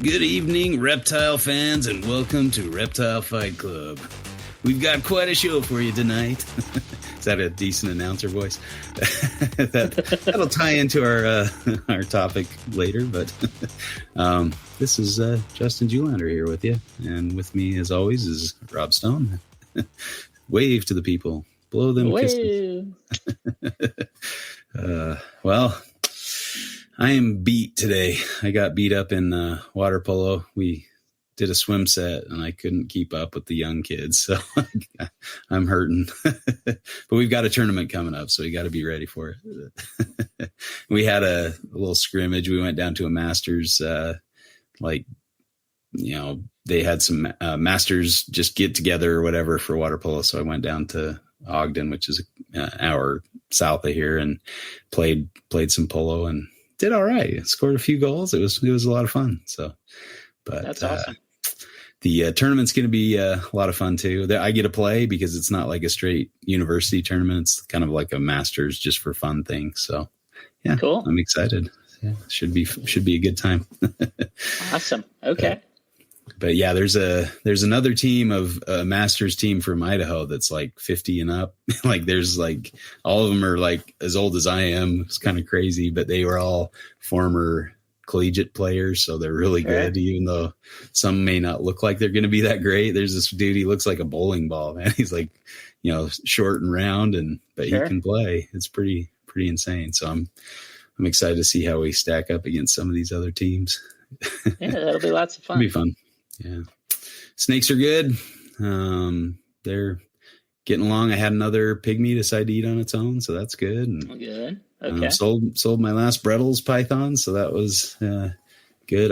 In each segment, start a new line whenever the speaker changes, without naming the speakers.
Good evening, Reptile fans, and welcome to Reptile Fight Club. We've got quite a show for you tonight. Is that a decent announcer voice? That'll tie into our topic later, but this is Justin Julander here with you. And with me, as always, is Rob Stone. Wave to the people. Blow them kisses. Well, I am beat today. I got beat up in water polo. We did a swim set, and I couldn't keep up with the young kids, so I'm hurting. But we've got a tournament coming up, so we got to be ready for it. We had a little scrimmage. We went down to a Masters, they had some Masters just get together or whatever for water polo. So I went down to Ogden, which is an hour south of here, and played some polo and did all right. Scored a few goals. It was a lot of fun. So, but
that's awesome.
The tournament's going to be a lot of fun too. I get to play because it's not like a straight university tournament. It's kind of like a Masters just for fun thing. So, yeah,
cool.
I'm excited. Yeah, should be a good time.
Awesome. Okay.
But yeah, there's another team of a Masters team from Idaho that's like 50 and up. Like there's like all of them are like as old as I am. It's kind of crazy, but they were all former collegiate players, so they're really good, even though some may not look like they're going to be that great. There's this dude, he looks like a bowling ball, man. He's like, short and round, but he can play. It's pretty insane. So I'm excited to see how we stack up against some of these other teams.
Yeah, that'll be lots of fun.
It'll be fun. Yeah. Snakes are good. They're getting along. I had another pygmy decide to eat on its own, so that's good. And,
good. Okay.
Sold my last Brettles python, so that was good.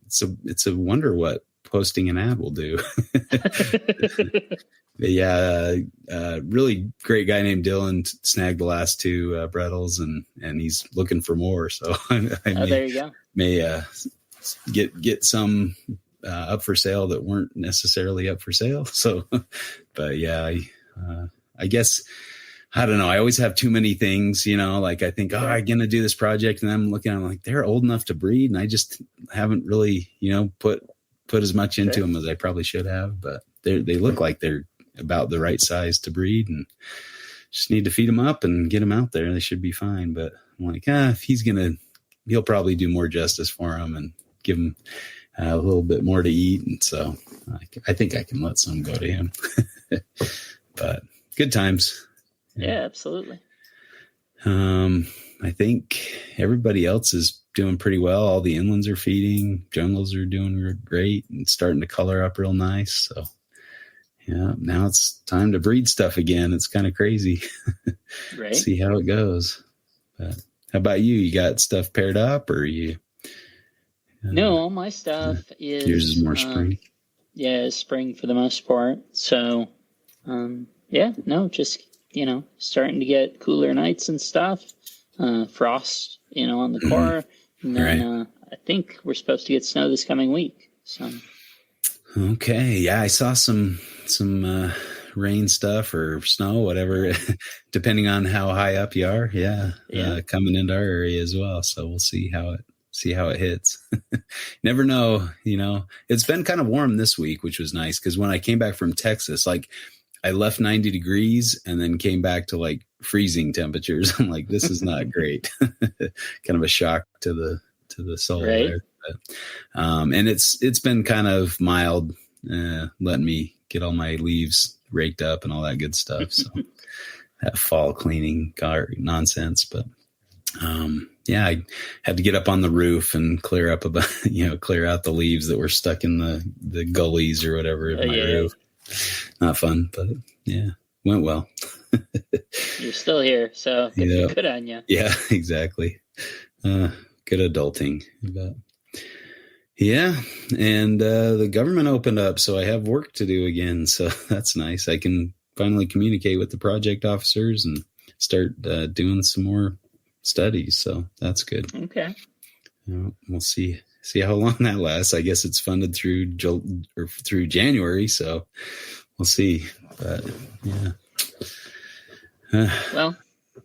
It's a wonder what posting an ad will do. Yeah, really great guy named Dylan snagged the last two Brettles, and he's looking for more. So
there you go.
May get some up for sale that weren't necessarily up for sale. So, but yeah, I guess. I don't know. I always have too many things, like I think, I'm going to do this project, and I'm like, they're old enough to breed. And I just haven't really, put as much into them as I probably should have, but they look like they're about the right size to breed, and just need to feed them up and get them out there. They should be fine. But I'm like, if he'll probably do more justice for them and give them a little bit more to eat. And so I think I can let some go to him, but good times.
Yeah, absolutely.
I think everybody else is doing pretty well. All the inlands are feeding. Jungles are doing great and starting to color up real nice. So, yeah, now it's time to breed stuff again. It's kind of crazy.
Right.
See how it goes. But how about you? You got stuff paired up, or you?
No, all my stuff is.
Yours is more spring.
Yeah, spring for the most part. So, just. Starting to get cooler nights and stuff, frost, on the core. And then I think we're supposed to get snow this coming week. So.
Okay. Yeah. I saw some rain stuff or snow, whatever, depending on how high up you are. Yeah. Coming into our area as well. So we'll see how it hits. Never know, it's been kind of warm this week, which was nice. 'Cause when I came back from Texas, I left 90 degrees and then came back to like freezing temperatures. I'm like, this is not great. Kind of a shock to the soul there. But, and it's been kind of mild, letting me get all my leaves raked up and all that good stuff. So that fall cleaning nonsense. But I had to get up on the roof and clear out the leaves that were stuck in the gullies or whatever in my roof. Not fun, but yeah, went well.
You're still here, so good on you.
Yeah, exactly. Good adulting. But yeah, and the government opened up, so I have work to do again. So that's nice. I can finally communicate with the project officers and start doing some more studies. So that's good.
Okay.
We'll see how long that lasts. I guess it's funded through January, so we'll see. But yeah.
Well,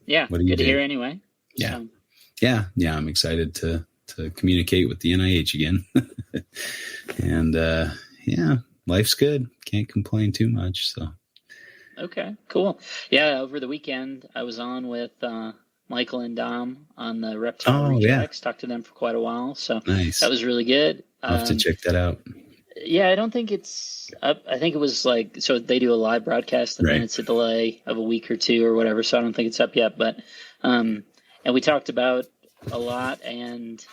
yeah. Good to hear anyway.
Yeah. So. Yeah. I'm excited to to communicate with the NIH again. And yeah, life's good. Can't complain too much. So.
Okay, cool. Yeah, over the weekend I was on with Michael and Dom on the Reptile Rejects. Talked to them for quite a while, so
nice.
That was really good.
I'll have to check that out.
Yeah, I don't think it's up. I think it was like, so they do a live broadcast and then it's a delay of a week or two or whatever, so I don't think it's up yet. But and we talked about a lot and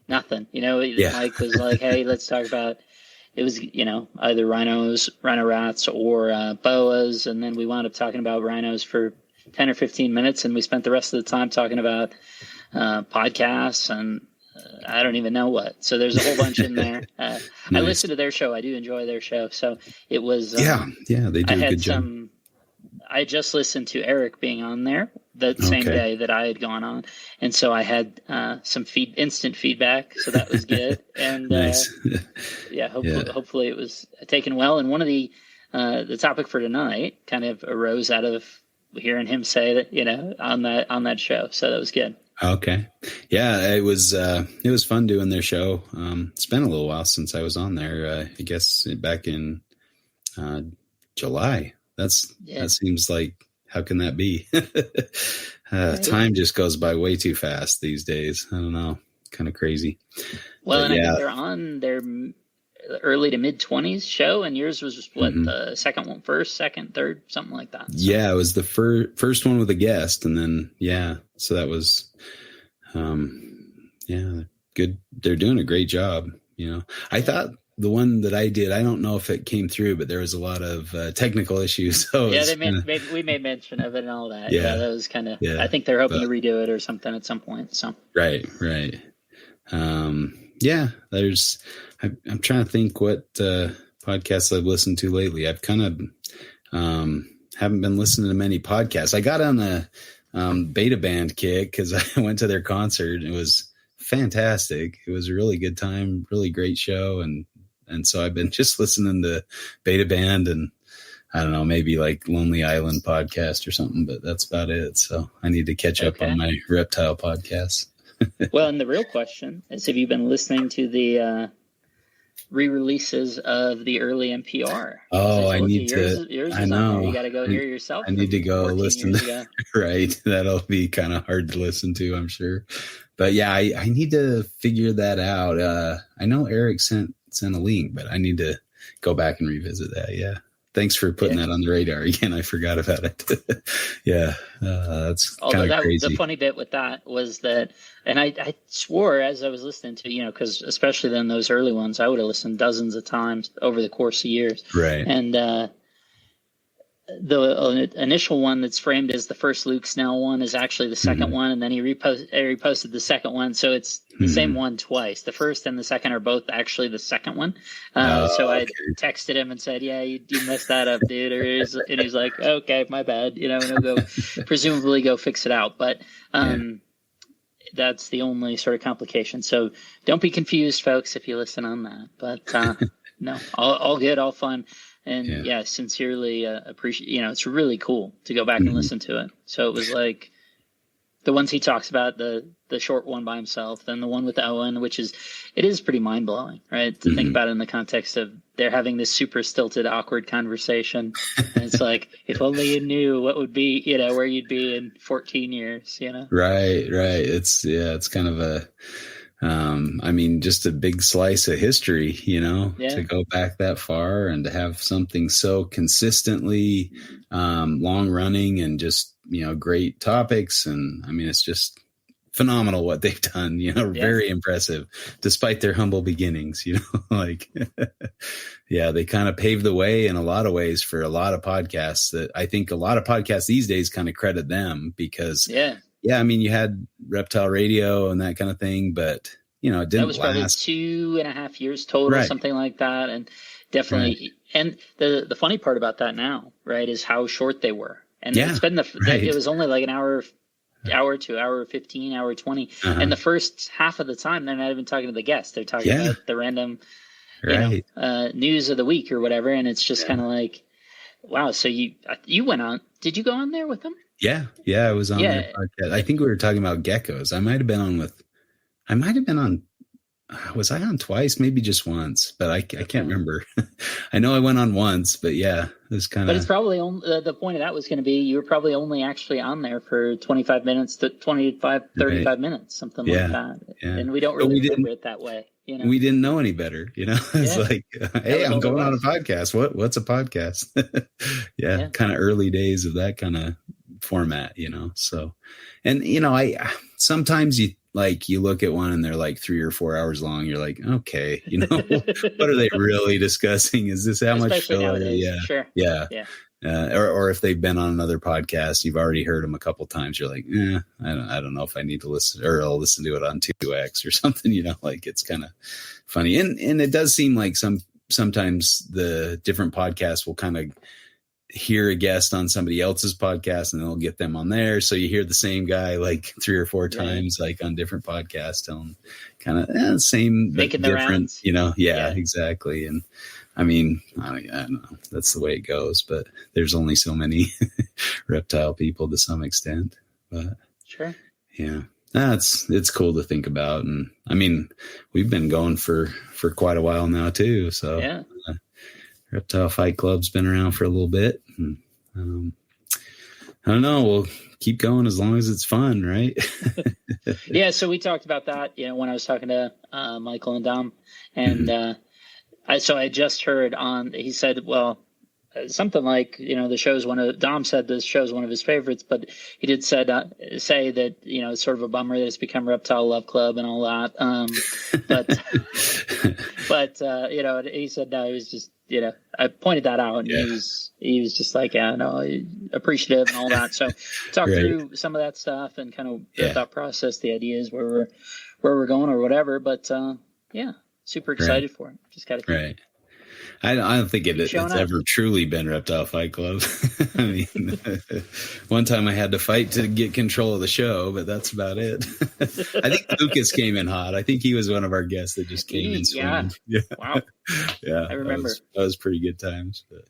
nothing. Mike was like, hey, let's talk about, it was, either rhino rats or boas, and then we wound up talking about rhinos for 10 or 15 minutes, and we spent the rest of the time talking about podcasts and I don't even know what. So there's a whole bunch in there. Nice. I listen to their show. I do enjoy their show. So it was
yeah, they do a good job.
I just listened to Eric being on there the same day that I had gone on, and so I had some instant feedback. So that was good. And
nice.
Hopefully it was taken well. And one of the topic for tonight kind of arose out of hearing him say that on that show. So that was good.
Okay. Yeah, it was fun doing their show. It's been a little while since I was on there. I guess back in July. That seems like, how can that be? Time just goes by way too fast these days. I don't know. Kind of crazy.
Well, and I think they're on their early to mid 20s show, and yours was what, the second one, first, second, third, something like that. So.
Yeah, it was the first one with a guest, and then so that was good. They're doing a great job. I thought the one that I did, I don't know if it came through, but there was a lot of technical issues. So
we made mention of it and all that. Yeah, that was kind of. I think they're hoping to redo it or something at some point. So
right. There's. I'm trying to think what podcasts I've listened to lately. I've kind of haven't been listening to many podcasts. I got on the Beta Band kick because I went to their concert. It was fantastic. It was a really good time, really great show, and so I've been just listening to Beta Band and I don't know, maybe like Lonely Island podcast or something, but that's about it. So I need to catch up on my Reptile podcast.
Well, and the real question is, have you been listening to the re-releases of the early NPR?
Oh, I need to.
Yours
I know.
You got to go hear yourself.
I need to go listen. Right. That'll be kind of hard to listen to, I'm sure. But yeah, I need to figure that out. I know Eric sent a link, but I need to go back and revisit that. Yeah. Thanks for putting that on the radar again. I forgot about it. That's kind of crazy.
The funny bit with that was that, and I swore as I was listening to, because especially then those early ones, I would have listened dozens of times over the course of years.
Right.
And the initial one that's framed as the first Luke Snell one is actually the second one, and then he reposted the second one, so it's the same one twice. The first and the second are both actually the second one. So I texted him and said, "Yeah, you messed that up, dude." And he's like, "Okay, my bad." And he'll go presumably go fix it out. But that's the only sort of complication. So don't be confused, folks, if you listen on that. But no, all good, all fun. And sincerely appreciate, it's really cool to go back and listen to it. So it was like the ones he talks about, the short one by himself, then the one with Owen, it is pretty mind blowing, right? To think about it in the context of they're having this super stilted, awkward conversation. And it's like, if only you knew what would be, where you'd be in 14 years,
Right. It's kind of a, just a big slice of history, to go back that far and to have something so consistently long running and just, great topics. And it's just phenomenal what they've done, very impressive despite their humble beginnings, they kind of paved the way in a lot of ways for a lot of podcasts that I think a lot of podcasts these days kind of credit them because you had Reptile Radio and that kind of thing, but it didn't
that was probably 2.5 years total, something like that. And definitely, and the funny part about that now, right, is how short they were. And it's been it was only like an hour to hour 15, hour 20. And the first half of the time, they're not even talking to the guests. They're talking about the random, news of the week or whatever. And it's just kind of like, wow. So you went on, did you go on there with them?
Yeah. I was on their podcast. I think we were talking about geckos. I might've been on was I on twice? Maybe just once, but I can't remember. I know I went on once, but yeah, it was kind of.
But it's probably only, the point of that was going to be you were probably only actually on there for 25 minutes to 35
right.
minutes, something like that.
Yeah.
And we don't really remember it that way.
We didn't know any better, It's like, hey, I'm going on a podcast. What's a podcast? Kind of early days of that kind of format, So, and I sometimes you look at one and they're like 3 or 4 hours long. You're like, okay, what are they really discussing? Is this how much filler? Yeah,
sure.
Yeah. Or if they've been on another podcast, you've already heard them a couple times. You're like, I don't know if I need to listen, or I'll listen to it on 2X or something. Like it's kind of funny, and it does seem like sometimes the different podcasts will kind of hear a guest on somebody else's podcast and they'll get them on there. So you hear the same guy like 3 or 4 times, like on different podcasts, telling kind of same,
making
different,
rounds.
Exactly. And I mean, I don't know. That's the way it goes, but there's only so many reptile people to some extent, but
sure.
Yeah, it's cool to think about. And I mean, we've been going for quite a while now too. So
yeah.
Reptile Fight Club's been around for a little bit. And, I don't know. We'll keep going as long as it's fun, right?
Yeah. So we talked about that, when I was talking to Michael and Dom, and I just heard he said, well, something like, the show's Dom said this show's one of his favorites, but he did say that, it's sort of a bummer that it's become Reptile Love Club and all that. But he said, no, he was just, I pointed that out, and he was just like, appreciative and all that. So talk through some of that stuff and kind of the thought process, the ideas, where we're going or whatever. But super excited for it. Just got to keep.
Right. I don't think it's ever truly been Reptile Fight Club. I mean, one time I had to fight to get control of the show, but that's about it. I think Lucas came in hot. I think he was one of our guests that just came in swinging. Yeah.
Wow.
Yeah.
I remember.
That was pretty good times. But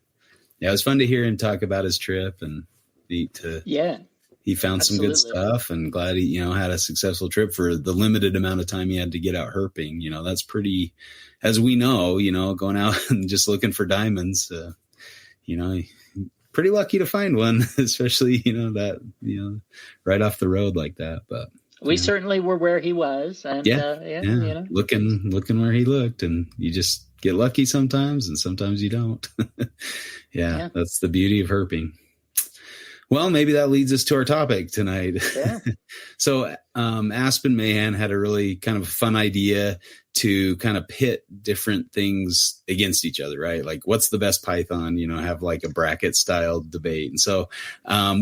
yeah, it was fun to hear him talk about his trip, and neat to. Yeah. He found some good stuff, and glad he, had a successful trip for the limited amount of time he had to get out herping. That's pretty, as we know, going out and just looking for diamonds, pretty lucky to find one, especially, that, right off the road like that. But
we certainly were where he was. And,
looking where he looked, and you just get lucky sometimes, and sometimes you don't. That's the beauty of herping. Well, maybe that leads us to our topic tonight. Yeah. So Aspen Mahan had a really kind of fun idea to kind of pit different things against each other, right? Like, what's the best python, have like a bracket style debate. And so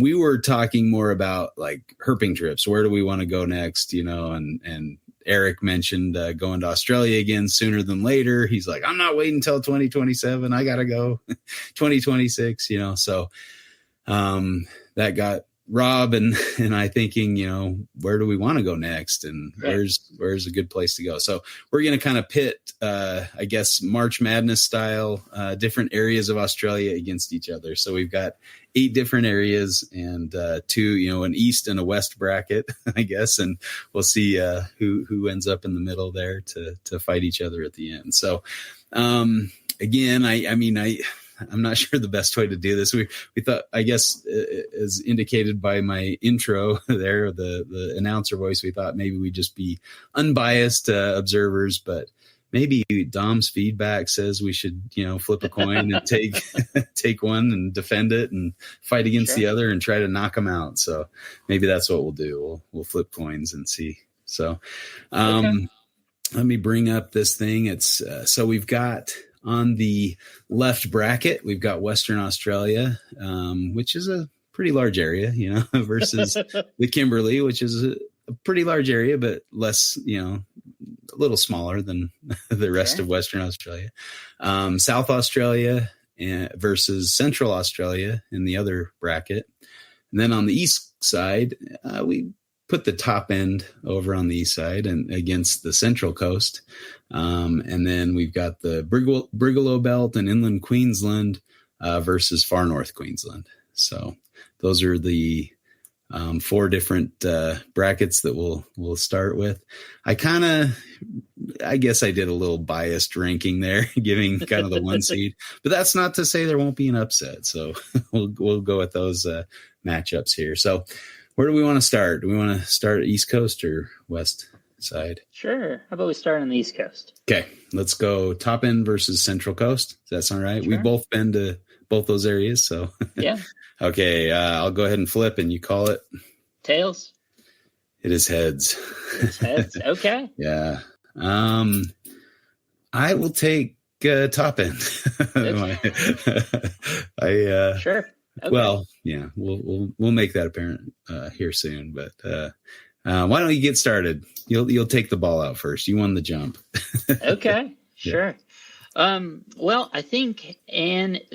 we were talking more about like herping trips. Where do we want to go next? And Eric mentioned going to Australia again sooner than later. He's like, I'm not waiting until 2027. I got to go 2026, So that got Rob and I thinking, where do we want to go next, and where's a good place to go? So we're going to kind of pit, I guess, March Madness style, different areas of Australia against each other. So we've got 8 different areas and 2, an east and a west bracket, I guess, and we'll see who ends up in the middle there to fight each other at the end. So again, I'm not sure the best way to do this. We thought, I guess, as indicated by my intro there, the announcer voice, we thought maybe we'd just be unbiased observers, but maybe Dom's feedback says we should, flip a coin and take one and defend it and fight against the other and try to knock them out. So maybe that's what we'll do. We'll flip coins and see. So let me bring up this thing. It's so we've got. On the left bracket, we've got Western Australia, which is a pretty large area, versus the Kimberley, which is a pretty large area, but less, a little smaller than the rest of Western Australia. South Australia versus Central Australia in the other bracket. And then on the east side, we put the top end over on the east side and against the Central Coast. And then we've got the Brigalow Belt and Inland Queensland versus Far North Queensland. So those are the 4 different brackets that we'll start with. I guess I did a little biased ranking there, giving kind of the 1 seed, but that's not to say there won't be an upset. So we'll go with those matchups here. So where do we want to start? Do we want to start East Coast or West side?
Sure. How about we start on the East Coast?
Okay, let's go top end versus Central Coast. Does that sound right? Sure. We've both been to both those areas, so
yeah.
Okay, I'll go ahead and flip, and you call it
tails.
It is heads.
It's heads. Okay.
Yeah. I will take top end.
Sure. Okay.
Well, yeah, we'll make that apparent here soon. But why don't you get started? You'll take the ball out first. You won the jump.
Okay. Sure. Yeah. Well, I think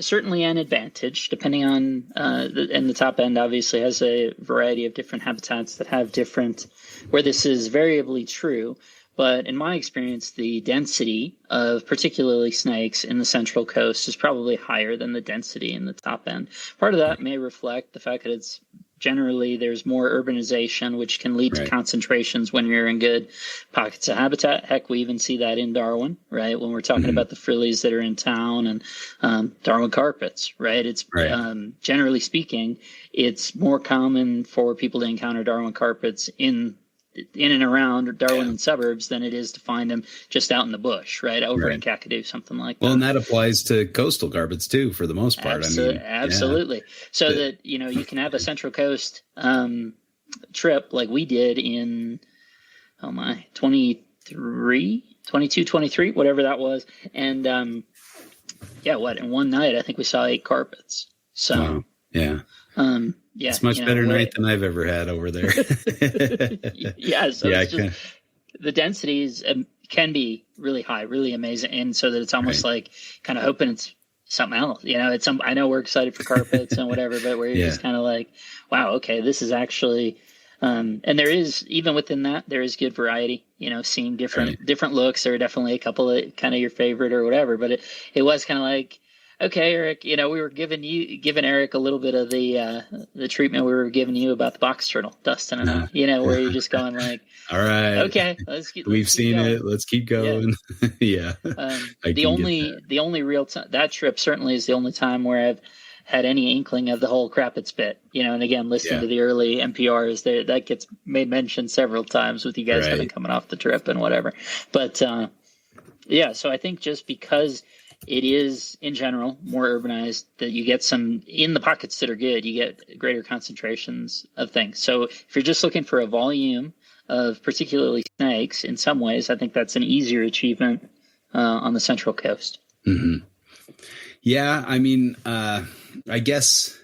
certainly an advantage, depending on and the top end obviously has a variety of different habitats that have different, where this is variably true. But in my experience, the density of particularly snakes in the Central Coast is probably higher than the density in the top end. Part of that may reflect the fact that it's generally there's more urbanization, which can lead to concentrations when you're in good pockets of habitat. Heck, we even see that in Darwin, right? When we're talking about the frillies that are in town and Darwin carpets, right? It's generally speaking, it's more common for people to encounter Darwin carpets in and around Darwin and suburbs than it is to find them just out in the bush, right? Over in Kakadu, something like that.
Well, and that applies to coastal carpets too, for the most part.
Absolutely. So that, you can have a Central Coast trip like we did in, 23, whatever that was. And in one night, I think we saw 8 carpets. So,
yeah.
Yeah,
it's much better night than I've ever had over there.
Yeah, so it's just, the densities can be really high, really amazing, and so that it's almost like kind of hoping it's something else. It's I know we're excited for carpets and whatever, but where you're just kind of like, wow, okay, this is actually, and there is, even within that, there is good variety. Seeing different looks. There are definitely a couple of kind of your favorite or whatever, but it was kind of like, okay, Eric, we were giving Eric a little bit of the treatment we were giving you about the box turtle, Dustin and I, where you're just going like, all
right,
okay,
we've seen it. Let's keep going. Yeah.
The only real time, that trip certainly is the only time where I've had any inkling of the whole crap it's bit, and again, listening to the early NPRs, that gets made mention several times with you guys having coming off the trip and whatever. But, so I think just because it is, in general, more urbanized, that you get some, in the pockets that are good, you get greater concentrations of things. So if you're just looking for a volume of particularly snakes, in some ways, I think that's an easier achievement on the Central Coast.
Mm-hmm. Yeah, I guess,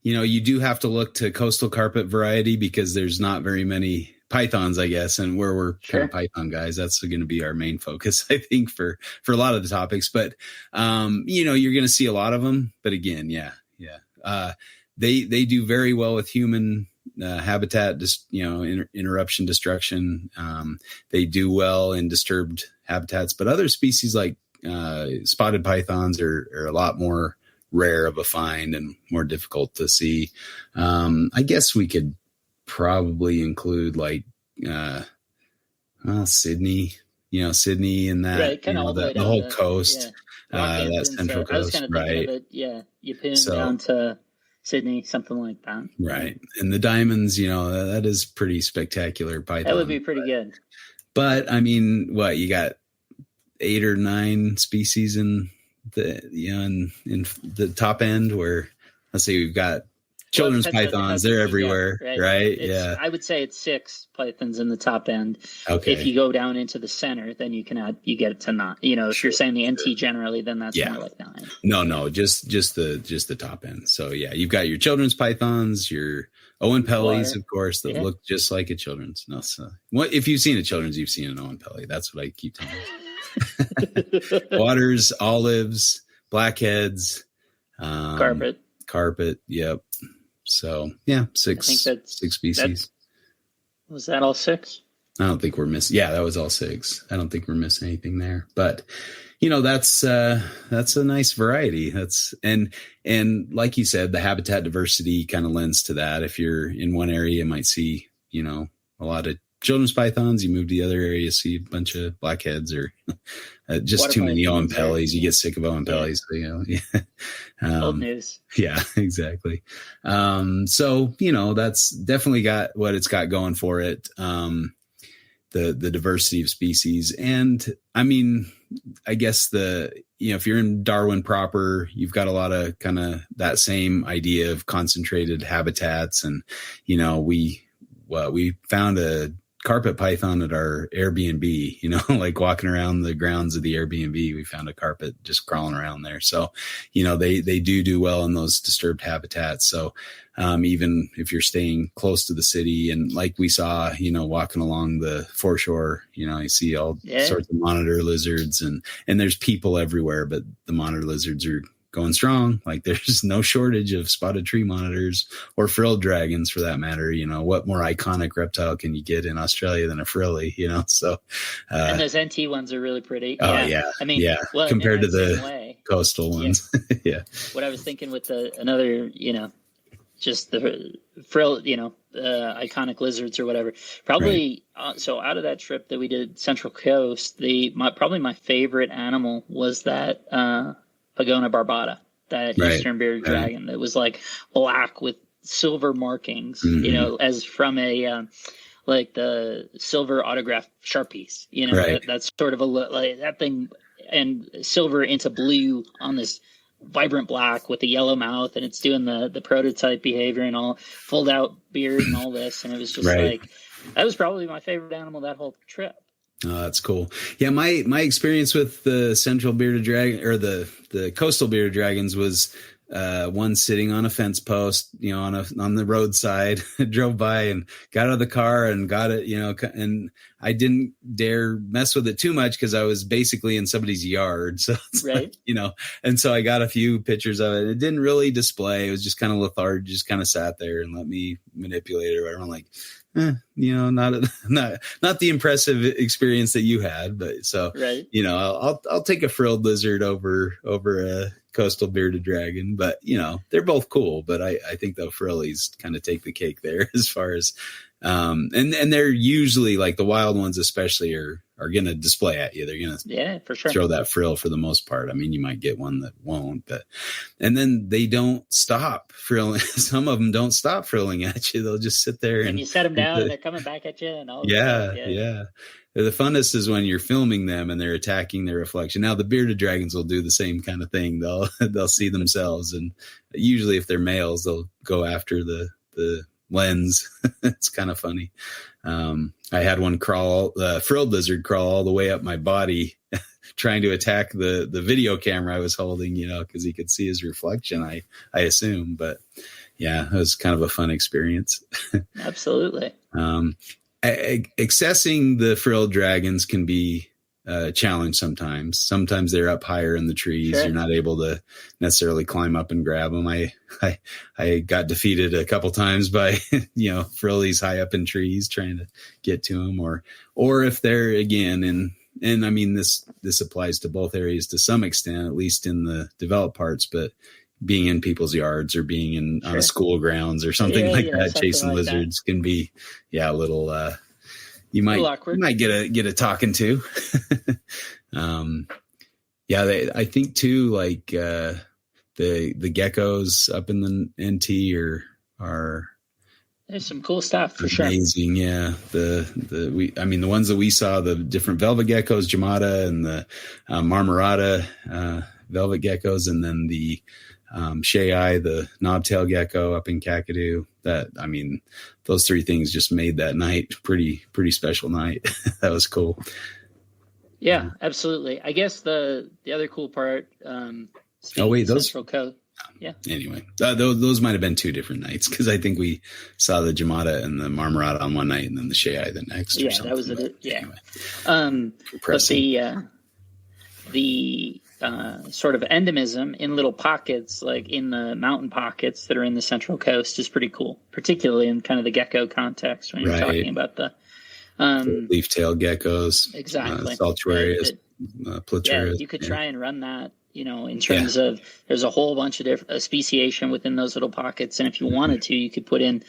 you do have to look to coastal carpet variety because there's not very many pythons, I guess, and where we're kind of python guys, that's going to be our main focus, I think, for a lot of the topics. But you're going to see a lot of them. But again, they do very well with human habitat, just interruption, destruction. They do well in disturbed habitats, but other species like spotted pythons are a lot more rare of a find and more difficult to see. I guess we could probably include like Sydney, Sydney and that, the whole coast, that Central Coast,
I was kind of thinking of it, Yeppoon down to Sydney, something like that.
Right. And the diamonds, that is pretty spectacular python.
That would be pretty good.
But you got 8 or 9 species in the in the top end, where let's say we've got children's pythons, they're everywhere, right? Yeah.
I would say it's 6 pythons in the top end.
Okay.
If you go down into the center, then you get it to 9. If you're saying the NT generally, then that's more like 9.
No, just the top end. So you've got your children's pythons, your Owen Pellies, of course, that look just like a children's. No, so if you've seen a children's, you've seen an Owen Pelly. That's what I keep telling you. Waters, olives, blackheads, carpet. Yep. So 6 species.
Was that all 6?
I don't think we're missing. Yeah, that was all 6. I don't think we're missing anything there. But that's a nice variety. And like you said, the habitat diversity kind of lends to that. If you're in one area, you might see a lot of children's pythons. You move to the other area, see a bunch of blackheads or just
Water
too many
pythons,
Oenpellis. You get sick of Oenpellis. Yeah.
Old news.
Yeah, exactly. So that's definitely got what it's got going for it. The diversity of species. And I mean, I guess if you're in Darwin proper, you've got a lot of kind of that same idea of concentrated habitats. And, we found a carpet python at our Airbnb, like walking around the grounds of the Airbnb, we found a carpet just crawling around there. So, they do well in those disturbed habitats. So, even if you're staying close to the city, and like we saw, walking along the foreshore, you see all sorts of monitor lizards and there's people everywhere, but the monitor lizards are going strong. Like there's no shortage of spotted tree monitors or frilled dragons for that matter. What more iconic reptile can you get in Australia than a frilly, So,
and those NT ones are really pretty.
Oh yeah. I mean, well, compared to the coastal ones. Yeah.
What I was thinking with another, just the frill, iconic lizards or whatever. Probably, right. So out of that trip that we did Central Coast, probably my favorite animal was that Pagona barbata, that eastern bearded dragon that was like black with silver markings, as from a like the silver autograph Sharpies, that's sort of like that thing, and silver into blue on this vibrant black with a yellow mouth, and it's doing the prototype behavior and all, fold out beard and all this, and it was just like that was probably my favorite animal that whole trip.
Oh, that's cool. Yeah, my experience with the central bearded dragon or the coastal bearded dragons was one sitting on a fence post, on the roadside. Drove by and got out of the car and got it, and I didn't dare mess with it too much because I was basically in somebody's yard. So it's like, and so I got a few pictures of it. It didn't really display. It was just kind of lethargic, just kind of sat there and let me manipulate it or whatever. I'm like, not the impressive experience that you had, but so, I'll take a frilled lizard over a coastal bearded dragon, but they're both cool, but I think the frillies kind of take the cake there as far as, and they're usually like the wild ones, especially are going to display at you. They're going to
for sure
throw that frill for the most part. I mean, you might get one that won't, and then they don't stop frilling. Some of them don't stop frilling at you. They'll just sit there and
you set them down and they're coming back at you and all.
Yeah. The funnest is when you're filming them and they're attacking their reflection. Now the bearded dragons will do the same kind of thing. They'll see themselves, and usually if they're males, they'll go after the lens. It's kind of funny. I had one frilled lizard crawl all the way up my body trying to attack the video camera I was holding, because he could see his reflection, I assume. But yeah, it was kind of a fun experience.
Absolutely.
Accessing the frilled dragons can be a challenge sometimes. Sometimes they're up higher in the trees. Sure. You're not able to necessarily climb up and grab them. I got defeated a couple times by, frillies high up in trees trying to get to them, or if they're again and I mean, this applies to both areas to some extent, at least in the developed parts, but being in people's yards or being on school grounds or something like that, chasing like lizards can be, a little, you might get a talking to. I think too, like, the geckos up in the NT are
there's some cool stuff for
amazing.
Sure.
Yeah. The ones that we saw, the different velvet geckos, Jamata and the Marmorata, velvet geckos, and then the Shei, the knobtail gecko up in Kakadu. Those three things just made that night pretty special night. That was cool.
Yeah, absolutely. I guess the other cool part.
Those
Central Coast. Yeah.
Anyway, those might have been two different nights because I think we saw the Jamata and the Marmorata on one night and then the Shei the next.
Yeah, that was it. Yeah.
Anyway.
But the sort of endemism in little pockets, like in the mountain pockets that are in the Central Coast, is pretty cool, particularly in kind of the gecko context when you're talking about the
Leaf-tailed geckos,
Exactly.
Saltuarius, Platurus.
You could try and run that, in terms of there's a whole bunch of different speciation within those little pockets. And if you wanted to, you could put in,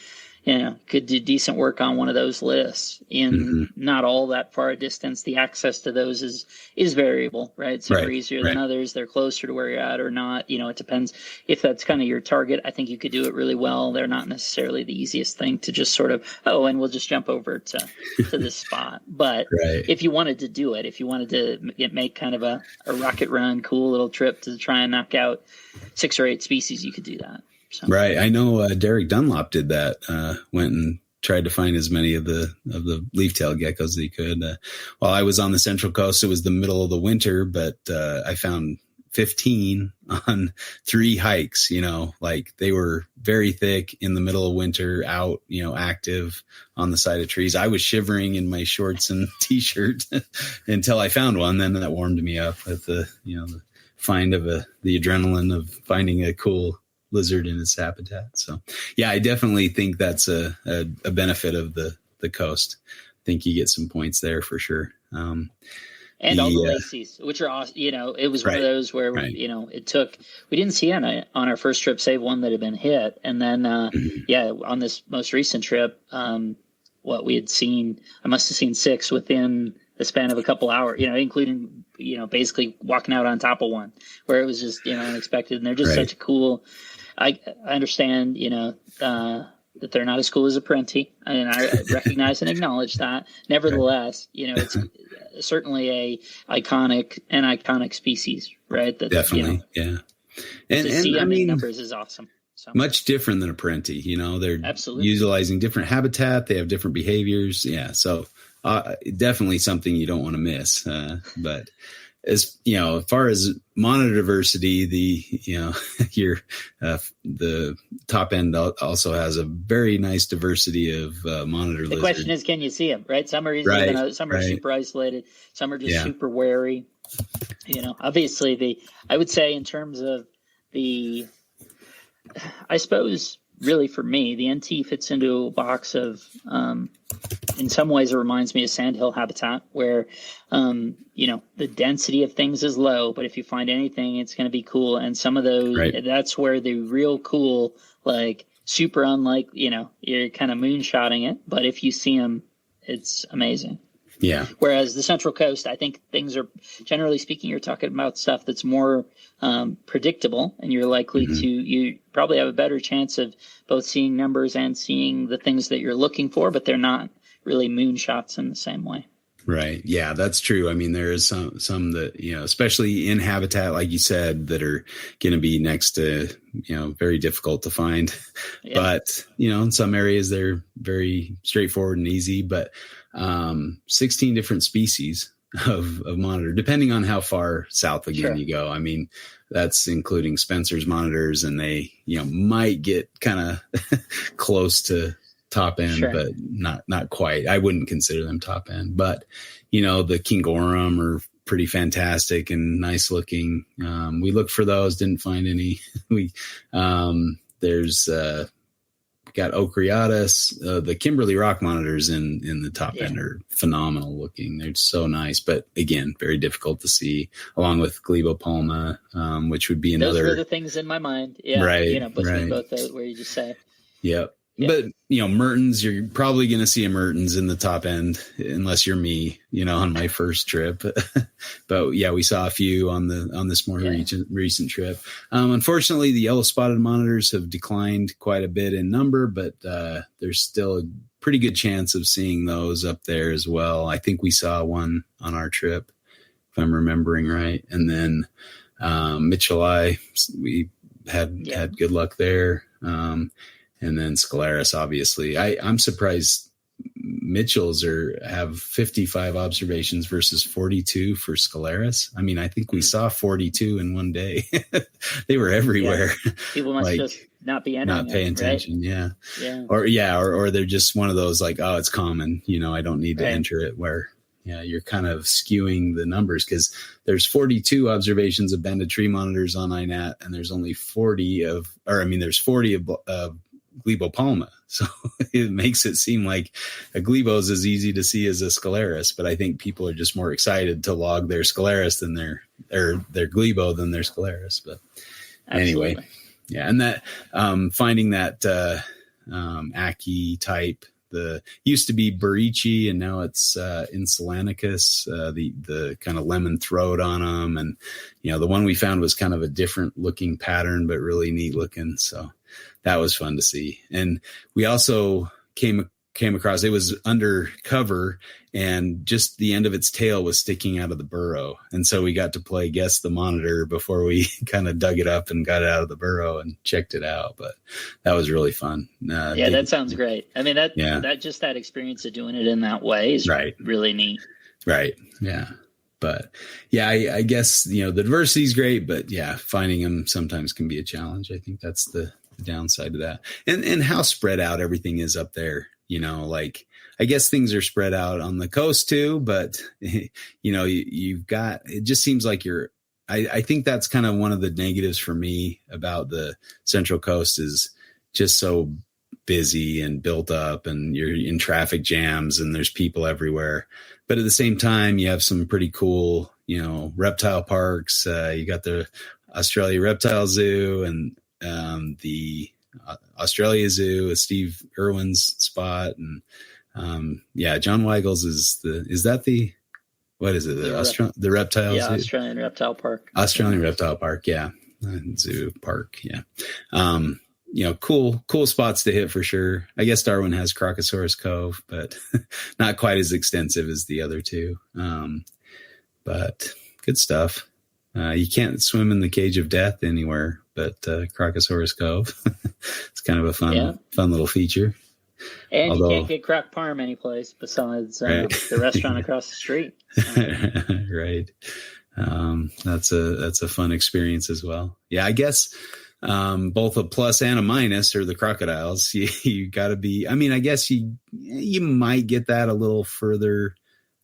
could do decent work on one of those lists in not all that far a distance. The access to those is variable, right? Some are easier than others. They're closer to where you're at or not. It depends if that's kind of your target. I think you could do it really well. They're not necessarily the easiest thing to just sort of, and we'll just jump over to this spot. But if you wanted to do it, if you wanted to make kind of a rocket run, cool little trip to try and knock out 6 or 8 species, you could do that. So.
Right. I know Derek Dunlop did that, went and tried to find as many of the leaf-tailed geckos as he could. While I was on the Central Coast, it was the middle of the winter, but I found 15 on 3 hikes, like they were very thick in the middle of winter, out, active on the side of trees. I was shivering in my shorts and t-shirt until I found one. Then that warmed me up with the find of the adrenaline of finding a cool lizard in its habitat. So yeah, I definitely think that's a benefit of the coast. I think you get some points there for sure.
And all the lacies, which are awesome. It was one of those where it took. We didn't see on our first trip, save one that had been hit, and then on this most recent trip, what we had seen, I must have seen 6 within the span of a couple hours. Including basically walking out on top of one where it was just unexpected, and they're just such a cool. I understand, that they're not as cool as a Parenti, and I recognize and acknowledge that. Nevertheless, it's certainly a iconic species, right? That,
definitely, And
to see numbers is awesome. So.
Much different than a Parenti, they're absolutely utilizing different habitat. They have different behaviors. Yeah. So definitely something you don't want to miss. But as far as monitor diversity, the top end also has a very nice diversity of monitor lizards.
The question is, can you see them? Right? Some are easier than others. Some are super isolated. Some are just super wary. Obviously I would say in terms of I suppose really for me, the NT fits into a box of, in some ways it reminds me of sandhill habitat where, the density of things is low, but if you find anything, it's going to be cool. And some of those, that's where the real cool, like super unlike, you're kind of moonshotting it, but if you see them, it's amazing.
Yeah.
Whereas the Central Coast, I think things are, generally speaking, you're talking about stuff that's more predictable, and you're likely you probably have a better chance of both seeing numbers and seeing the things that you're looking for, but they're not really moonshots in the same way.
Right. Yeah, that's true. I mean, there is some that, especially in habitat, like you said, that are going to be next to, very difficult to find. Yeah. But, in some areas, they're very straightforward and easy. But 16 different species of monitor, depending on how far south again you go. I mean, that's including Spencer's monitors, and they, might get kind of close to top end, but not quite. I wouldn't consider them top end, but the Kingorum are pretty fantastic and nice looking. We looked for those, didn't find any. There's got Ocreatus, the Kimberly rock monitors in the top end are phenomenal looking. They're so nice, but again, very difficult to see, along with Glebopalma, which would be another.
Those were the things in my mind. Yeah. Right. Between both those where you just say.
Yep. Yeah. But, Mertens, you're probably going to see a Mertens in the top end unless you're me, on my first trip. But yeah, we saw a few on this more recent trip. Unfortunately, the yellow spotted monitors have declined quite a bit in number, but there's still a pretty good chance of seeing those up there as well. I think we saw one on our trip, if I'm remembering right. And then Mitchellii, we had good luck there. And then Scalaris, obviously. I'm surprised Mitchell's have 55 observations versus 42 for Scalaris. I mean, I think we saw 42 in one day. They were everywhere.
Yeah. People must just not be
not paying attention. Right? Yeah. Or they're just one of those like, oh, it's common. I don't need to enter it, where you're kind of skewing the numbers, because there's 42 observations of bended tree monitors on INAT, and there's only 40 of Glebopalma. So it makes it seem like a glebo is as easy to see as a scalaris, but I think people are just more excited to log their scalaris than their glebo than their scalaris. But
Absolutely.
Anyway, yeah. And that, finding that, Aki type, the used to be Barichi and now it's, Insulanicus, the kind of lemon throat on them. And, the one we found was kind of a different looking pattern, but really neat looking. So that was fun to see. And we also came across, it was under cover and just the end of its tail was sticking out of the burrow. And so we got to play guess the monitor before we kind of dug it up and got it out of the burrow and checked it out. But that was really fun.
That sounds great. I mean, that experience of doing it in that way is really neat. Right.
Yeah. But yeah, I guess, the diversity is great, but yeah, finding them sometimes can be a challenge. I think that's the downside of that. And how spread out everything is up there. I guess things are spread out on the coast too, but you've got, it just seems like I think that's kind of one of the negatives for me about the Central Coast is just so busy and built up and you're in traffic jams and there's people everywhere. But at the same time, you have some pretty cool, reptile parks. You got the Australia Reptile Zoo and, the Australia Zoo, Steve Irwin's spot. And, John Weigel's what is it? The Reptile Zoo?
Australian Reptile Park.
Australian Reptile Park. Yeah. Zoo park. Yeah. Cool spots to hit for sure. I guess Darwin has Crocosaurus Cove, but not quite as extensive as the other two. But good stuff. You can't swim in the cage of death anywhere but Crocosaurus Cove. It's kind of a fun little feature.
And you can't get Croc Parm anyplace besides the restaurant across the street.
Right. That's a fun experience as well. Yeah, I guess both a plus and a minus are the crocodiles. You got to be. I mean, I guess you might get that a little further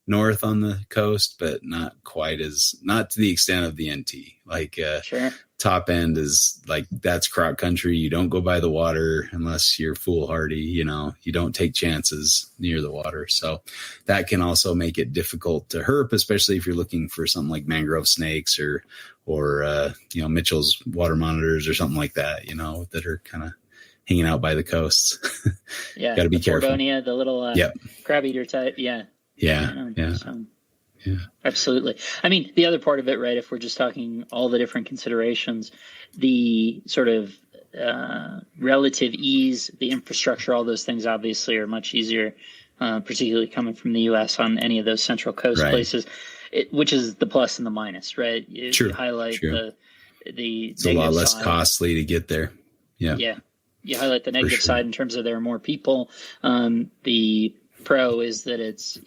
north on the coast, but not to the extent of the NT.
Sure.
Top end is that's croc country. You don't go by the water unless you're foolhardy. You don't take chances near the water. So that can also make it difficult to herp, especially if you're looking for something like mangrove snakes or Mitchell's water monitors or something like that, that are kind of hanging out by the coasts.
Yeah.
Got to be careful.
Borgonia, the little crab eater type. Yeah.
Yeah.
Yeah, absolutely. I mean, the other part of it, right, if we're just talking all the different considerations, the sort of relative ease, the infrastructure, all those things obviously are much easier, particularly coming from the U.S. on any of those Central Coast places, which is the plus and the minus, right? You highlight the
it's a lot less costly to get there. Yeah.
Yeah. You highlight the negative side in terms of there are more people. The pro is that it's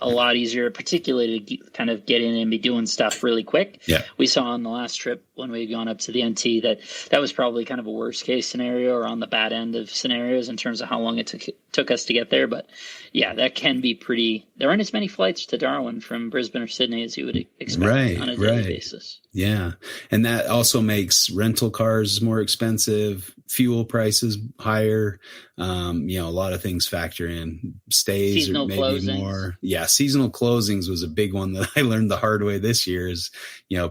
a lot easier, particularly to kind of get in and be doing stuff really quick.
Yeah.
We saw on the last trip when we had gone up to the NT that was probably kind of a worst case scenario or on the bad end of scenarios in terms of how long it took us to get there. But yeah, that can be there aren't as many flights to Darwin from Brisbane or Sydney as you would expect on a daily basis.
Yeah. And that also makes rental cars more expensive, fuel prices higher. A lot of things factor in. Stays
seasonal
or maybe
closings.
More. Yeah. Seasonal closings was a big one that I learned the hard way this year is,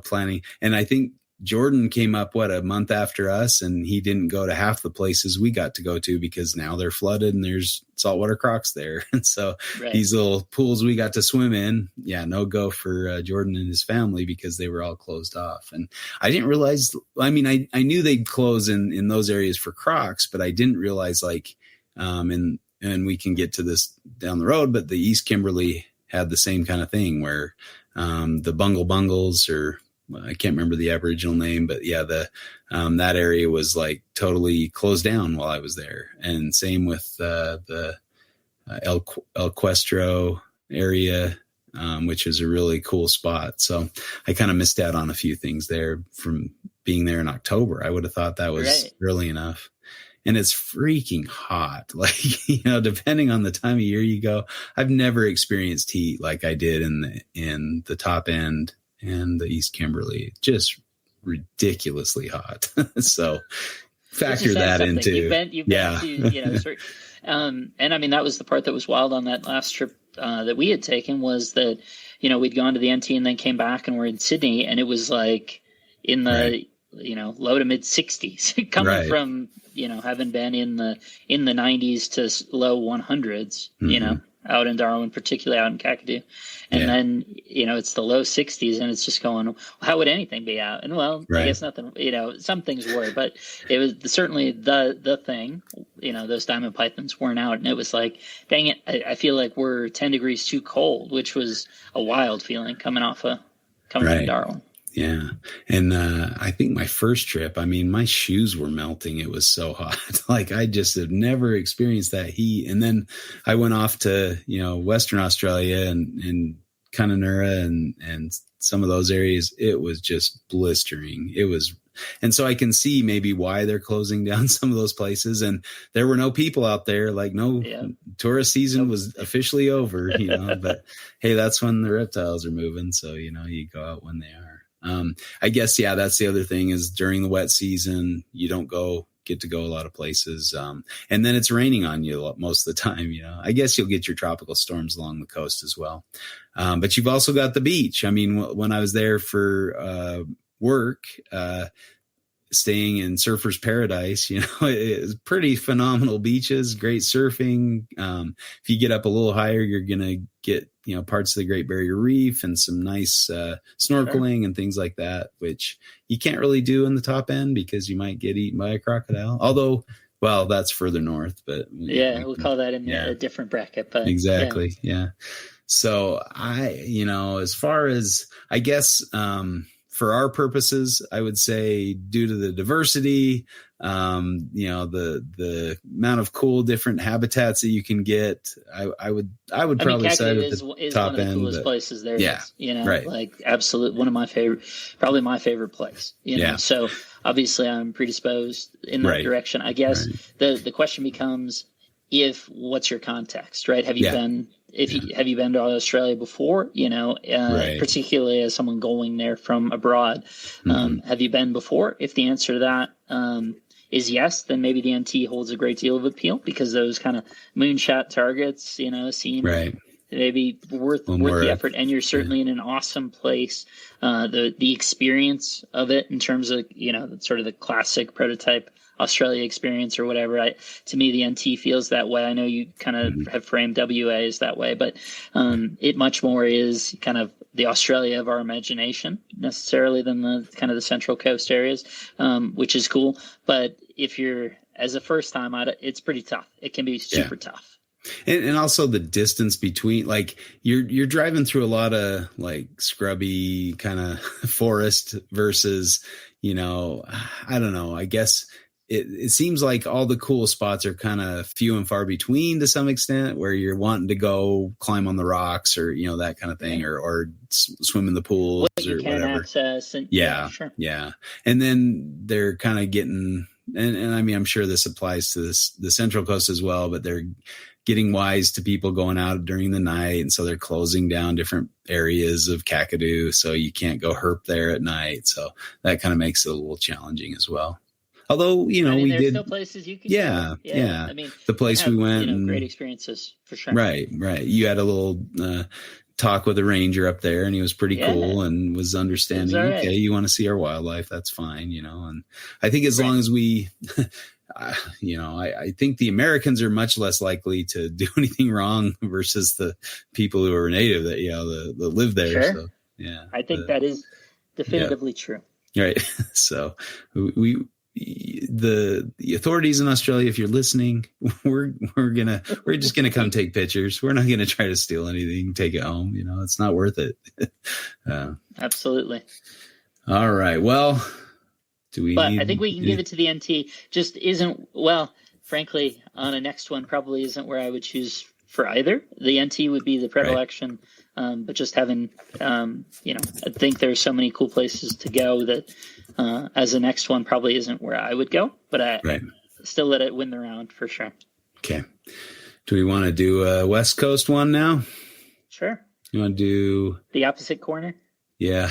planning. And I think Jordan came up, a month after us, and he didn't go to half the places we got to go to because now they're flooded and there's saltwater crocs there. And so these little pools we got to swim in, no go for Jordan and his family because they were all closed off. And I didn't realize, I knew they'd close in those areas for crocs, but I didn't realize and we can get to this down the road, but the East Kimberley had the same kind of thing where the Bungles or I can't remember the Aboriginal name, but that area was totally closed down while I was there. And same with the El Questro area, which is a really cool spot. So I kind of missed out on a few things there from being there in October. I would have thought that was early enough. And it's freaking hot. Depending on the time of year you go, I've never experienced heat like I did in the top end and the East Kimberley, just ridiculously hot. So factor that into.
You've been to, and I mean, that was the part that was wild on that last trip that we had taken, was that, we'd gone to the NT and then came back and we're in Sydney, and it was like in the, low to mid 60s coming from, having been in the 90s to low 100s, out in Darwin, particularly out in Kakadu. And then, it's the low 60s, and it's just going, how would anything be out? And I guess nothing, some things were, but it was certainly the thing, those diamond pythons weren't out. And it was like, dang it, I feel like we're 10 degrees too cold, which was a wild feeling coming from Darwin.
Yeah. And I think my first trip, I mean, my shoes were melting. It was so hot. Like, I just have never experienced that heat. And then I went off to, Western Australia and Kununurra and some of those areas. It was just blistering. And so I can see maybe why they're closing down some of those places. And there were no people out there, like tourist season was officially over, but hey, that's when the reptiles are moving. So, you go out when they are. I guess, that's the other thing, is during the wet season, you don't get to go a lot of places. And then it's raining on you most of the time, I guess you'll get your tropical storms along the coast as well. But you've also got the beach. I mean, when I was there for work, staying in Surfer's Paradise, it's pretty phenomenal beaches, great surfing. If you get up a little higher, you're going to get, parts of the Great Barrier Reef and some nice snorkeling and things like that, which you can't really do in the top end because you might get eaten by a crocodile. Although, well, that's further north, but
we'll call that in a different bracket. But
exactly. Yeah. So as far as, I guess, for our purposes, I would say, due to the diversity, the amount of cool different habitats that you can get, I would probably say at the top
one of the
end.
Coolest places there is,
right.
Like absolute one of my favorite, probably my favorite place. So obviously I'm predisposed in that direction. I guess the question becomes, what's your context, right? Have you been? Have you been to Australia before? Particularly as someone going there from abroad, have you been before? If the answer to that is yes, then maybe the NT holds a great deal of appeal, because those kind of moonshot targets, seem maybe worth the effort. And you're certainly in an awesome place. The experience of it, in terms of sort of the classic prototype Australia experience or whatever. To me, the NT feels that way. I know you kind of have framed WA as that way, but it much more is kind of the Australia of our imagination necessarily than the kind of the Central Coast areas, which is cool. But if you're as a first time out, it's pretty tough. It can be super tough.
And also the distance between, like, you're driving through a lot of like scrubby kind of forest versus, I don't know, I guess it seems like all the cool spots are kind of few and far between to some extent, where you're wanting to go climb on the rocks or, that kind of thing, or swim in the pools or whatever. Access and, sure. Yeah. And then they're kind of getting, and I mean, I'm sure this applies to the Central Coast as well, but they're getting wise to people going out during the night. And so they're closing down different areas of Kakadu, so you can't go herp there at night. So that kind of makes it a little challenging as well. Although, we
there's
did
still places you can
go. Yeah.
I mean,
the place we went,
great experiences for sure.
Right. You had a little talk with a ranger up there, and he was pretty cool and was understanding. Okay, you want to see our wildlife, that's fine, and I think as long as we, I think the Americans are much less likely to do anything wrong versus the people who are native that live there.
Sure.
So, yeah,
I think that is definitively true.
Right. So the authorities in Australia, if you're listening, we're just gonna come take pictures. We're not gonna try to steal anything, take it home. It's not worth it.
Absolutely.
All right. Well,
I think we can give it to the NT. Just isn't, frankly, on a next one, probably isn't where I would choose for either. The NT would be the predilection. But just having, I think there's so many cool places to go that as a next one probably isn't where I would go, but I still let it win the round for sure.
Okay. Do we want to do a West Coast one now?
Sure.
You want to do
the opposite corner?
Yeah.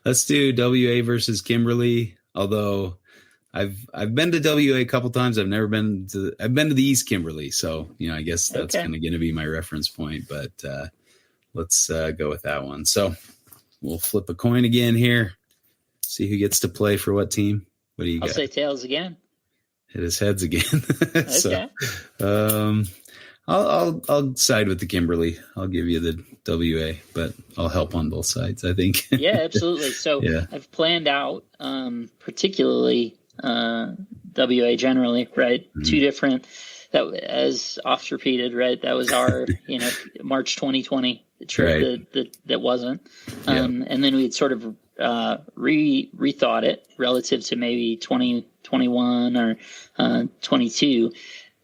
Let's do WA versus Kimberley. Although I've been to WA a couple times. I've been to the East Kimberley. So, I guess that's going to be my reference point, but, let's go with that one. So we'll flip a coin again here. See who gets to play for what team. What do you got?
I'll say tails again.
It is heads again.
Okay.
So, I'll side with the Kimberly. I'll give you the WA, but I'll help on both sides, I think.
Yeah, absolutely. So I've planned out, particularly WA generally, right? Mm-hmm. Two different, that as oft repeated, right? That was our, March 2020 trip that wasn't. And then we'd sort of rethought it relative to maybe 2021 or 22.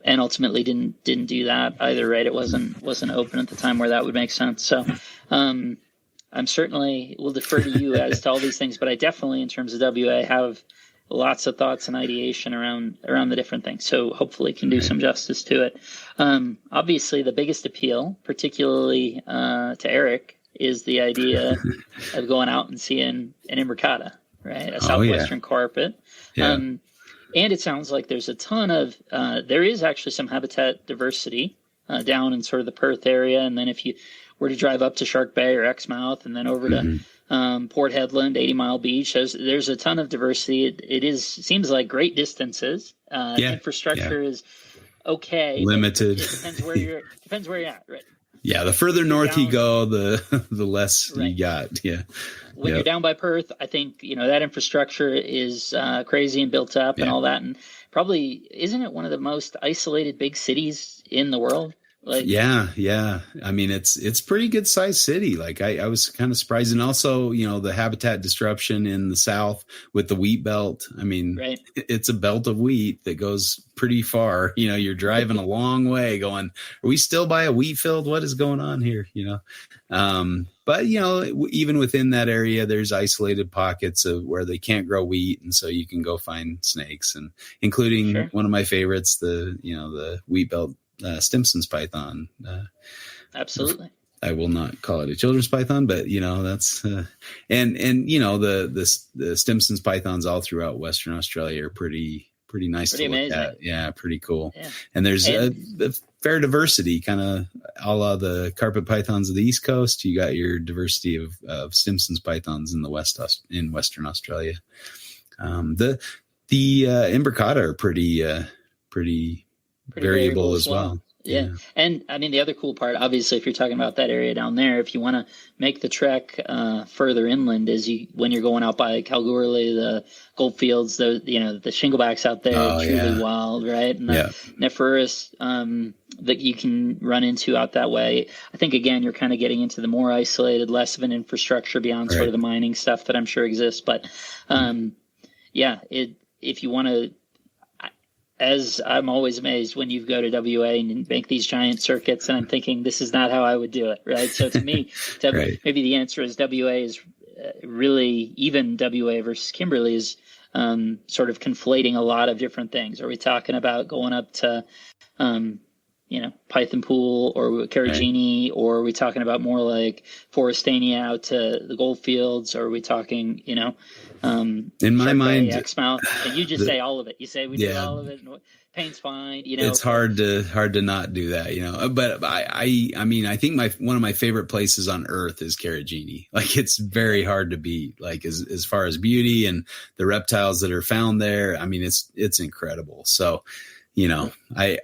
And ultimately didn't do that either, right? It wasn't open at the time where that would make sense. So I'm certainly will defer to you as to all these things, but I definitely, in terms of WA, have lots of thoughts and ideation around the different things. So hopefully can do some justice to it. Obviously, the biggest appeal, particularly to Eric, is the idea of going out and seeing an imbricata, right? A southwestern carpet. Yeah. And it sounds like there's a ton of, there is actually some habitat diversity down in sort of the Perth area. And then if you were to drive up to Shark Bay or Exmouth and then over to Port Hedland, 80 Mile Beach, there's a ton of diversity. It seems like great distances. Infrastructure is okay.
Limited.
It depends where you're at, right?
Yeah, the further north you go, the less you got. Yeah.
When you're down by Perth, I think, that infrastructure is crazy and built up and all that. And probably, isn't it one of the most isolated big cities in the world?
Yeah. I mean, it's pretty good sized city. Like I was kind of surprised. And also, the habitat disruption in the south with the wheat belt. I mean, it's a belt of wheat that goes pretty far. You're driving a long way going, are we still by a wheat field? What is going on here? But even within that area, there's isolated pockets of where they can't grow wheat. And so you can go find snakes, and including one of my favorites, the wheat belt Stimson's python.
Absolutely.
I will not call it a children's python, but that's and the Stimson's pythons all throughout Western Australia are pretty nice to look at. Yeah, pretty cool. Yeah. And there's a fair diversity, kind of a la the carpet pythons of the East Coast. You got your diversity of Stimson's pythons in in Western Australia. The imbricata are pretty variable as well.
Yeah. And I mean, the other cool part, obviously, if you're talking about that area down there, if you want to make the trek further inland, is when you're going out by Kalgoorlie, the Goldfields, the shinglebacks out there, truly wild, right? And the Nephrurus that you can run into out that way. I think, again, you're kind of getting into the more isolated, less of an infrastructure beyond sort of the mining stuff that I'm sure exists. But if you want to, as I'm always amazed when you go to WA and make these giant circuits, and I'm thinking this is not how I would do it, right? So to me, maybe the answer is WA is really, even WA versus Kimberley is sort of conflating a lot of different things. Are we talking about going up to, Python Pool or Carragini, or are we talking about more like Forestania out to the Goldfields, or are we talking, in my mind, Exmouth? And you just say all of it. You say we do all of it. And Payne's fine.
It's hard to not do that. But I mean, I think one of my favorite places on earth is Carragini. Like, it's very hard to beat. Like, as far as beauty and the reptiles that are found there, I mean, it's incredible. So, I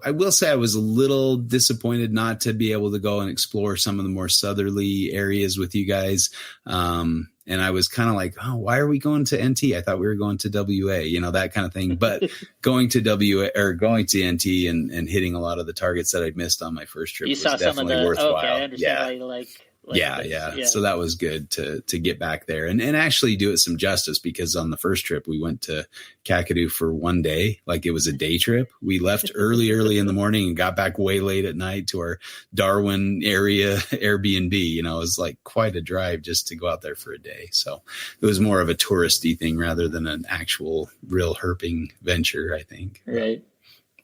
will say I was a little disappointed not to be able to go and explore some of the more southerly areas with you guys. And I was kind of like, oh, why are we going to NT? I thought we were going to WA, that kind of thing. But going to NT and hitting a lot of the targets that I'd missed on my first trip was definitely worthwhile.
Okay, I understand why you like
yeah. So that was good to get back there and actually do it some justice, because on the first trip we went to Kakadu for one day. Like, it was a day trip. We left early in the morning and got back way late at night to our Darwin area Airbnb. It was like quite a drive just to go out there for a day. So it was more of a touristy thing rather than an actual real herping venture, I think.
Right.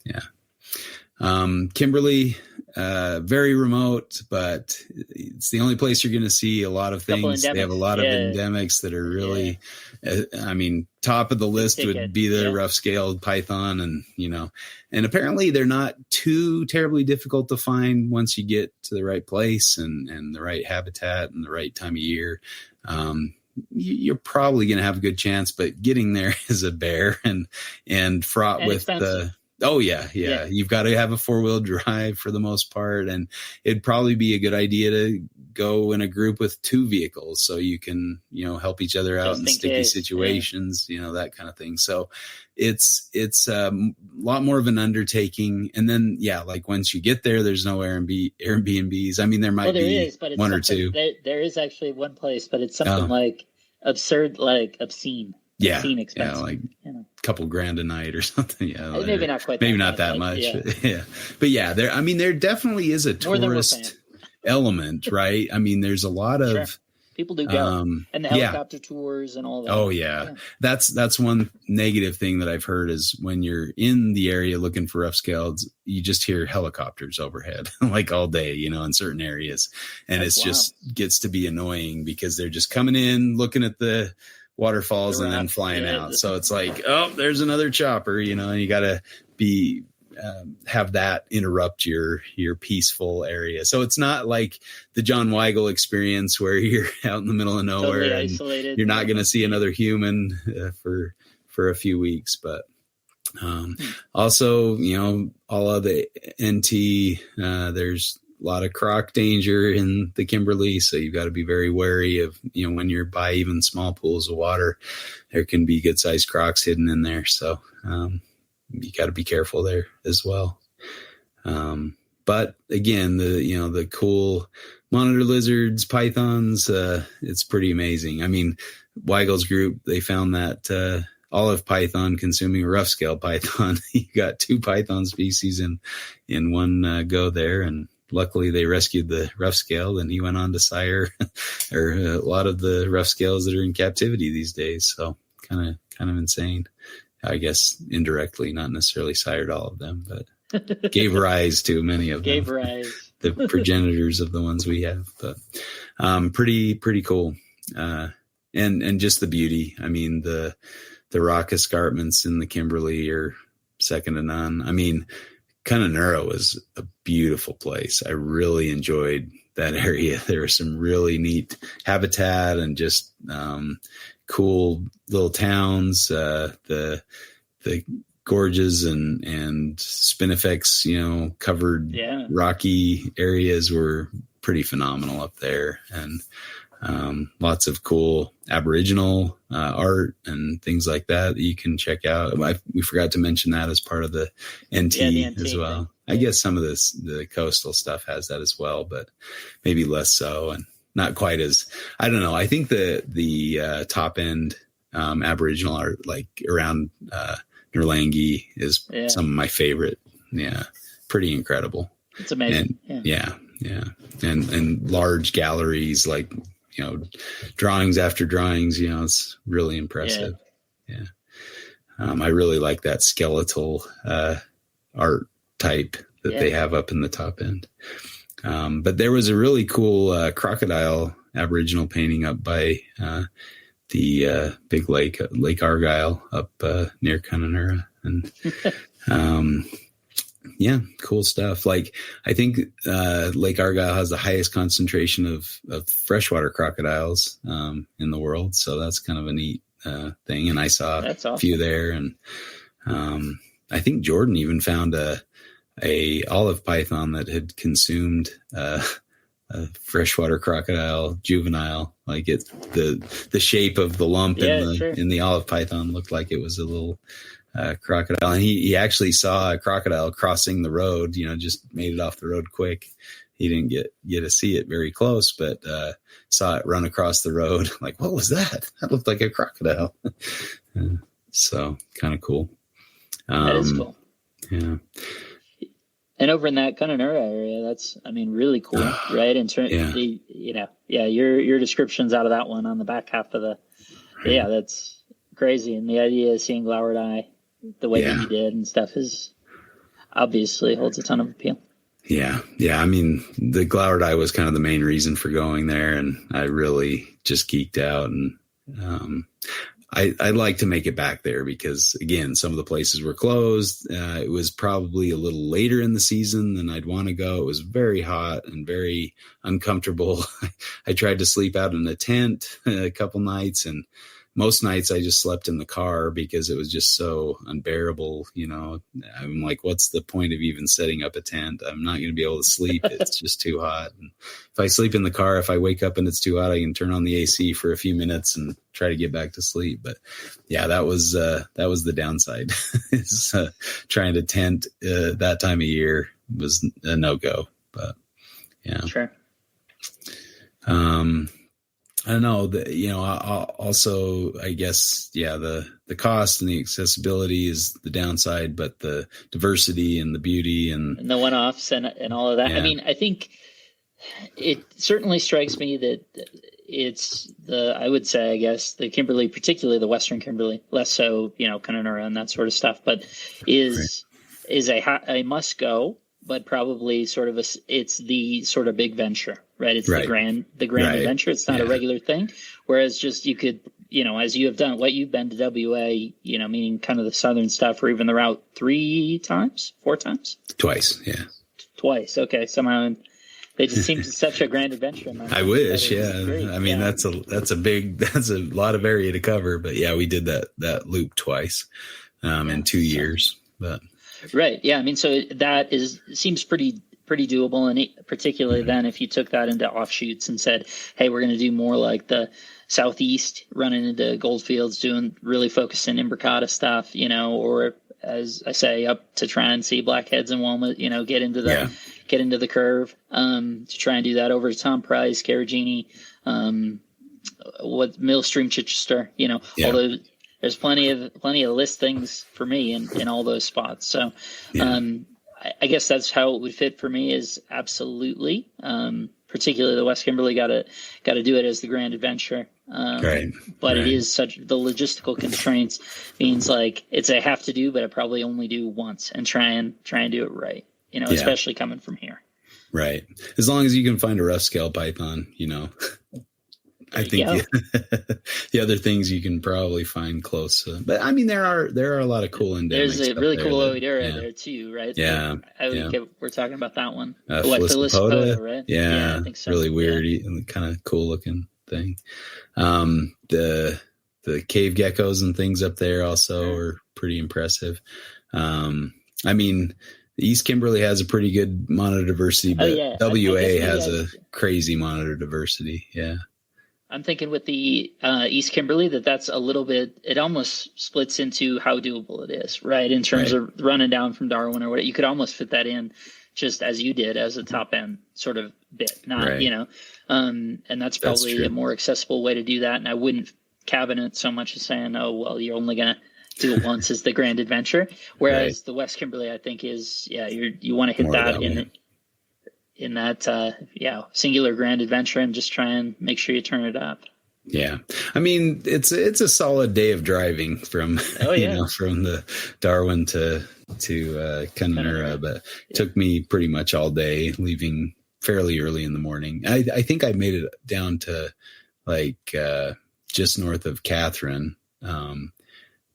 Yeah. Kimberly, very remote, but it's the only place you're going to see a lot of things. They have a lot of endemics that are really, I mean, top of the list would be the rough-scaled python, and apparently they're not too terribly difficult to find once you get to the right place and the right habitat and the right time of year. You're probably going to have a good chance, but getting there is a bear and fraught with the. Oh yeah. You've got to have a 4-wheel drive for the most part. And it'd probably be a good idea to go in a group with 2 vehicles so you can, help each other out in sticky situations, that kind of thing. So it's a lot more of an undertaking. And then, like once you get there, there's no Airbnbs. I mean, there might be
but it's
one or two.
There is actually one place, but it's something like absurd, like obscene. Obscene expensive.
Like a couple grand a night or something.
Maybe not quite.
Maybe not that much. But there definitely is a tourist element, right? I mean, there's a lot of
people do go and the helicopter tours and all that.
Oh yeah. That's one negative thing that I've heard is when you're in the area looking for rough scales, you just hear helicopters overhead like all day, in certain areas, and it's just gets to be annoying because they're just coming in, looking at the waterfalls and then flying out. So it's like, oh, there's another chopper, and you got to be have that interrupt your peaceful area. So it's not like the John Weigel experience where you're out in the middle of nowhere
totally
and
isolated.
You're not going to see another human for a few weeks. But also, all of the NT, there's a lot of croc danger in the Kimberley. So you've got to be very wary of, when you're by even small pools of water, there can be good sized crocs hidden in there. So, you got to be careful there as well. But again, the cool monitor lizards, pythons, it's pretty amazing. I mean, Weigel's group, they found that, olive python consuming a rough scale python. You got 2 python species in one go there, and luckily they rescued the rough scale, and he went on to sire or a lot of the rough scales that are in captivity these days. So kind of insane. I guess indirectly, not necessarily sired all of them, but gave rise to many of them. The progenitors of the ones we have, but pretty cool. And just the beauty. I mean, the rock escarpments in the Kimberley are second to none. I mean, Kununurra was a beautiful place. I really enjoyed that area. There was some really neat habitat and just cool little towns. The gorges and spinifex, covered rocky areas were pretty phenomenal up there, and lots of cool Aboriginal art and things like that you can check out. We forgot to mention that as part of the NT, as well. I guess some of the coastal stuff has that as well, but maybe less so, and not quite as, I don't know. I think the top end Aboriginal art, like around Nerlangi, is some of my favorite. Yeah, pretty incredible.
It's amazing.
And large galleries, like, drawings after drawings, it's really impressive. Yeah. I really like that skeletal art type that they have up in the top end. But there was a really cool crocodile Aboriginal painting up by the big Lake Argyle up near Kununurra. And cool stuff. Like, I think Lake Argyle has the highest concentration of freshwater crocodiles in the world. So that's kind of a neat thing. And I saw a few there. And I think Jordan even found a olive python that had consumed a freshwater crocodile juvenile. Like the shape of the lump in the olive python looked like it was a little crocodile. And he actually saw a crocodile crossing the road, just made it off the road quick. He didn't get to see it very close, but saw it run across the road. Like, what was that? That looked like a crocodile. So kind of cool.
That is cool.
Yeah.
And over in that Kununurra area, that's, really cool, right? In terms, your descriptions out of that one on the back half of that's crazy. And the idea of seeing Glauert eye the way that you did and stuff is obviously holds a ton of appeal.
Yeah. I mean, the Glowered Eye was kind of the main reason for going there, and I really just geeked out. And I'd like to make it back there because, again, some of the places were closed. It was probably a little later in the season than I'd want to go. It was very hot and very uncomfortable. I tried to sleep out in a tent a couple nights, and most nights I just slept in the car because it was just so unbearable. I'm like, what's the point of even setting up a tent? I'm not going to be able to sleep. It's just too hot. And if I sleep in the car, if I wake up and it's too hot, I can turn on the AC for a few minutes and try to get back to sleep. But yeah, that was the downside. is trying to tent that time of year was a no-go. But yeah.
Sure.
I don't know. Also, I guess, the cost and the accessibility is the downside, but the diversity and the beauty and
the one-offs and all of that.
Yeah.
I mean, I think it certainly strikes me that it's I would say, I guess, the Kimberly, particularly the Western Kimberly, less so, Connemara and that sort of stuff, but is a must go, but probably sort of it's the sort of big venture. Right. It's the grand adventure. It's not a regular thing. Whereas just you could, as you have done, what you've been to WA, meaning kind of the southern stuff, or even the route 4 times?
Twice. Yeah.
Twice. Okay. Somehow they just seem such a grand adventure.
I wish. Yeah. Great. I mean, that's a lot of area to cover, but yeah, we did that loop twice in 2 years, but.
Right. Yeah. I mean, so that seems pretty doable, and particularly then if you took that into offshoots and said, hey, we're going to do more like the southeast, running into Goldfields, doing really focusing Imbricata stuff, or as I say, up to try and see Blackheads and Wilmot, get into the curve, to try and do that over to Tom Price, Carragini, Millstream, Chichester, although there's plenty of list things for me in all those spots. So, I guess that's how it would fit for me, is absolutely, particularly the West Kimberly got to do it as the grand adventure. But it is the logistical constraints means like it's a have to do, but I probably only do once and try and do it right, especially coming from here. Right.
As long as you can find a rough scale python, I think the other things you can probably find close. But I mean, there are a lot of cool endemics.
There's a really cool Oidura there too, right?
Yeah.
We're talking about that one.
Felicipota,
right?
Yeah,
I think so.
Really weird and kind of cool looking thing. The cave geckos and things up there also are pretty impressive. I mean, the East Kimberly has a pretty good monitor diversity, but WA has a crazy monitor diversity. Yeah.
I'm thinking with the East Kimberly that's a little bit, it almost splits into how doable it is, right? In terms of running down from Darwin or what, you could almost fit that in just as you did as a top end sort of bit, not, and that's probably a more accessible way to do that. And I wouldn't cabin it so much as saying, oh, well, you're only going to do it once as the grand adventure. Whereas the West Kimberly, I think is, you want to hit more that in that singular grand adventure and just try and make sure you turn it up.
Yeah. I mean, it's a solid day of driving from, from the Darwin to Connemara, but it took me pretty much all day, leaving fairly early in the morning. I think I made it down to just north of Catherine,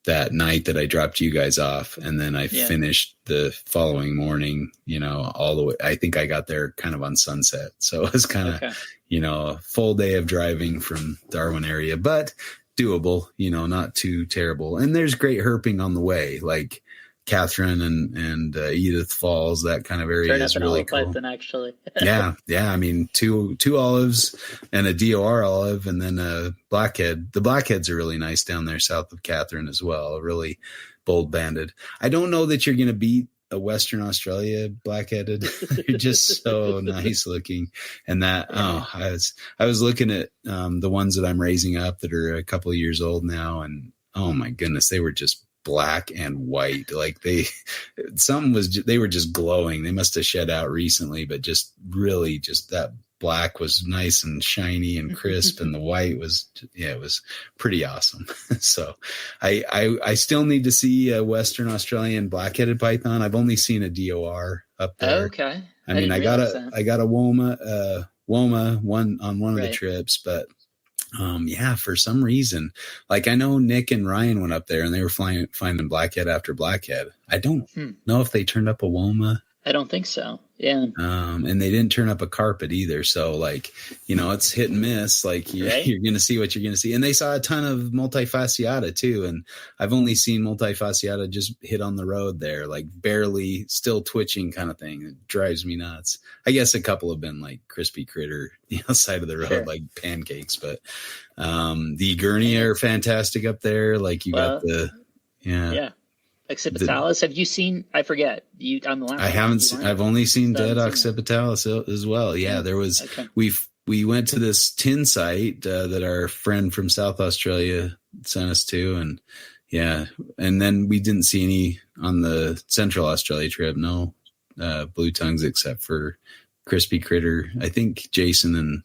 that night that I dropped you guys off, and then I finished the following morning, all the way. I think I got there kind of on sunset. So it was kind of, a full day of driving from Darwin area, but doable, not too terrible. And there's great herping on the way, like Catherine and Edith Falls, that kind of area is really cool.
Python, actually.
Yeah. I mean, two olives and a DOR olive, and then a blackhead. The blackheads are really nice down there south of Catherine as well. Really bold banded. I don't know that you're going to beat a Western Australia blackheaded. They're just so nice looking. And that I was looking at the ones that I'm raising up that are a couple of years old now, and oh my goodness, they were just black and white. Like they were just glowing. They must have shed out recently, but just really just that black was nice and shiny and crisp, and the white was, it was pretty awesome. So I still need to see a Western Australian black-headed python. I've only seen a DOR up there.
Okay.
I mean, I got a Woma one on one of the trips, but for some reason, like I know Nick and Ryan went up there and they were finding blackhead after blackhead. I don't know if they turned up a Woma.
I don't think so. Yeah.
And they didn't turn up a carpet either. So like, it's hit and miss. Like you're going to see what you're going to see. And they saw a ton of multifasciata too. And I've only seen multifasciata just hit on the road there, like barely still twitching kind of thing. It drives me nuts. I guess a couple have been like crispy critter, side of the road, like pancakes, but, the Gurney are fantastic up there. Like you got
Yeah. Occipitalis. Have you seen? I forget. On the last.
I haven't. I've only seen dead Occipitalis as well. Yeah, there was. Okay. We went to this tin site that our friend from South Australia sent us to, and and then we didn't see any on the Central Australia trip. No blue tongues except for crispy critter. I think Jason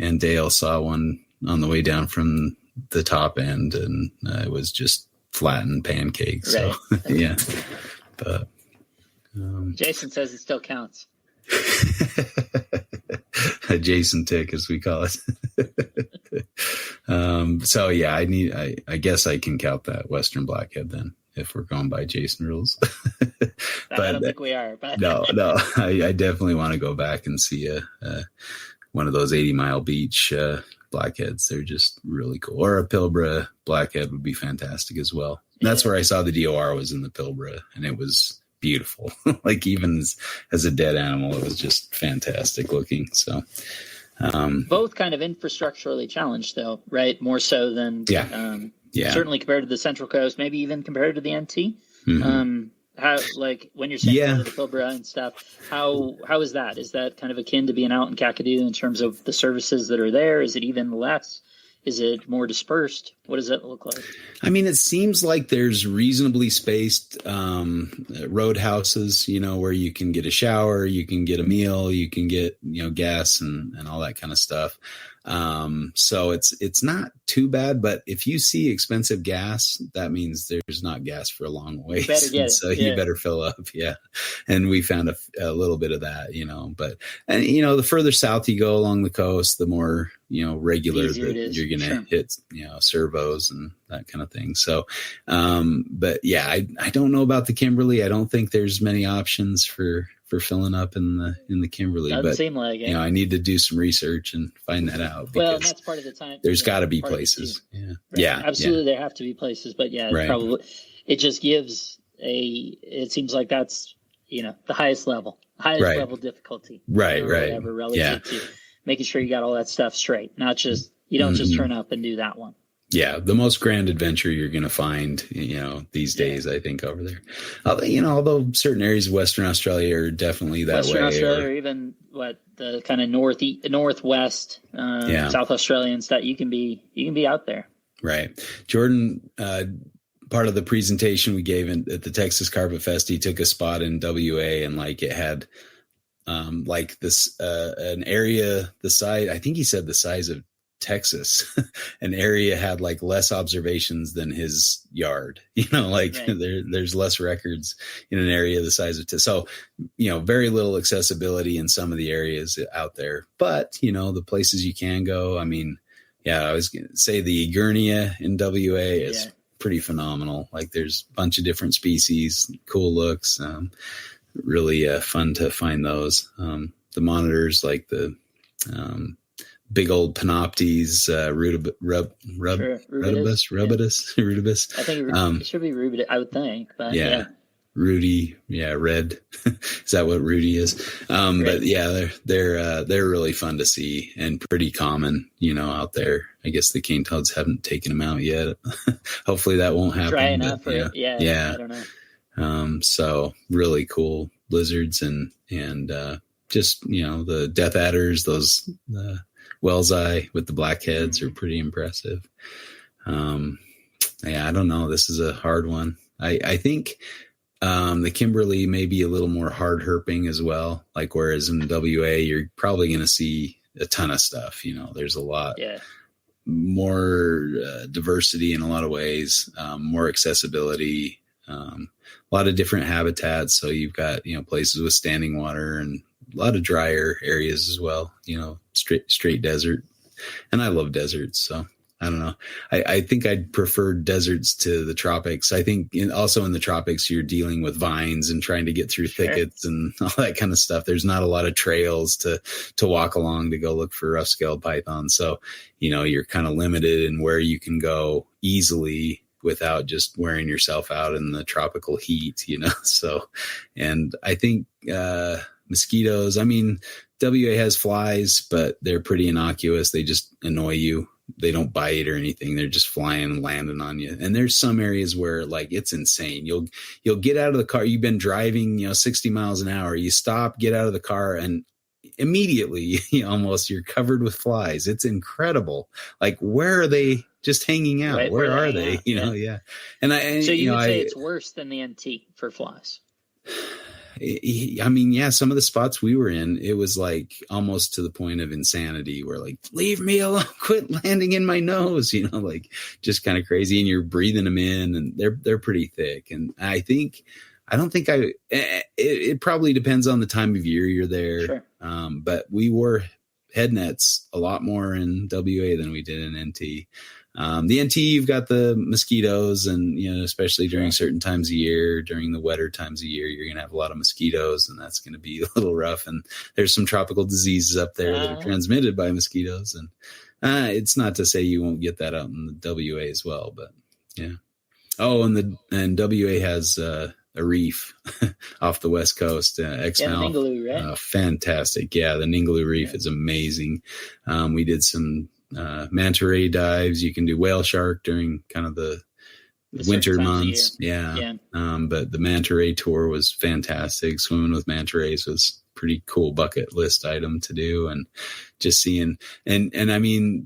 and Dale saw one on the way down from the top end, and it was just flattened pancakes. So but
Jason says it still counts.
A Jason tick, as we call it. So I guess I can count that Western blackhead then, if we're going by Jason rules.
But I don't think we are. But
no, I definitely want to go back and see one of those 80 Mile Beach blackheads. They're just really cool. Or a Pilbara blackhead would be fantastic as well. And that's where I saw the DOR was in the Pilbara, and it was beautiful. Like even as a dead animal, it was just fantastic looking. So
both kind of infrastructurally challenged though, right? More so than certainly compared to the Central Coast, maybe even compared to the NT. Mm-hmm. How, like when you're saying the Pilbara and stuff, how is that? Is that kind of akin to being out in Kakadu in terms of the services that are there? Is it even less? Is it more dispersed? What does that look like? I
mean, it seems like there's reasonably spaced roadhouses, where you can get a shower, you can get a meal, you can get, gas and all that kind of stuff. So it's not too bad, but if you see expensive gas, that means there's not gas for a long ways. You better fill up. Yeah. And we found a little bit of that, but the further south you go along the coast, the more, regular that you're going to hit, servos and that kind of thing. So, but I don't know about the Kimberley. I don't think there's many options for filling up in the Kimberley.
Doesn't seem like it.
I need to do some research and find that out.
Well, that's part of the time.
There's got to be places.
Absolutely. There have to be places, but probably it just gives it seems like that's, the highest level difficulty.
Right.
Whatever relative to making sure you got all that stuff straight. Not just, you don't just turn up and do that one.
Yeah, the most grand adventure you're going to find, these days, I think, over there. Although certain areas of Western Australia are definitely that
Western
way.
Western Australia, or even the kind of northwest, South Australia and stuff. You can be out there. Right.
Jordan, part of the presentation we gave at the Texas Carpet Fest, he took a spot in WA, and it had this an area the size. I think he said the size of Texas, an area had less observations than his yard, there's less records in an area the size of so very little accessibility in some of the areas out there, but the places you can go, I mean, I was gonna say the Gurnia in WA is pretty phenomenal. There's a bunch of different species, cool looks, really fun to find those. The monitors, the big old Panoptes, rudibus.
I think it should be rubidus, I would think. But
Rudy, red. Is that what Rudy is? But they're really fun to see and pretty common, out there. I guess the cane toads haven't taken them out yet. Hopefully that won't happen.
Dry enough for it. Yeah. I don't know.
So really cool lizards and just, the death adders, those, Well's Eye with the blackheads are pretty impressive. I don't know. This is a hard one. I think the Kimberley may be a little more hard herping as well. Whereas in WA, you're probably going to see a ton of stuff. There's a lot
Yeah.
more diversity in a lot of ways, more accessibility, a lot of different habitats. So you've got, places with standing water and a lot of drier areas as well, straight desert. And I love deserts. So I don't know. I think I'd prefer deserts to the tropics. I think also in the tropics, you're dealing with vines and trying to get through thickets and all that kind of stuff. There's not a lot of trails to walk along to go look for rough-scaled pythons. So, you're kind of limited in where you can go easily without just wearing yourself out in the tropical heat, So, and I think mosquitoes, WA has flies, but they're pretty innocuous. They just annoy you. They don't bite or anything. They're just flying and landing on you. And there's some areas where it's insane. You'll get out of the car. You've been driving, 60 miles an hour. You stop, get out of the car, and immediately you're covered with flies. It's incredible. Where are they just hanging out?
Right,
where are they? Yeah. And
so you would say it's worse than the NT for flies.
Some of the spots we were in, it was almost to the point of insanity where leave me alone, quit landing in my nose, just kind of crazy. And you're breathing them in and they're pretty thick. And it probably depends on the time of year you're there.
Sure.
But we wore head nets a lot more in WA than we did in NT. The NT, you've got the mosquitoes and, especially during certain times of year, during the wetter times of year, you're going to have a lot of mosquitoes and that's going to be a little rough. And there's some tropical diseases up there that are transmitted by mosquitoes. And it's not to say you won't get that out in the WA as well, but yeah. Oh, and WA has a reef off the West Coast, Exmouth.
Ningaloo, right?
Fantastic. Yeah. The Ningaloo Reef is amazing. We did some manta ray dives. You can do whale shark during kind of the winter months. Yeah. But the manta ray tour was fantastic. Swimming with manta rays was pretty cool bucket list item to do. And just seeing, and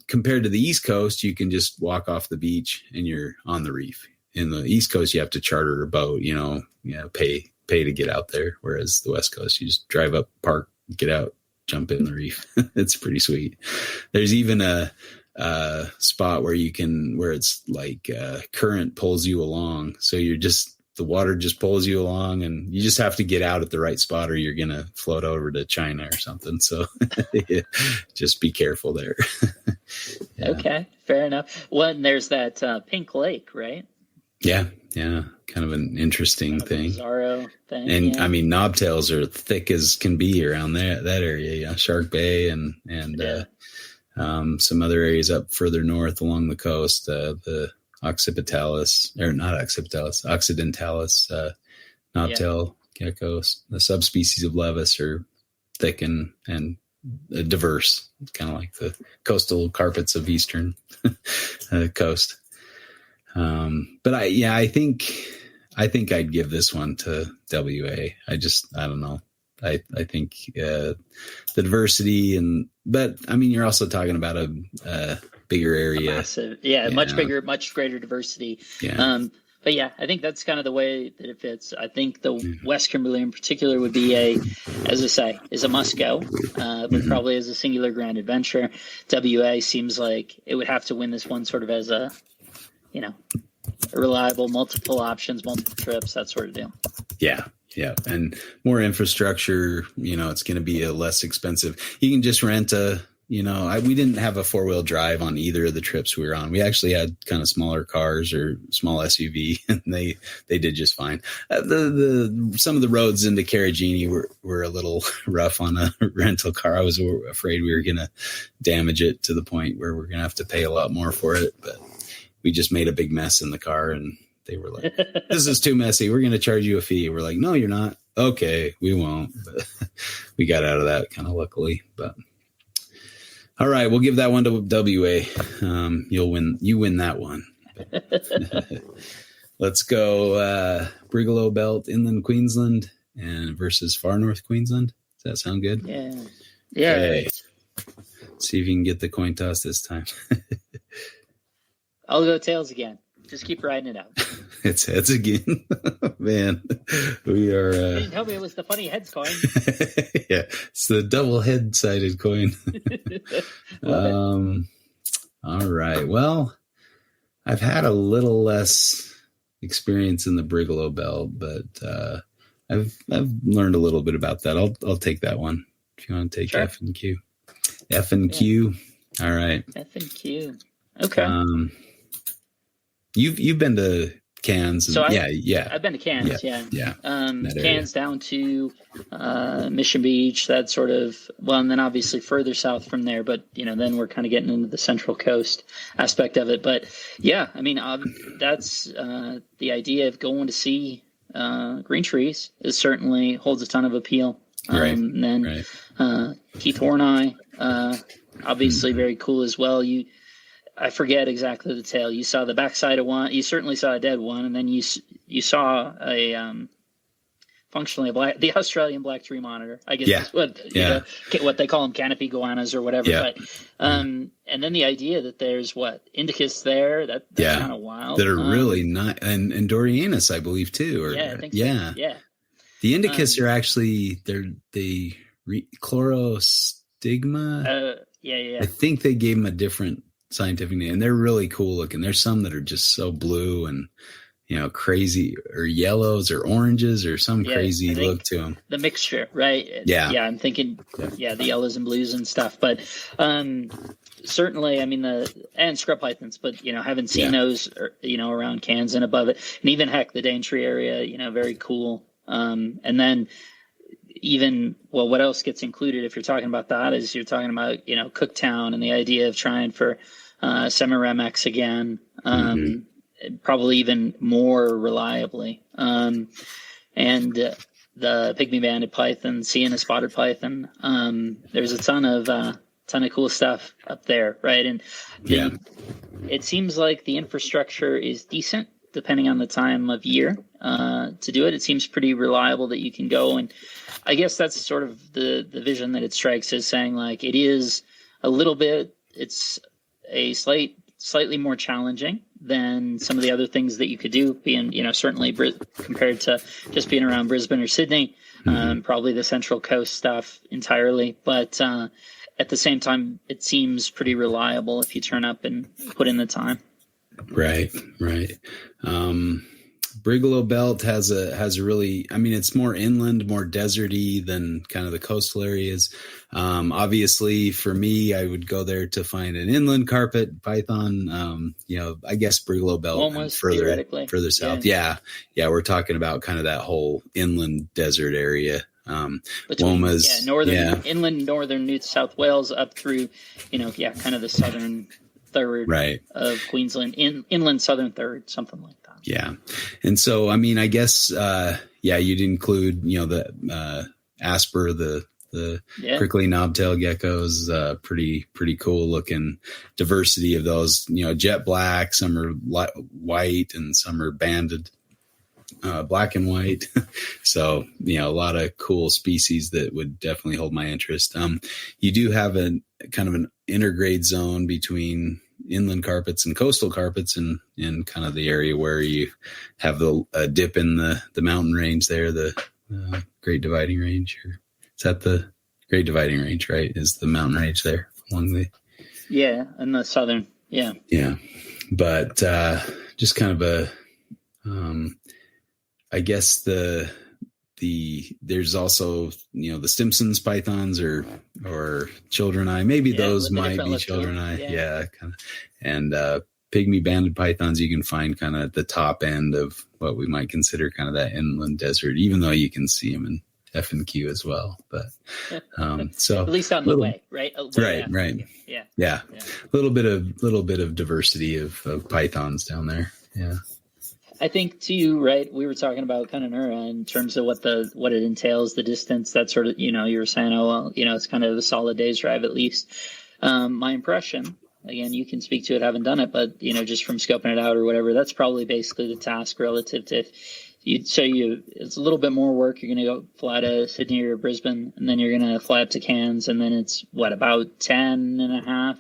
compared to the East Coast, you can just walk off the beach and you're on the reef. In the East Coast, you have to charter a boat, pay to get out there. Whereas the West Coast, you just drive up, park, get out, jump in the reef. It's pretty sweet. There's even a spot where it's current pulls you along. So the water just pulls you along and you just have to get out at the right spot or you're going to float over to China or something. So just be careful there.
Yeah. Okay. Fair enough. Well, and there's that Pink Lake, right?
Yeah. Yeah. Kind of an interesting thing.
Bizarro thing.
And knobtails are thick as can be around that area. Yeah. Shark Bay and some other areas up further north along the coast, the occidentalis knobtail geckos, the subspecies of Levis are thick and diverse, kind of like the coastal carpets of eastern coast. But I think I'd give this one to WA. I don't know. I think the diversity but you're also talking about a bigger area.
Massive, much greater diversity.
Yeah.
But yeah, I think that's kind of the way that it fits. I think the West Kimberley in particular would be is a must go, but probably as a singular grand adventure. WA seems like it would have to win this one sort of as a reliable, multiple options, multiple trips, that sort of deal. Yeah.
Yeah. And more infrastructure, it's going to be a less expensive. You can just rent we didn't have a 4-wheel drive on either of the trips we were on. We actually had kind of smaller cars or small SUV and they did just fine. Some of the roads into Carragini were a little rough on a rental car. I was afraid we were going to damage it to the point where we're going to have to pay a lot more for it, but we just made a big mess in the car and they were like, this is too messy. We're going to charge you a fee. We're like, no, you're not. Okay, we won't. But we got out of that kind of luckily. But all right, we'll give that one to WA. You win that one. Let's go Brigalow Belt, Inland Queensland and versus Far North Queensland. Does that sound good?
Yeah.
Okay. See if you can get the coin toss this time.
I'll go tails again. Just keep riding it out.
It's heads again. Man, we are...
You didn't tell me it was the funny heads coin.
Yeah, it's the double head-sided coin. All right. Well, I've had a little less experience in the Brigalow belt, but I've learned a little bit about that. I'll take that one if you want to take F and Q. F and Q. All right.
F and Q. Okay.
You've been to Cairns. And,
I've been to Cairns. Yeah. Cairns down to Mission Beach. That sort of and then obviously further south from there. But then we're kind of getting into the Central Coast aspect of it. But yeah, I mean, that's the idea of going to see green trees is certainly holds a ton of appeal. And then Keith Horneye, obviously very cool as well. I forget exactly the tale. You saw the backside of one. You certainly saw a dead one, and then you saw a functionally the Australian black tree monitor. I guess is what they call them, canopy goannas or whatever. Yeah. But and then the idea that there's Indicus there. That's kind of wild.
That are really not, and Dorianus, I believe too.
I think so. Yeah.
The Indicus are actually the chlorostigma.
I
think they gave them a different scientific name, and they're really cool looking. There's some that are just so blue and crazy, or yellows or oranges or some crazy look to them.
The mixture, right? Yeah. I'm thinking, the yellows and blues and stuff. But certainly, I mean and scrub pythons, but haven't seen those, around Cairns and above it, and even heck, the Daintree area, very cool. And then even, what else gets included if you're talking about that is you're talking about, Cooktown and the idea of trying for Semiramex again, probably even more reliably. And the pygmy banded python, seeing a spotted python. There's a ton of cool stuff up there, right? And it seems like the infrastructure is decent depending on the time of year to do it. It seems pretty reliable that you can go, and I guess that's sort of the vision that it strikes, is saying like it is a little bit, it's a slightly more challenging than some of the other things that you could do, being certainly compared to just being around Brisbane or Sydney, probably the Central Coast stuff entirely, but at the same time it seems pretty reliable if you turn up and put in the time.
Right. Brigalow Belt has a really, I mean, it's more inland, more deserty than kind of the coastal areas. Obviously for me, I would go there to find an inland carpet python. I guess Brigalow Belt
almost
further south. Yeah. We're talking about kind of that whole inland desert area.
Woma's inland northern New South Wales up through, kind of the southern third of Queensland, inland southern third, something like that.
Yeah. And so, I mean, I guess, you'd include, the Asper, the prickly knobtail geckos, pretty cool looking diversity of those, jet black, some are white and some are banded, black and white. So, a lot of cool species that would definitely hold my interest. You do have a kind of an intergrade zone between inland carpets and coastal carpets, and in kind of the area where you have the dip in the mountain range there, the Great Dividing Range. Or is that the Great Dividing Range, right? Is the mountain range there along the...
Yeah, in the southern, yeah.
Yeah, but just kind of a... I guess there's also, the Stimson's pythons or children eye. Maybe those might be children eye. Yeah. Kind of. And pygmy banded pythons, you can find kind of at the top end of what we might consider kind of that inland desert, even though you can see them in F and Q as well. But so
at least on the way, right?
Right. Yeah. A little bit of diversity of pythons down there. Yeah.
I think too, right? We were talking about Kununurra in terms of what it entails, the distance, that sort of, you were saying, it's kind of a solid day's drive at least. My impression, again, you can speak to it, haven't done it, but just from scoping it out or whatever, that's probably basically the task relative to it's a little bit more work. You're going to go fly to Sydney or Brisbane, and then you're going to fly up to Cairns, and then it's about 10 and a half,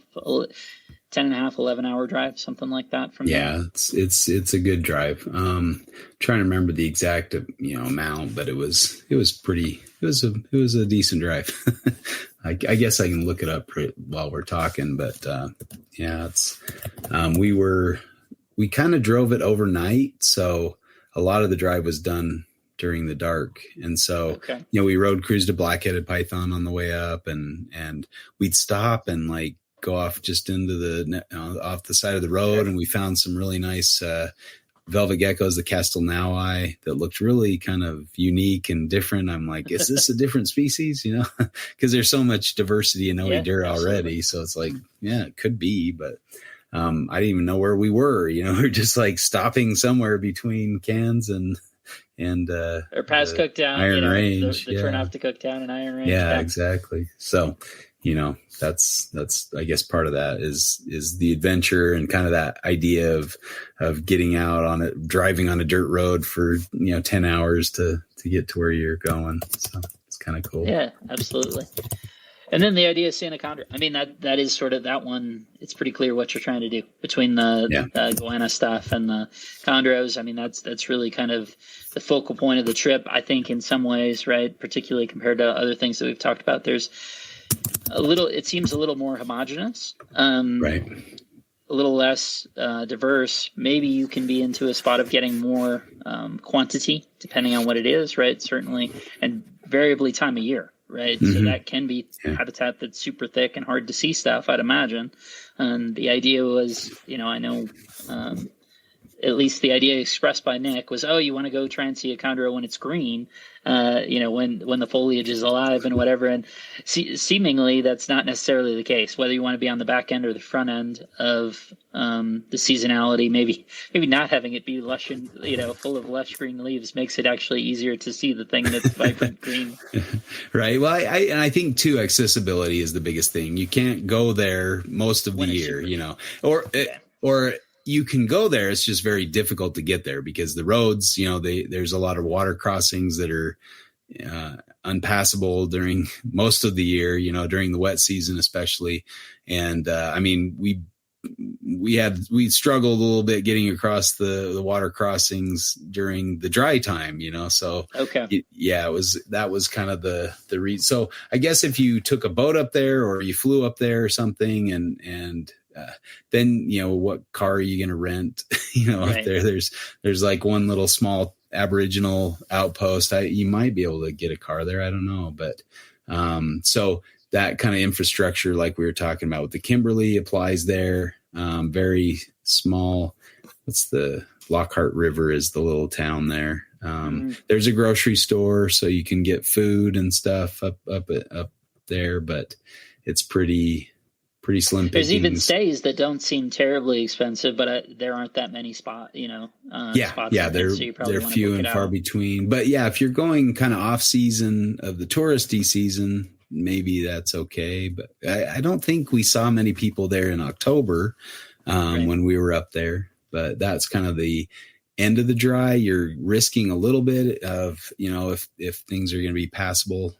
10.5, 11 hour drive, something like that from there.
Yeah, it's a good drive. Trying to remember the exact amount, but it was a decent drive. I guess I can look it up while we're talking, but yeah, we kind of drove it overnight, so a lot of the drive was done during the dark, and so we road cruised to Black-headed Python on the way up, and we'd stop and like go off just into off the side of the road, and we found some really nice velvet geckos, the Castelnaui, that looked really kind of unique and different. I'm like, is this a different species? Because there's so much diversity in Oedur already, so it's like, yeah, it could be, but I didn't even know where we were. We're just like stopping somewhere between Cairns and
or past Cooktown,
Iron Range,
the turn off to Cooktown and Iron Range.
Yeah, exactly. So, that's I guess part of that is the adventure and kind of that idea of getting out on it, driving on a dirt road for 10 hours to get to where you're going. So it's kind of cool.
Yeah, absolutely. And then the idea of seeing a condor. I mean, that is sort of that one. It's pretty clear what you're trying to do between the goanna stuff and the chondros. I mean, that's really kind of the focal point of the trip, I think, in some ways, right? Particularly compared to other things that we've talked about. There's it seems a little more homogenous,
right?
A little less diverse. Maybe you can be into a spot of getting more quantity, depending on what it is, right? Certainly, and variably time of year. Right. Mm-hmm. So that can be habitat that's super thick and hard to see stuff, I'd imagine. And the idea was, I know at least the idea expressed by Nick was, you want to go try and see a chondro when it's green, when the foliage is alive and whatever. And seemingly that's not necessarily the case, whether you want to be on the back end or the front end of the seasonality. Maybe not having it be lush and, full of lush green leaves makes it actually easier to see the thing that's vibrant green.
Right. Well, I think too, accessibility is the biggest thing. You can't go there most of the year, or you can go there. It's just very difficult to get there because the roads, there's a lot of water crossings that are unpassable during most of the year, during the wet season, especially. And, we struggled a little bit getting across the water crossings during the dry time, so that was kind of the reason. So I guess if you took a boat up there or you flew up there or something and then, what car are you going to rent, up there? There's like one little small Aboriginal outpost. You might be able to get a car there. I don't know. But, so that kind of infrastructure, like we were talking about with the Kimberley, applies there. Very small. What's the Lockhart River is the little town there. There's a grocery store, so you can get food and stuff up there, but it's pretty slim pickings.
There's even stays that don't seem terribly expensive, but there aren't that many spots. Spots
they're few and far between. But if you're going kind of off season of the touristy season, maybe that's okay. But I don't think we saw many people there in October when we were up there. But that's kind of the end of the dry. You're risking a little bit of, if things are going to be passable.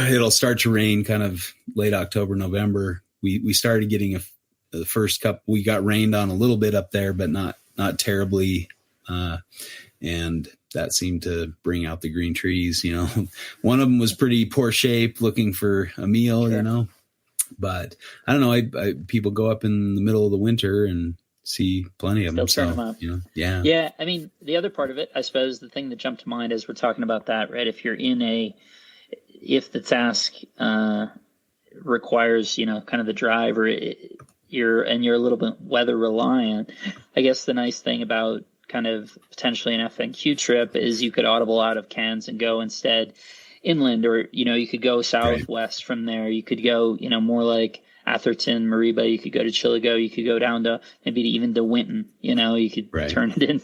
It'll start to rain kind of late October, November. We started getting the first couple. We got rained on a little bit up there, but not terribly. And that seemed to bring out the green trees. One of them was pretty poor shape, looking for a meal.
Sure.
But I don't know. People go up in the middle of the winter and see plenty of them.
Turn them up.
Yeah.
I mean, the other part of it, I suppose, the thing that jumped to mind as we're talking about that, right? If the task requires, kind of the drive, or you're a little bit weather reliant, I guess the nice thing about kind of potentially an FNQ trip is you could audible out of Cairns and go instead inland, or, you could go southwest from there. You could go, more like Atherton, Mariba. You could go to Chillago. You could go down to maybe even to Winton. You could turn it in.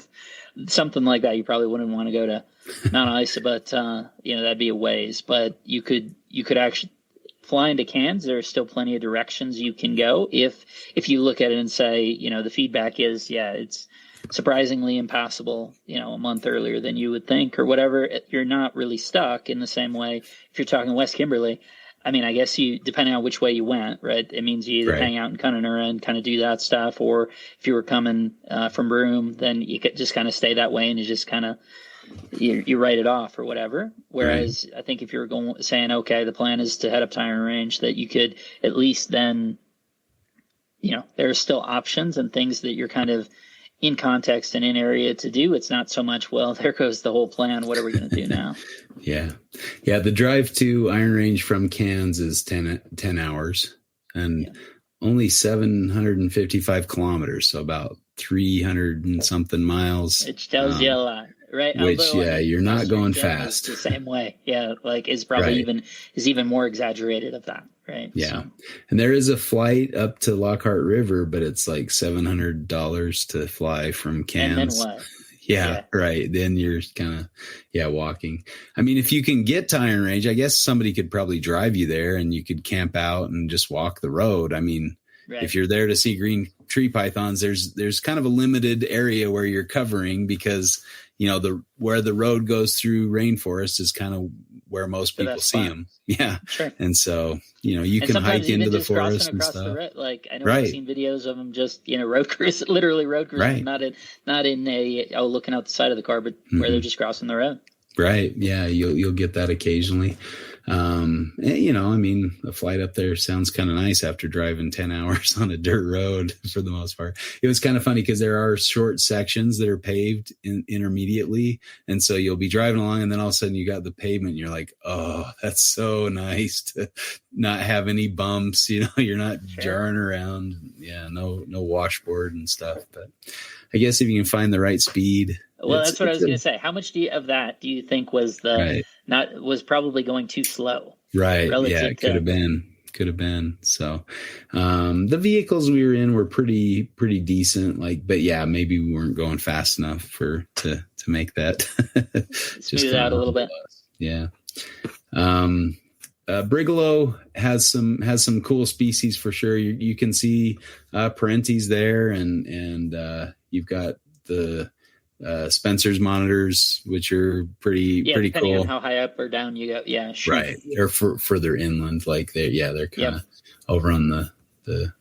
Something like that. You probably wouldn't want to go to Mount Isa, but that'd be a ways. But you could actually fly into Cairns. There are still plenty of directions you can go if you look at it and say, the feedback is, it's surprisingly impassable, a month earlier than you would think or whatever. You're not really stuck in the same way if you're talking West Kimberley. I mean, I guess depending on which way you went, right? It means you either hang out in Kununurra and kind of do that stuff, or if you were coming from Broome, then you could just kind of stay that way and you just kind of you write it off or whatever. Whereas I think if you're saying, okay, the plan is to head up to Iron Range, that you could at least then, there are still options and things that you're kind of in context and in area to do. It's not so much, well, there goes the whole plan. What are we going to do now?
Yeah. The drive to Iron Range from Cairns is 10 hours and only 755 kilometers. So about 300 and something miles.
Which tells you a lot, right?
Which, you're not going fast.
The same way. Yeah. Like is probably even more exaggerated of that. Right.
Yeah. So. And there is a flight up to Lockhart River, but it's like $700 to fly from Cairns.
And then what?
Yeah, right. Then you're kind of, walking. I mean, if you can get to Iron Range, I guess somebody could probably drive you there and you could camp out and just walk the road. I mean, if you're there to see green tree pythons, there's kind of a limited area where you're covering because, where the road goes through rainforest is kind of where most people see them. Yeah. Sure. And so, you can hike into the forest and stuff.
Like I know I've seen videos of them just, road cruise, literally road cruising, not in a, looking out the side of the car, but where they're just crossing the road.
Right. Yeah. You'll get that occasionally. I mean, a flight up there sounds kind of nice after driving 10 hours on a dirt road for the most part. It was kind of funny because there are short sections that are paved intermediately. And so you'll be driving along and then all of a sudden you got the pavement and you're like, oh, that's so nice to not have any bumps. You're not jarring around. Yeah. No washboard and stuff. But I guess if you can find the right speed.
Well, that's what I was going to say. How much of that do you think was was probably going too slow?
Right. Yeah, it could have been. So, the vehicles we were in were pretty decent. But maybe we weren't going fast enough to make that
smooth out a little bit.
Yeah. Brigalow has some cool species for sure. You can see parentes there, and you've got the Spencer's monitors, which are pretty
depending
cool.
On how high up or down you go. Yeah, sure.
Right. Or further inland, like they're kind of over on the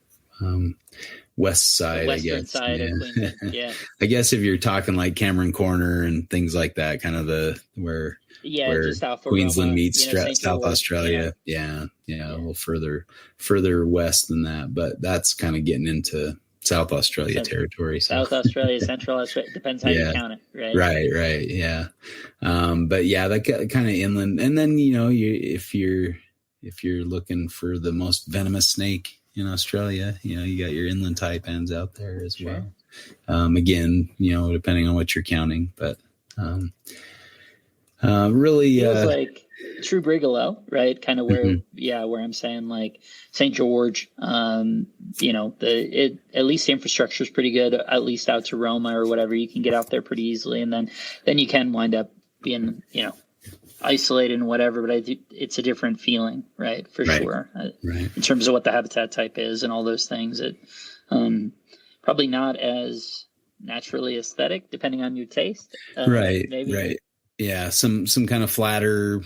west side,
the western
I guess.
Side of Queensland. Yeah.
I guess if you're talking like Cameron Corner and things like that, kind of where
just south of
Queensland
Roma,
meets South Australia. Yeah. A little further west than that, but that's kind of getting into South Australia territory. So.
South Australia, Central Australia, depends how you count it, right?
Right. Yeah. But that kind of inland. And then, if you're looking for the most venomous snake in Australia, you got your inland taipans out there as well. Again, depending on what you're counting, but really
feels like true Brigalow, right? Kind of where, where I'm saying like St. George, at least the infrastructure is pretty good, at least out to Roma or whatever. You can get out there pretty easily. And then you can wind up being, isolated and whatever, but it's a different feeling, right? For sure. In terms of what the habitat type is and all those things, it probably not as naturally aesthetic depending on your taste. Maybe.
Right. Yeah, some kind of flatter,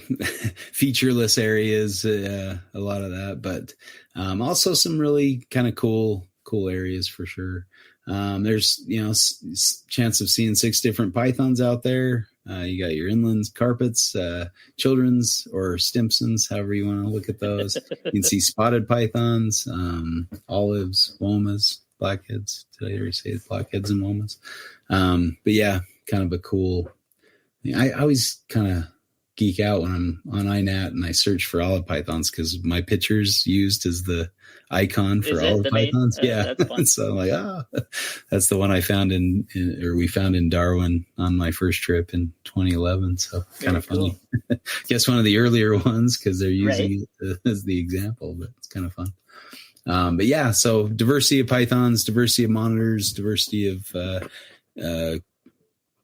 featureless areas, a lot of that, but also some really kind of cool areas for sure. There's chance of seeing 6 different pythons out there. You got your inland carpets, children's or Stimsons, however you want to look at those. You can see spotted pythons, olives, womas, blackheads. Did I already say blackheads and womas? But yeah, kind of a cool. I always kind of geek out when I'm on iNat and I search for olive pythons because my picture's used as the icon for olive pythons. That's fun. So I'm like, that's the one I found we found in Darwin on my first trip in 2011. So kind of funny. Cool. Guess one of the earlier ones because they're using it as the example, but it's kind of fun. But yeah, so diversity of pythons, diversity of monitors, diversity of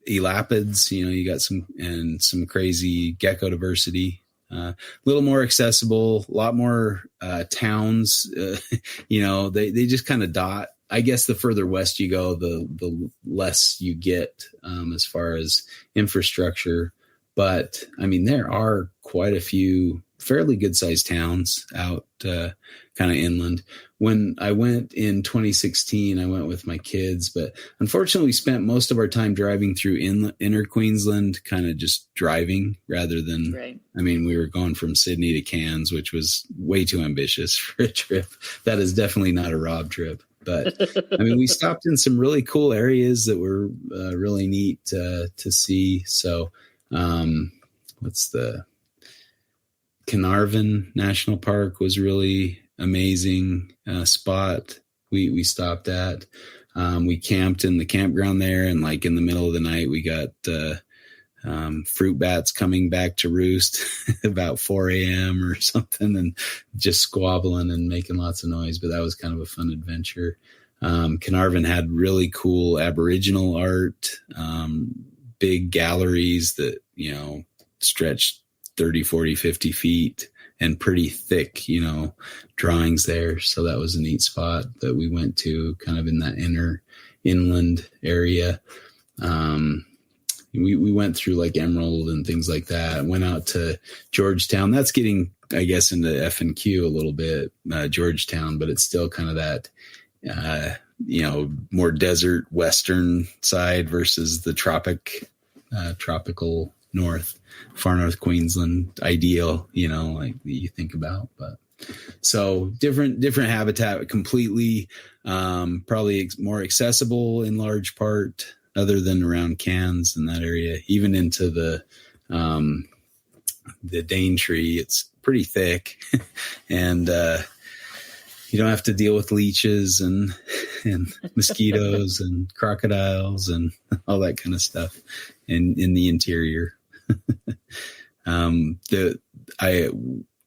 elapids, you got some crazy gecko diversity, a little more accessible, a lot more towns, they just kind of dot. I guess the further west you go, the less you get as far as infrastructure. But I mean, there are quite a few fairly good sized towns out kind of inland. When I went in 2016, I went with my kids, but unfortunately we spent most of our time driving through inner Queensland, kind of just driving rather than,
right.
I mean, we were going from Sydney to Cairns, which was way too ambitious for a trip. That is definitely not a Rob trip. But I mean, we stopped in some really cool areas that were really neat to see. So what's the Carnarvon National Park was really amazing spot we stopped at. We camped in the campground there, and like in the middle of the night we got fruit bats coming back to roost about 4 a.m. or something, and just squabbling and making lots of noise. But that was kind of a fun adventure. Carnarvon had really cool Aboriginal art, big galleries that, you know, stretched 30, 40, 50 feet, and pretty thick, you know, drawings there. So that was a neat spot that we went to, kind of in that inner inland area. We went through like Emerald and things like that. Went out to Georgetown. That's getting, I guess, into F&Q a little bit, Georgetown, but it's still kind of that, you know, more desert western side versus the tropical north, far north Queensland ideal, you know, like you think about. But so different habitat completely, probably more accessible in large part, other than around Cairns and that area, even into the Daintree. It's pretty thick, and you don't have to deal with leeches and mosquitoes and crocodiles and all that kind of stuff in the interior. I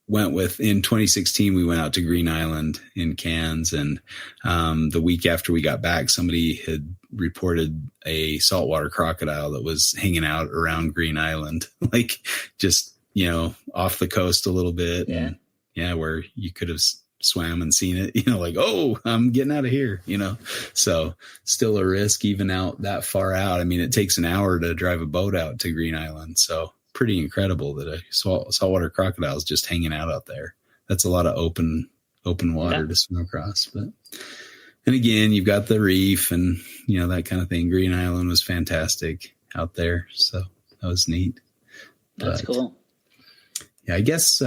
went with, in 2016, we went out to Green Island in Cairns, and the week after we got back, somebody had reported a saltwater crocodile that was hanging out around Green Island, like just, you know, off the coast a little bit.
Yeah.
And yeah, where you could have swam and seen it, you know, like, oh, I'm getting out of here, you know. So still a risk even out that far out. I mean, it takes an hour to drive a boat out to Green Island. So pretty incredible that a saltwater crocodile is just hanging out there. That's a lot of open water to swim across. But, and again, you've got the reef and, you know, that kind of thing. Green Island was fantastic out there. So that was neat.
That's cool.
Yeah, I guess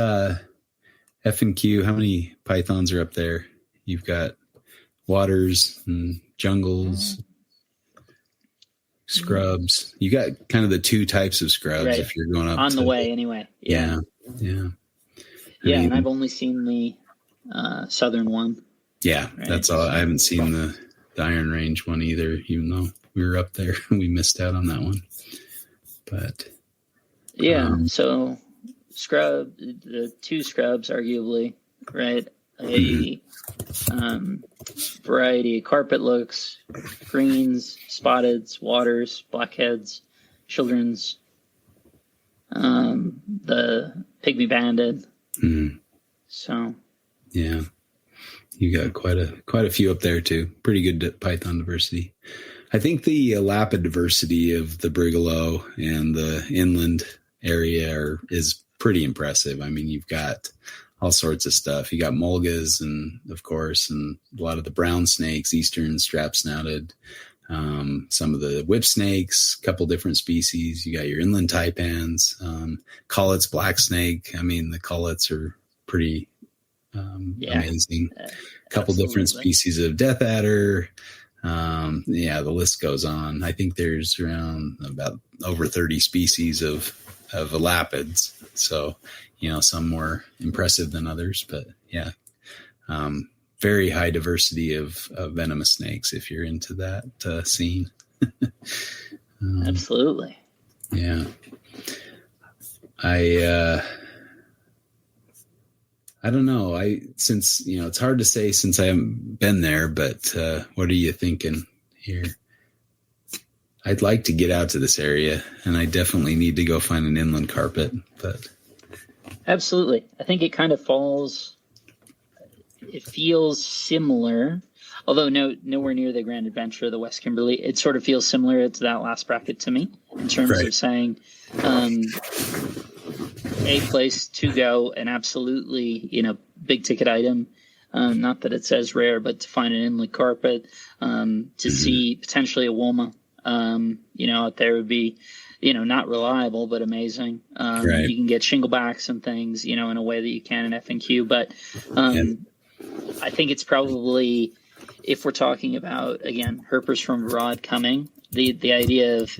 F&Q, how many pythons are up there? You've got waters and jungles, scrubs. You got kind of the two types of scrubs, right, if you're going up
on the way anyway.
Yeah.
And I've only seen the southern one.
Yeah, right? That's all. I haven't seen the Iron Range one either, even though we were up there. We missed out on that one. But
so the two scrubs, arguably, right? A variety of carpet looks, greens, spotteds, waters, blackheads, children's, the pygmy banded.
Mm-hmm.
So
yeah, you got quite a few up there too. Pretty good python diversity. I think the lapid diversity of the Brigalow and the inland area is pretty impressive. I mean, you've got all sorts of stuff. You got mulgas, and of course, and a lot of the brown snakes, eastern strap snouted, some of the whip snakes, a couple different species. You got your inland taipans, Collett's black snake. I mean, the Collett's are pretty amazing. A couple different species of death adder. The list goes on. I think there's around about over 30 species of elapids. So, you know, some more impressive than others, but yeah, very high diversity of venomous snakes if you're into that scene.
Absolutely.
Yeah. I don't know. Since, you know, it's hard to say since I haven't been there, but what are you thinking here? I'd like to get out to this area, and I definitely need to go find an inland carpet. But
absolutely, I think it kind of falls. It feels similar, although nowhere near the Grand Adventure, the West Kimberley. It sort of feels similar to that last bracket to me in terms of saying a place to go, and absolutely, big ticket item. Not that it's as rare, but to find an inland carpet, to see potentially a Woma, out there would be, not reliable, but amazing.
Right.
You can get shinglebacks and things, in a way that you can in F&Q. But I think it's probably, if we're talking about, again, herpers from abroad coming, the idea of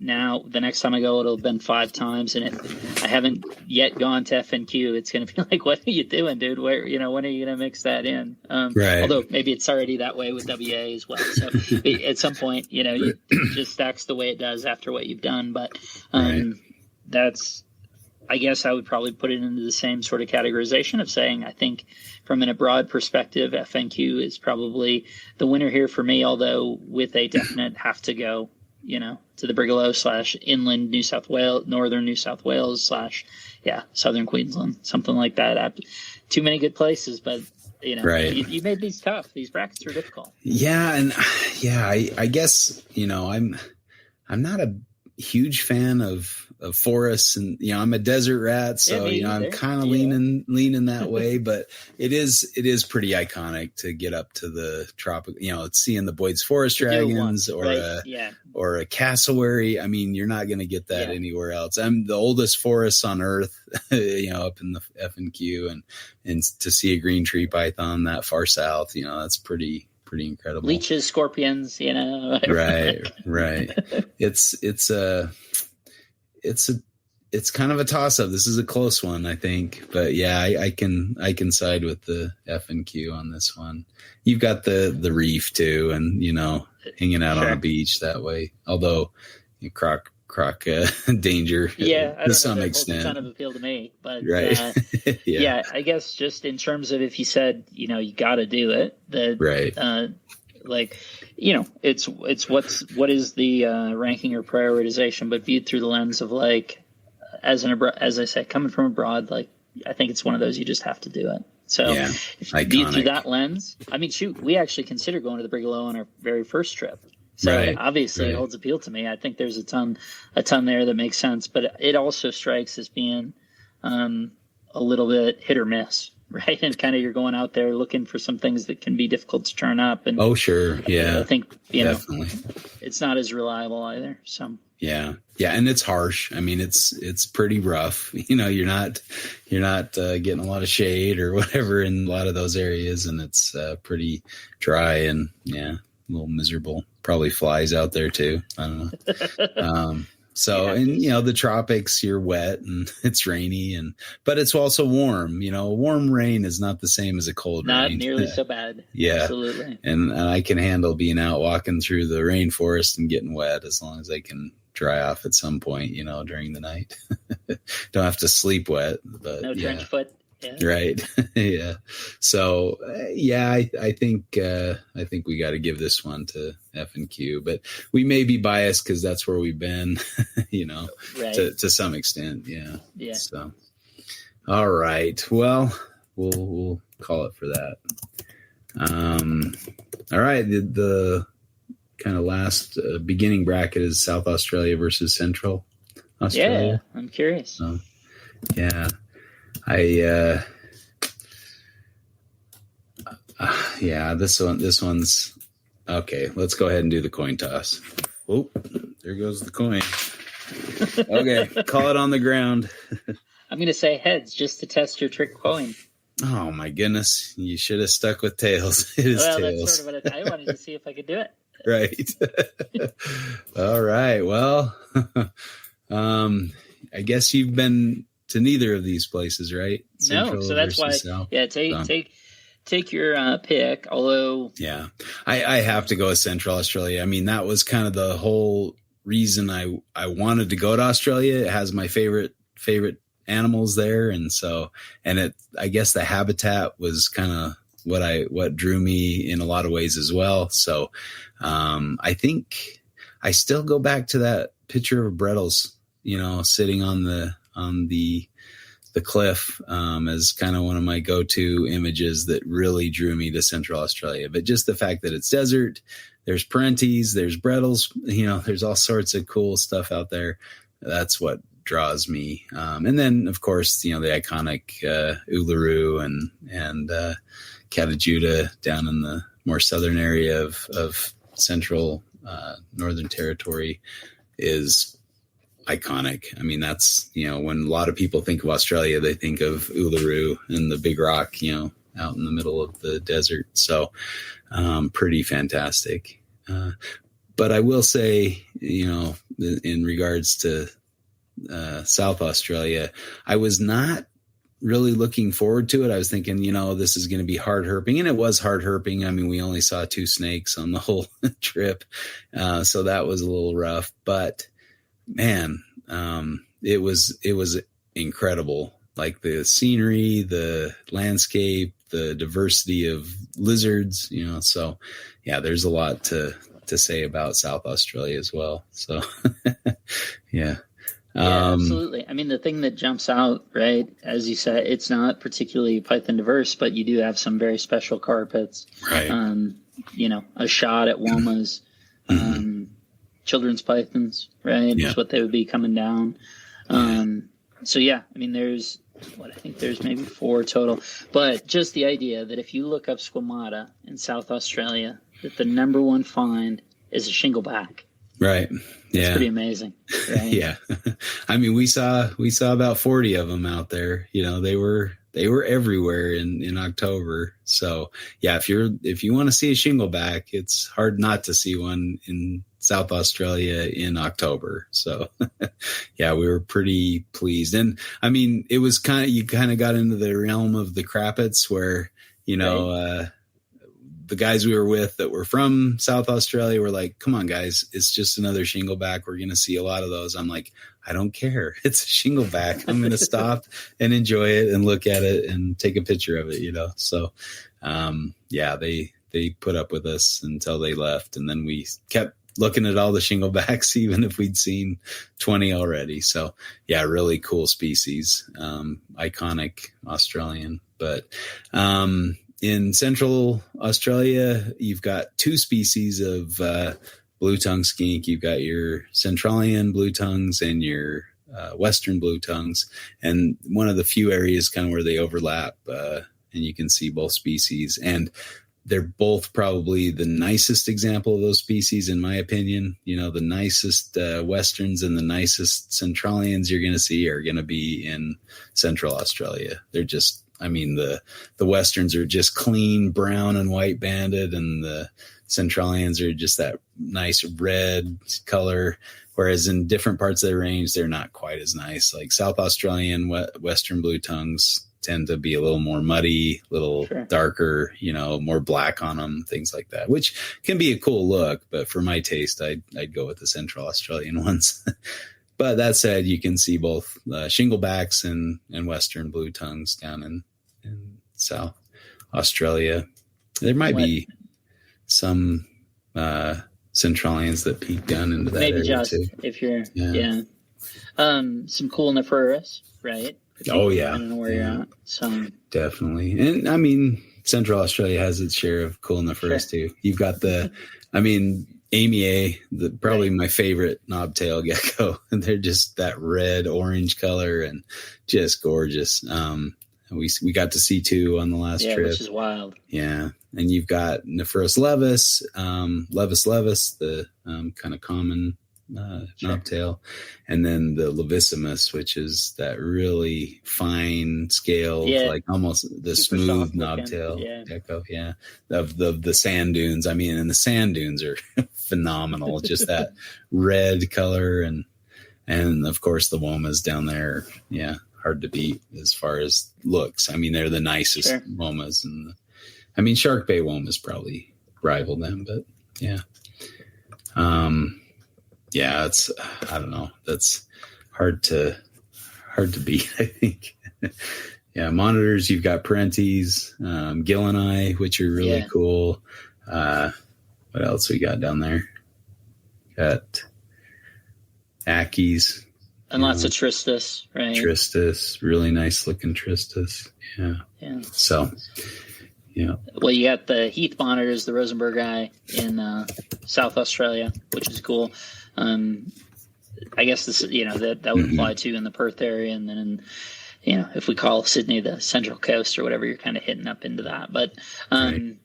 now the next time I go, it'll have been 5 times. And if I haven't yet gone to F&Q, it's going to be like, what are you doing, dude? Where, when are you going to mix that in?
Right.
Although maybe it's already that way with WA as well. So at some point, it just stacks the way it does after what you've done. But that's, I guess I would probably put it into the same sort of categorization of saying, I think from an abroad perspective, F&Q is probably the winner here for me, although with a definite have to go, to the Brigalow / inland New South Wales, northern New South Wales / southern Queensland, something like that. Too many good places, but you made these tough. These brackets are difficult.
Yeah, and I guess I'm not a huge fan of forests, and I'm a desert rat, so I'm kind of leaning that way. But it is pretty iconic to get up to the tropic. Seeing the Boyd's Forest Dragons or a cassowary. I mean, you're not going to get that anywhere else. I'm the oldest forests on Earth, up in the F&Q, and to see a green tree python that far south, that's pretty incredible.
Leeches, scorpions,
Right. It's kind of a toss up. This is a close one, I think, but I can side with the F&Q on this one. You've got the reef too, and hanging out on a beach that way. Although croc danger, to some extent,
a ton of appeal to me. But
right,
I guess just in terms of if you said you got to do it, that it's what is the ranking or prioritization, but viewed through the lens of as I say, coming from abroad, I think it's one of those you just have to do it. So if viewed through that lens, I mean, shoot, we actually considered going to the Brigalow on our very first trip. So obviously it holds appeal to me. I think there's a ton there that makes sense, but it also strikes as being a little bit hit or miss, right? And kind of you're going out there looking for some things that can be difficult to turn up. And I think definitely it's not as reliable either. So
yeah, and it's harsh. I mean, it's pretty rough. You're not getting a lot of shade or whatever in a lot of those areas, and it's pretty dry and a little miserable. Probably flies out there too. I don't know. And the tropics, you're wet and it's rainy, but it's also warm. Warm rain is not the same as a cold rain.
Not nearly so bad.
Yeah,
absolutely.
And I can handle being out walking through the rainforest and getting wet as long as I can dry off at some point. During the night. Don't have to sleep wet, but
no trench foot. Yeah.
Right. Yeah. So, I think we got to give this one to F&Q, but we may be biased because that's where we've been, to some extent. Yeah.
Yeah.
So, all right. Well, we'll call it for that. All right. The kind of last beginning bracket is South Australia versus Central Australia.
Yeah. I'm curious.
So, yeah. This one's okay. Let's go ahead and do the coin toss. Oh, there goes the coin. Okay, call it on the ground.
I'm going to say heads just to test your trick coin.
Oh my goodness. You should have stuck with tails. It is tails.
That's sort of what I wanted to see if I could do it.
Right. All right. Well, I guess you've been to neither of these places, right?
Central, no, so that's why. South. Yeah, take your pick. Although,
I have to go with Central Australia. I mean, that was kind of the whole reason I wanted to go to Australia. It has my favorite animals there, and I guess the habitat was kind of what drew me in a lot of ways as well. So, I think I still go back to that picture of Brettles, sitting on the cliff as kind of one of my go-to images that really drew me to Central Australia. But just the fact that it's desert, there's parentes, there's Brettles, there's all sorts of cool stuff out there. That's what draws me. And then of course, the iconic Uluru and Catajuda down in the more southern area of central Northern Territory is iconic. I mean, that's, when a lot of people think of Australia, they think of Uluru and the big rock, out in the middle of the desert. So pretty fantastic. But I will say, in regards to South Australia, I was not really looking forward to it. I was thinking, this is going to be hard herping, and it was hard herping. I mean, we only saw 2 snakes on the whole trip. So that was a little rough, but man, it was incredible. Like the scenery, the landscape, the diversity of lizards, so yeah, there's a lot to say about South Australia as well. So yeah.
Yeah, absolutely. I mean, the thing that jumps out, right, as you said, it's not particularly python diverse, but you do have some very special carpets.
Right.
A shot at womas, children's pythons, right, is what they would be coming down. So, yeah, I mean, there's maybe 4 total. But just the idea that if you look up squamata in South Australia, that the number one find is a shingleback.
Right.
It's pretty amazing. Right?
Yeah. I mean, we saw about 40 of them out there. They were everywhere in October. So yeah, if you want to see a shingleback, it's hard not to see one in South Australia in October. So yeah, we were pretty pleased. And I mean, it was you kind of got into the realm of the crappets where, the guys we were with that were from South Australia were like, come on guys, it's just another shingleback. We're going to see a lot of those. I'm like, I don't care. It's a shingleback. I'm going to stop and enjoy it and look at it and take a picture of it, So, yeah, they put up with us until they left. And then we kept looking at all the shinglebacks, even if we'd seen 20 already. So yeah, really cool species, iconic Australian, but, in Central Australia, you've got 2 species of blue tongue skink. You've got your Centralian blue tongues and your Western blue tongues. And one of the few areas kind of where they overlap, and you can see both species. And they're both probably the nicest example of those species, in my opinion. The nicest Westerns and the nicest Centralians you're going to see are going to be in Central Australia. They're just, I mean, the Westerns are just clean brown and white banded, and the Centralians are just that nice red color. Whereas in different parts of the range, they're not quite as nice. Like South Australian Western blue tongues tend to be a little more muddy, a little darker, more black on them, things like that, which can be a cool look. But for my taste, I'd go with the Central Australian ones. But that said, you can see both shinglebacks and Western blue tongues down in South Australia. There might be some Centralians that peek down into that
maybe
area
just
too.
If you're some cool Nephrurus, right?
Oh yeah,
I don't know where you're at. So
definitely, and I mean, Central Australia has its share of cool Nephrurus too. You've got Amia, probably my favorite knobtail gecko, and they're just that red orange color and just gorgeous. We got to see 2 on the last trip,
which is wild.
Yeah, and you've got Nephrurus levis, the kind of common knobtail, and then the Levissimus, which is that really fine scaled, like almost the smooth knobtail gecko. Yeah, of the sand dunes. I mean, and the sand dunes are phenomenal. Just that red color, and of course the womas down there. Yeah, hard to beat as far as looks. I mean, they're the nicest womas, and Shark Bay womas probably rival them, but yeah. Yeah, I don't know. That's hard to beat, I think. Yeah, monitors, you've got Parentes, Gillini, which are really cool. What else we got down there? Got Ackies.
And lots of Tristis, right?
Tristis, really nice looking Tristis. Yeah. So, yeah.
Well, you got the Heath monitors, the Rosenberg eye in South Australia, which is cool. I guess this, that would apply to in the Perth area, and then if we call Sydney the Central Coast or whatever, you're kind of hitting up into that. But
Right.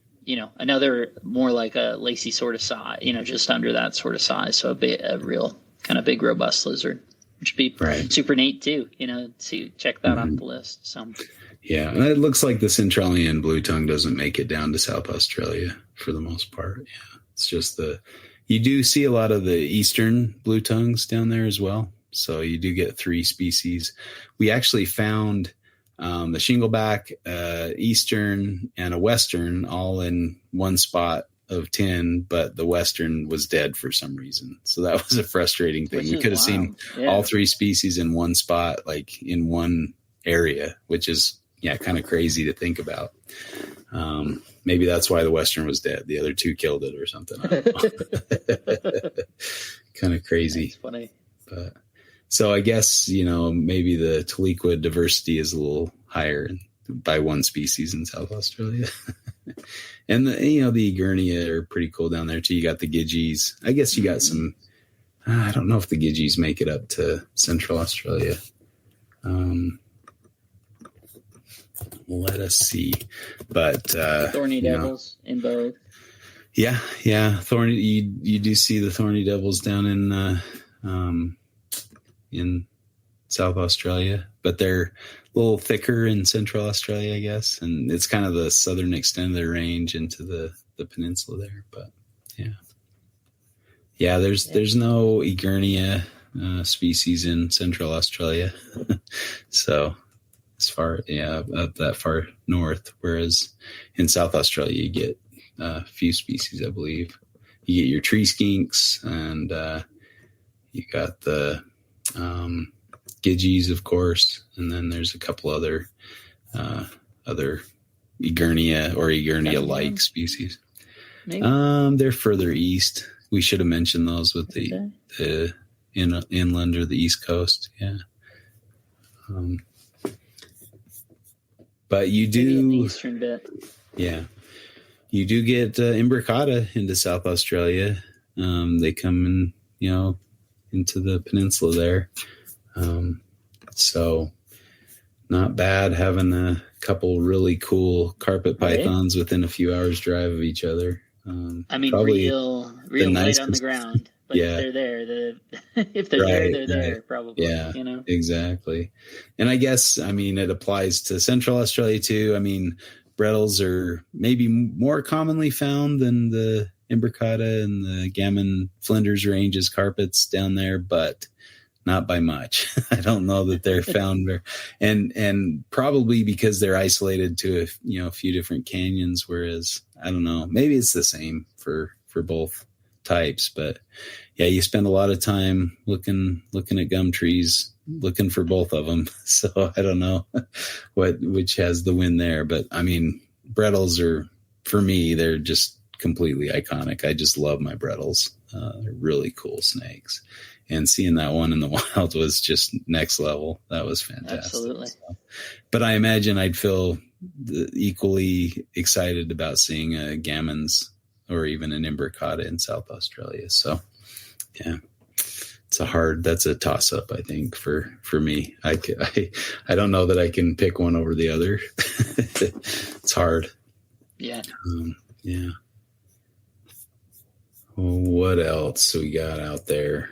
another more like a Lacey sort of size, just under that sort of size. So a real kind of big, robust lizard, which would be super neat too, to check that off the list. So,
yeah. And it looks like the Centralian blue tongue doesn't make it down to South Australia for the most part. Yeah. It's just you do see a lot of the eastern blue tongues down there as well. So you do get 3 species. We actually found the shingleback, eastern, and a western all in one spot of 10, but the western was dead for some reason. So that was a frustrating thing. We could have seen all 3 species in one spot, like in one area, which is kind of crazy to think about. Maybe that's why the western was dead. The other 2 killed it or something. I don't know. Kind of crazy.
That's funny.
But so I guess, maybe the Taliqua diversity is a little higher by 1 species in South Australia. And the Egernia are pretty cool down there too. You got the Gidgeys. I guess you got some, I don't know if the Gidgeys make it up to Central Australia. Let us see. But
Thorny Devils in both.
Yeah. Thorny. You do see the Thorny Devils down in South Australia, but they're a little thicker in Central Australia, I guess. And it's kind of the southern extent of their range into the peninsula there. But there's no Egernia species in Central Australia. So as far, up that far north, whereas in South Australia, you get a few species, I believe. You get your tree skinks, and you got the Gidgeys, of course, and then there's a couple other Egernia or Egernia-like species. They're further east. We should have mentioned those with the inland or the East Coast. Yeah. But you do
in the eastern bit.
Yeah. You do get imbricata into South Australia. They come in, into the peninsula there. So not bad having a couple really cool carpet pythons within a few hours drive of each other.
Real light on the ground. But if they're there, if they're there, they're there, probably.
Yeah, exactly. And I guess, it applies to Central Australia too. Brettles are maybe more commonly found than the imbricata and the gammon Flinders ranges carpets down there, but not by much. I don't know that they're found there, and probably because they're isolated to a few different canyons. Whereas I don't know, maybe it's the same for both types, but you spend a lot of time looking at gum trees, looking for both of them. So I don't know which has the win there, but Brettles are, for me, they're just completely iconic. I just love my Brettles. They're really cool snakes. And seeing that one in the wild was just next level. That was fantastic.
Absolutely.
But I imagine I'd feel equally excited about seeing a gammons or even an imbricata in South Australia. So, that's a toss up, I think, for me. I don't know that I can pick one over the other. It's hard.
Yeah.
What else we got out there?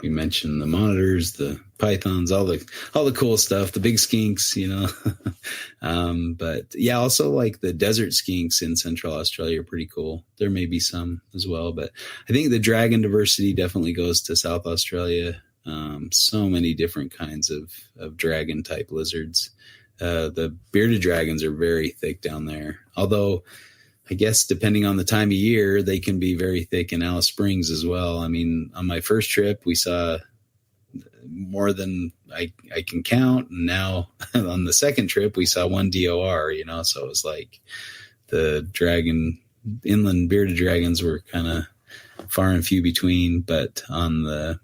We mentioned the monitors, the pythons, all the cool stuff, the big skinks, but also like the desert skinks in Central Australia are pretty cool. There may be some as well, but I think the dragon diversity definitely goes to South Australia. So many different kinds of dragon type lizards. The bearded dragons are very thick down there, although I guess depending on the time of year, they can be very thick in Alice Springs as well. On my first trip, we saw more than I can count. And now on the second trip, we saw one DOR, so it was like the inland bearded dragons were kind of far and few between. But on the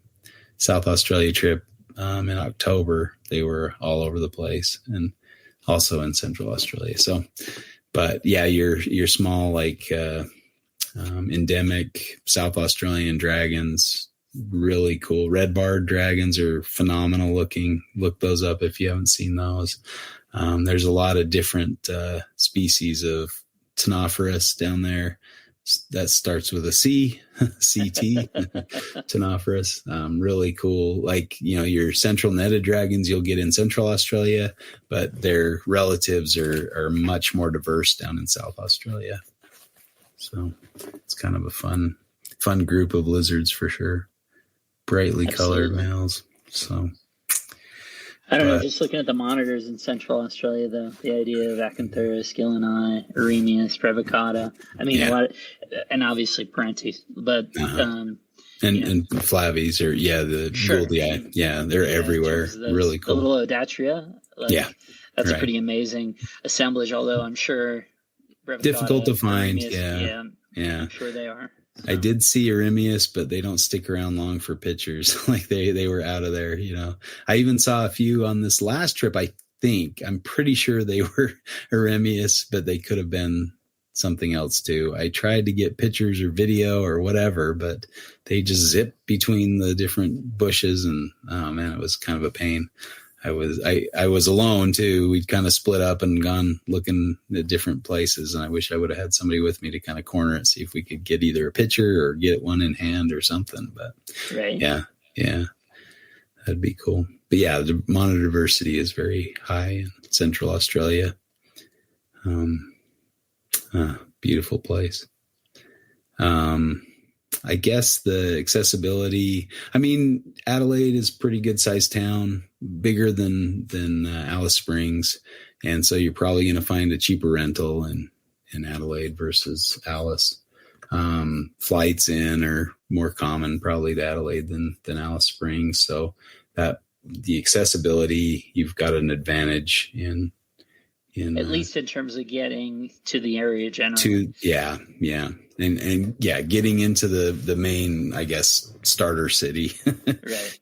South Australia trip in October, they were all over the place, and also in Central Australia. So, but your small, like endemic South Australian dragons, really cool. Red barred dragons are phenomenal looking. Look those up if you haven't seen those. There's a lot of different species of Ctenophorus down there. That starts with a C, CT, Ctenophorus. Really cool. Like, your central netted dragons you'll get in Central Australia, but their relatives are much more diverse down in South Australia. So it's kind of a fun group of lizards for sure. Brightly colored males. So
I don't know, just looking at the monitors in Central Australia, the idea of Acanthurus, Gillini, Eremius, Brevicata. I mean, a lot, and obviously Parentes, but
and Flavies are the Gouldii. Yeah, they're everywhere. Really cool.
The little Odatria. That's a pretty amazing assemblage. Although I'm sure Brevicata,
difficult to find.
Eremius, I'm sure they are.
I did see Eremius, but they don't stick around long for pictures. Like they were out of there, I even saw a few on this last trip. I'm pretty sure they were Eremius, but they could have been something else too. I tried to get pictures or video or whatever, but they just zipped between the different bushes, and oh man, it was kind of a pain. I was alone too. We'd kind of split up and gone looking at different places, and I wish I would have had somebody with me to kind of corner it, see if we could get either a picture or get one in hand or something. But yeah, that'd be cool. But yeah, the monitor diversity is very high in Central Australia. Beautiful place. I guess the accessibility, Adelaide is a pretty good sized town, bigger than Alice Springs. And so you're probably going to find a cheaper rental in Adelaide versus Alice. Flights in are more common probably to Adelaide than Alice Springs. So that the accessibility, you've got an advantage in
at least in terms of getting to the area generally. And getting into the main, I guess, starter city. Right.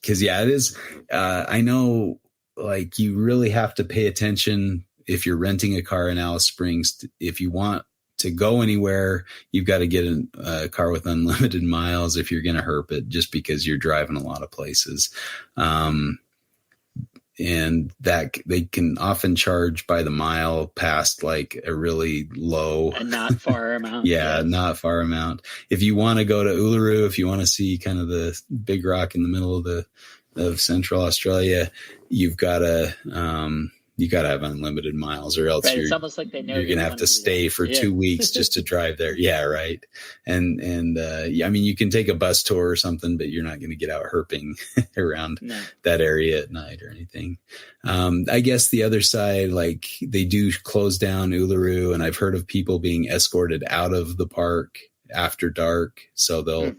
Cause it is, I know, like, you really have to pay attention if you're renting a car in Alice Springs. If you want to go anywhere, you've got to get a car with unlimited miles if you're going to herp it, just because you're driving a lot of places. And that they can often charge by the mile past like a really low
and not far amount.
Not far amount. If you want to go to Uluru, if you want to see kind of the big rock in the middle of Central Australia, you've got to have unlimited miles, or else
it's almost like they know
you're going to have to stay for 2 weeks just to drive there. Yeah. Right. And you can take a bus tour or something, but you're not going to get out herping around that area at night or anything. I guess the other side, like, they do close down Uluru, and I've heard of people being escorted out of the park after dark. So they'll,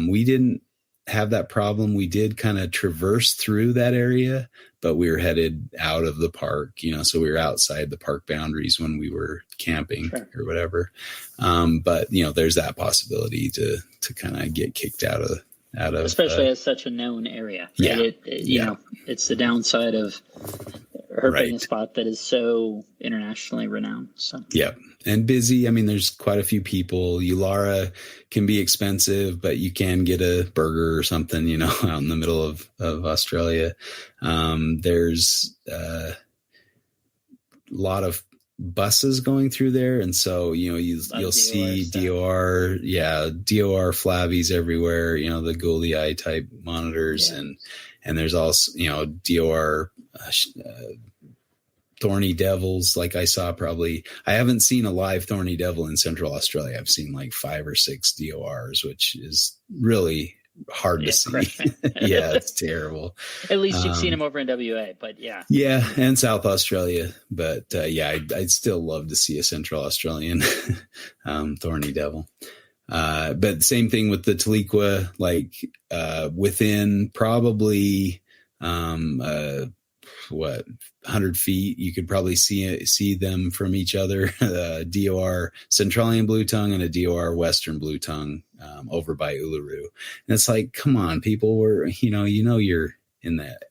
we didn't have that problem. We did kind of traverse through that area, but we were headed out of the park, so we were outside the park boundaries when we were camping or whatever. But there's that possibility to kind of get kicked out of,
especially as such a known area. Right? It's the downside of herping a spot that is so internationally renowned. So
and busy. There's quite a few people. Ulara can be expensive, but you can get a burger or something, out in the middle of Australia. There's a lot of buses going through there, and so you'll see DOR Flavies everywhere. The Gouldii type monitors, and there's also DOR. Thorny devils, like I saw I haven't seen a live thorny devil in Central Australia. I've seen like 5 or 6 DORs, which is really hard to see. It's terrible.
At least you've seen them over in WA, but
and South Australia. But I'd still love to see a Central Australian thorny devil. But same thing with the Taliqua, like within probably 100 feet, you could probably see them from each other. DOR Centralian blue tongue and a DOR Western blue tongue over by Uluru. And it's like, come on, people, you're in that.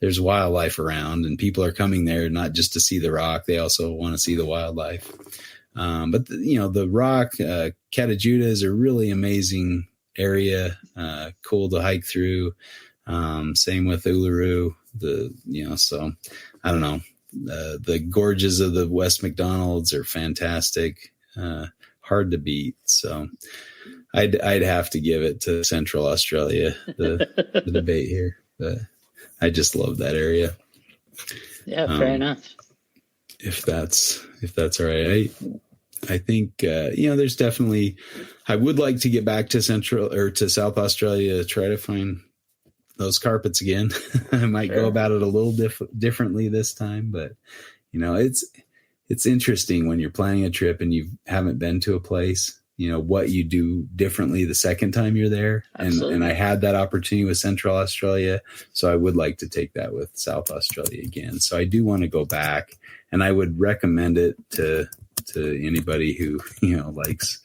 There's wildlife around, and people are coming there not just to see the rock. They also want to see the wildlife. But the rock, Catajuda is a really amazing area, cool to hike through. Same with Uluru, so I don't know. The gorges of the West McDonald's are fantastic, hard to beat. So I'd have to give it to Central Australia, the debate here, but I just love that area.
Yeah, fair enough.
If that's all right. I think, there's definitely, I would like to get back to South Australia to try to find those carpets again. I might go about it a little differently this time, but it's interesting when you're planning a trip and you haven't been to a place, what you do differently the second time you're there. And I had that opportunity with Central Australia. So I would like to take that with South Australia again. So I do want to go back, and I would recommend it to anybody who, likes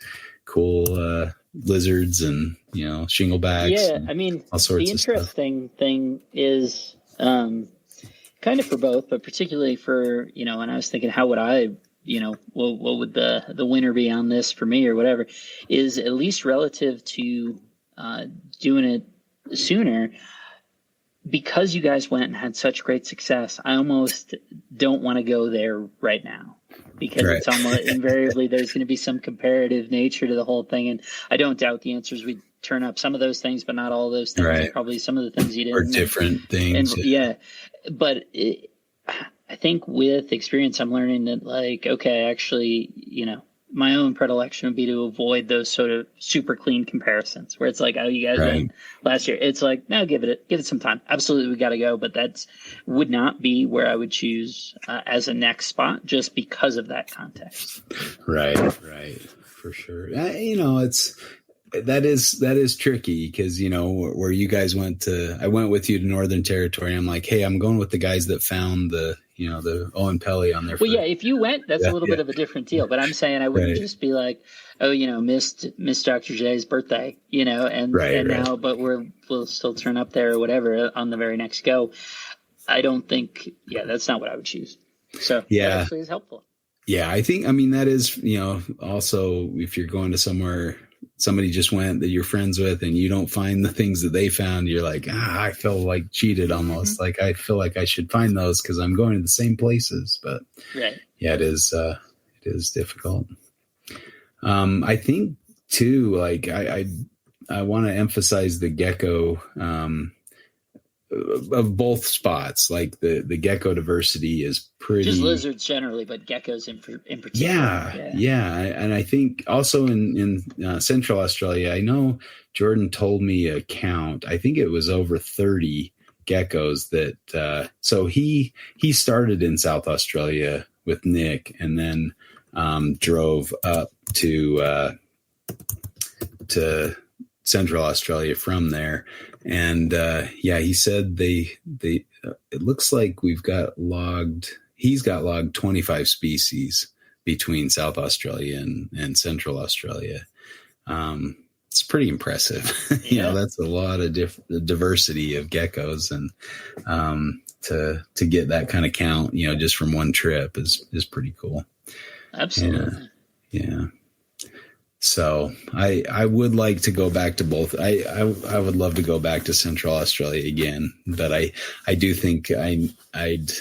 cool, lizards and, shinglebacks.
Yeah. I mean, all sorts the interesting thing is, kind of for both, but particularly for, and I was thinking, how would I, what would the winner be on this for me or whatever, is at least relative to doing it sooner. Because you guys went and had such great success, I almost don't want to go there right now, because it's almost invariably there's going to be some comparative nature to the whole thing. And I don't doubt the answers would turn up, some of those things, but not all those things. And probably some of the things you didn't.
Or different things.
And, but I think with experience, I'm learning that, like, okay, actually, my own predilection would be to avoid those sort of super clean comparisons where it's like, oh, you guys went last year. It's like, no, give it some time. Absolutely, we got to go. But that would not be where I would choose as a next spot, just because of that context.
Right. For sure. That is tricky, because, where you guys I went with you to Northern Territory. I'm like, hey, I'm going with the guys that found the Owen Pelly on there.
Well, yeah, if you went, that's a little bit of a different deal. But I'm saying I wouldn't just be like, oh, missed Dr. J's birthday, now, but we'll still turn up there or whatever on the very next go. I don't think, that's not what I would choose. So that actually is helpful.
Yeah, I think, that is, also if you're going to somewhere somebody just went that you're friends with and you don't find the things that they found, you're like, I feel like cheated almost. Like, I feel like I should find those because I'm going to the same places. But it is difficult. I think too, like I want to emphasize the gecko, of both spots. Like the gecko diversity is pretty,
just lizards generally, but geckos in particular.
Yeah. And I think also in Central Australia, I know Jordan told me a count. I think it was over 30 geckos that, so he started in South Australia with Nick, and then, drove up to Central Australia from there. And, he said it looks like he's got logged 25 species between South Australia and Central Australia. It's pretty impressive. That's a lot of diversity of geckos, and, to get that kind of count, just from one trip is pretty cool.
Absolutely.
Yeah. So I would like to go back to both. I would love to go back to Central Australia again, but I do think I'd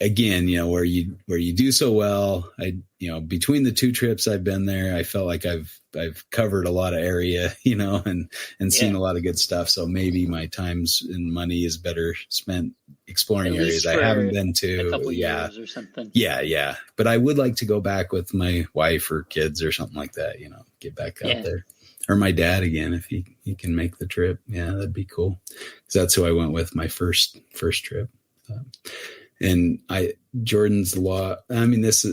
again, where you do so well. Between the two trips I've been there, I felt like I've covered a lot of area, and seen a lot of good stuff. So maybe my times and money is better spent exploring areas I haven't been to.
A couple years or something.
Yeah. But I would like to go back with my wife or kids or something like that, get back out there. Or my dad again, if he can make the trip. Yeah, that'd be cool. Because that's who I went with my first trip. And Jordan's law, this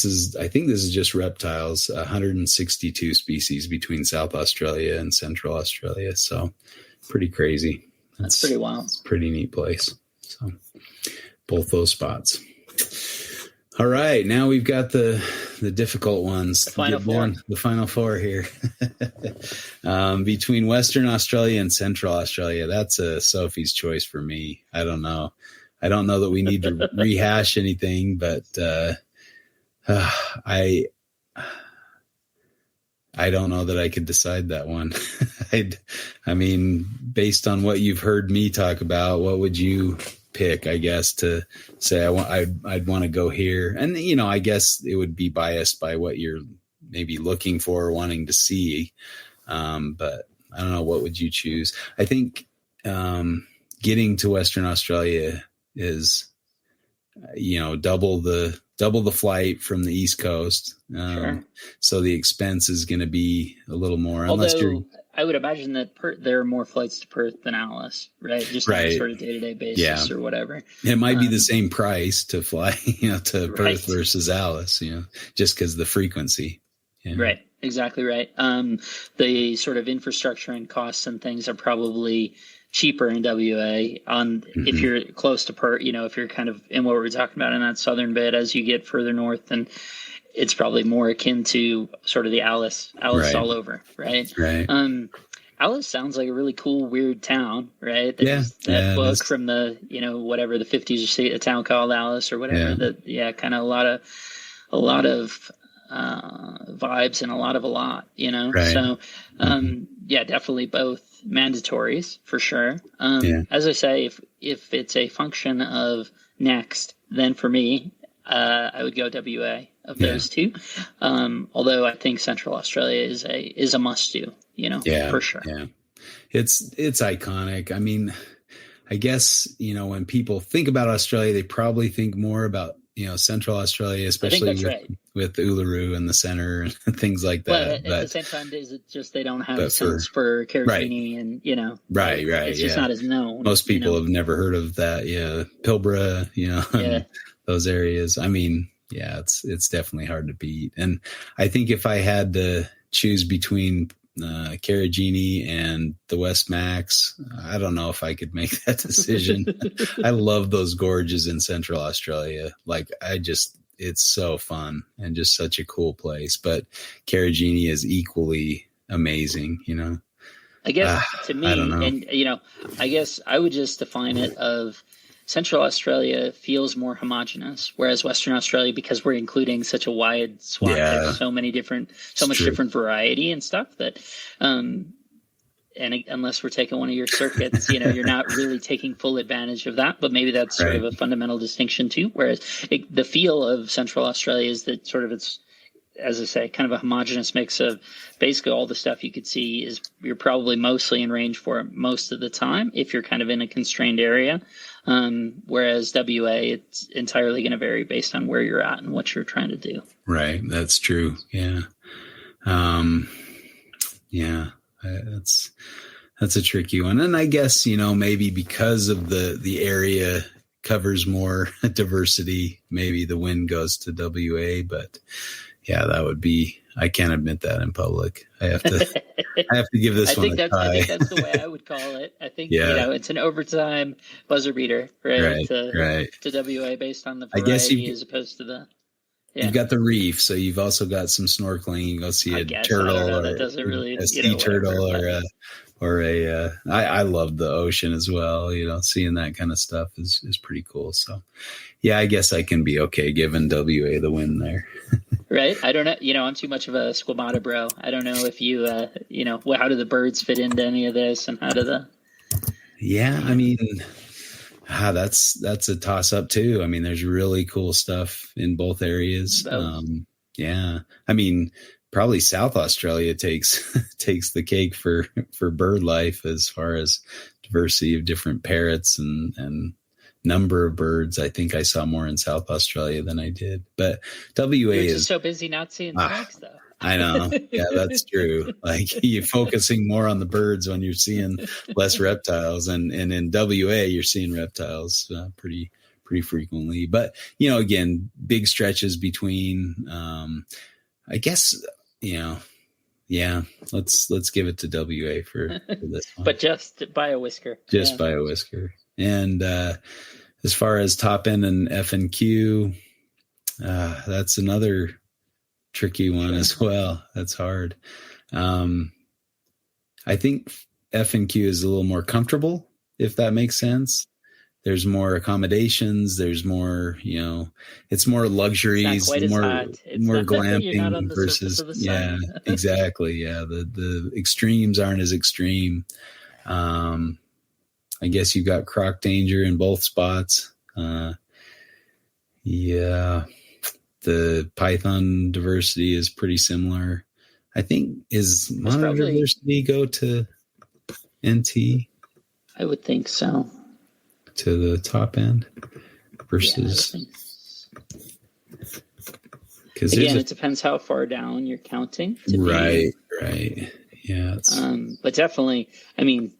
is I think this is just reptiles, 162 species between South Australia and Central Australia. So pretty crazy.
That's pretty wild.
It's a pretty neat place. So both those spots. All right. Now we've got the difficult ones. The final four here. Between Western Australia and Central Australia. That's a Sophie's choice for me. I don't know that we need to rehash anything, but I I don't know that I could decide that one. I mean, based on what you've heard me talk about, what would you pick, I guess, to say I'd want to go here? And, I guess it would be biased by what you're maybe looking for or wanting to see. But I don't know, what would you choose? I think getting to Western Australia is, double the flight from the East Coast.
Sure.
So the expense is going to be a little more.
Although I would imagine that there are more flights to Perth than Alice, right? Just on a sort of day-to-day basis or whatever. It might
be the same price to fly, to Perth versus Alice, just because the frequency. Yeah. Right.
Exactly right. The sort of infrastructure and costs and things are probably cheaper in WA if you're close to Perth, if you're kind of in what we're talking about in that southern bit. As you get further north, then it's probably more akin to sort of the Alice all over, right?
Right.
Alice sounds like a really cool, weird town, right? There's that book from the, whatever the 50s, a town called Alice or whatever. Kind of a lot of vibes and a lot,
Right.
So, definitely both mandatories for sure. As I say, if it's a function of next, then for me, I would go WA of those two. Although I think Central Australia is a must do, for sure.
Yeah. It's iconic. I mean, I guess, when people think about Australia, they probably think more about, Central Australia, especially with Uluru in the center and things like that.
But at the same time, is it just they don't have a sense for Carigini and,
Right.
It's just not as known.
Most people have never heard of that. Yeah. Pilbara, those areas. I mean, it's definitely hard to beat. And I think if I had to choose between Carigini and the West Max, I don't know if I could make that decision. I love those gorges in Central Australia. Like it's so fun and just such a cool place. But Carigini is equally amazing,
I guess to me, and I guess I would just define it of Central Australia feels more homogenous, whereas Western Australia, because we're including such a wide swath, there's so much different variety and stuff that, and unless we're taking one of your circuits, you're not really taking full advantage of that. But maybe that's sort of a fundamental distinction too. Whereas the feel of Central Australia is that sort of it's, as I say, kind of a homogenous mix of basically all the stuff you could see is you're probably mostly in range for most of the time if you're kind of in a constrained area. Whereas WA, it's entirely going to vary based on where you're at and what you're trying to do.
Right. That's true. Yeah. That's a tricky one. And I guess, maybe because of the area covers more diversity, maybe the wind goes to WA, but that would be, I can't admit that in public. I have to give this one a try.
I think that's the way I would call it. I think, it's an overtime buzzer beater, right? To WA based on the variety as opposed to the,
you've got the reef. So you've also got some snorkeling. You go see a turtle or a sea turtle I love the ocean as well. Seeing that kind of stuff is pretty cool. So I guess I can be okay giving WA the win there.
Right. I don't know. I'm too much of a Squamata bro. I don't know if you, how do the birds fit into any of this and how do the.
Yeah. I mean, that's a toss up too. I mean, there's really cool stuff in both areas. I mean, probably South Australia takes the cake for bird life as far as diversity of different parrots and number of birds. I think I saw more in South Australia than I did, but WA
You're just so busy not seeing snakes though.
I know. Yeah, that's true. Like you're focusing more on the birds when you're seeing less reptiles, and in WA you're seeing reptiles pretty frequently. But again, big stretches between. I guess let's give it to WA for this one.
But just by a whisker.
By a whisker. And as far as top end and F and Q, that's another tricky one as well. That's hard. I think F and Q is a little more comfortable, if that makes sense. there's more accommodations. There's more, it's more luxuries,
Not quite
more,
as hot. It's
more
not,
glamping
you're not on the surface
versus,
of the sun.
exactly. Yeah. The extremes aren't as extreme. I guess you've got croc danger in both spots. Yeah. The python diversity is pretty similar. I think is monitor diversity go to NT?
I would think so.
To the top end versus.
Because again, it depends how far down you're counting.
Right. Yeah.
But definitely, I mean,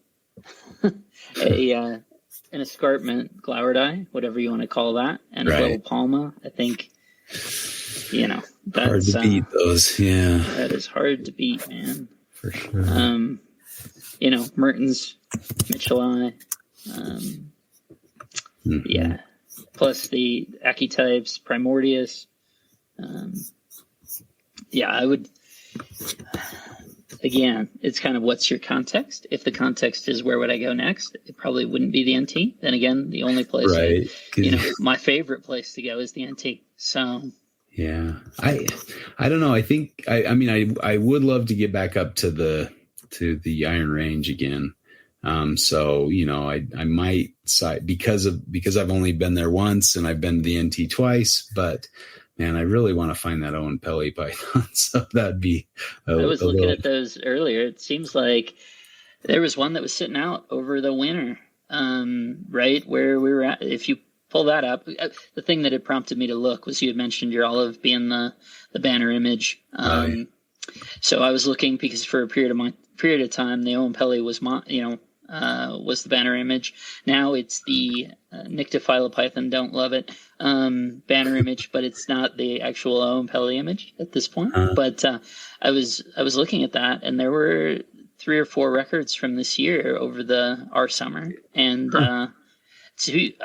an escarpment glauerdi, whatever you want to call that, and a little palma, I think, that's
hard to beat those. Yeah.
That is hard to beat, man.
For sure.
Mertens, Michelai, yeah. Plus the archetypes, Primordius. I would. Again, it's kind of what's your context. If the context is where would I go next, it probably wouldn't be the NT. Then again, the only place, my favorite place to go is the NT. So. Yeah,
I don't know. I think I would love to get back up to the Iron Range again. So I might side because I've only been there once and I've been to the NT twice, but man, I really want to find that Owen Pelly python. So that'd be.
I was looking at those earlier. It seems like there was one that was sitting out over the winter, right where we were at. If you pull that up, the thing that had prompted me to look was you had mentioned your olive being the banner image. So I was looking because for a period of time, the Owen Pelly was was the banner image. Now it's the Nyctophilopython, don't love it, banner image, but it's not the actual Owen Pelly image at this point. But I was looking at that, and there were 3 or 4 records from this year over our summer, and 3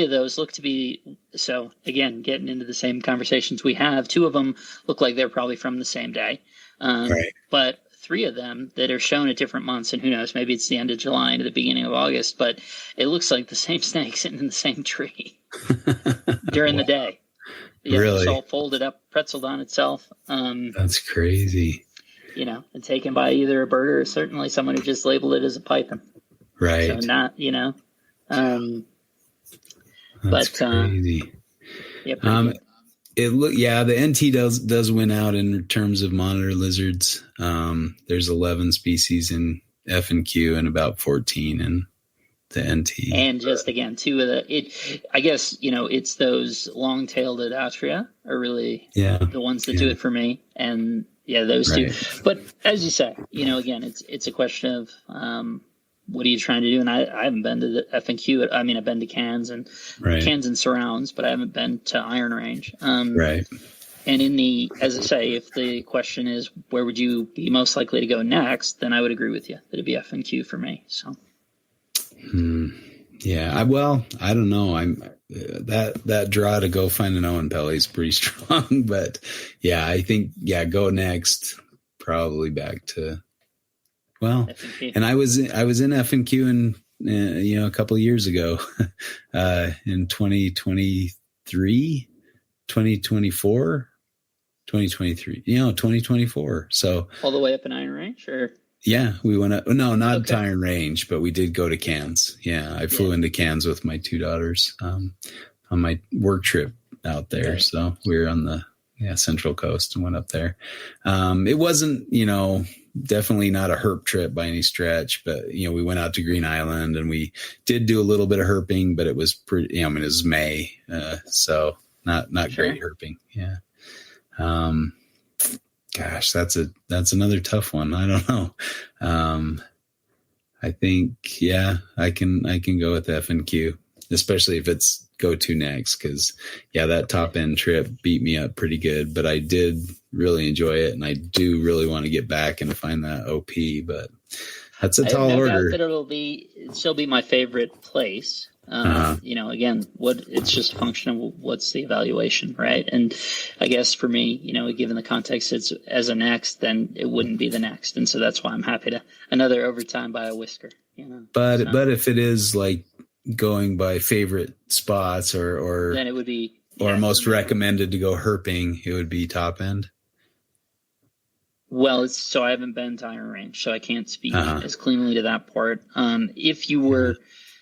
of those look to be, so again, getting into the same conversations we have, 2 of them look like they're probably from the same day. But 3 of them that are shown at different months, and who knows, maybe it's the end of July into the beginning of August, but it looks like the same snake sitting in the same tree during the day. Really? It's all folded up, pretzeled on itself.
That's crazy.
And taken by either a bird or certainly someone who just labeled it as a python.
Right.
So not,
That's crazy. The NT does win out in terms of monitor lizards. There's 11 species in F and Q and about 14 in the NT. And
just again, 2 of I guess, it's those long-tailed Adatria are really the ones that do it for me. And those 2. But as you say, again, it's a question of, what are you trying to do? And I haven't been to the F and Q. I mean, I've been to Cairns and surrounds, but I haven't been to Iron Range. And as I say, if the question is where would you be most likely to go next, then I would agree with you that it'd be F and Q for me. So.
Yeah. I don't know. That draw to go find an Owen Pelly is pretty strong, but I think, go next, probably back to. Well, and I was in F and Q and a couple of years ago, in 2023, 2024, 2023, 2024. So
all the way up in Iron Range, or
we went up. No, not to Iron Range, but we did go to Cairns. Yeah, I flew into Cairns with my 2 daughters on my work trip out there. Right. So we were on the Central Coast and went up there. It wasn't definitely not a herp trip by any stretch, but we went out to Green Island and we did do a little bit of herping, but it was pretty, it was May. So not great herping. Yeah. Gosh, that's another tough one. I don't know. I think, I can go with F and Q, especially if it's go to next. Cause that top end trip beat me up pretty good, but I did really enjoy it. And I do really want to get back and find that OP, but that's a tall order.
That it'll still be my favorite place. Again, it's just a function of what's the evaluation, right? And I guess for me, given the context, it's as a next, then it wouldn't be the next. And so that's why I'm happy to another overtime by a whisker,
But if it is like, going by favorite spots or
then it would be
most recommended to go herping, it would be top end.
Well, so I haven't been to Iron Range, so I can't speak as cleanly to that part. If you were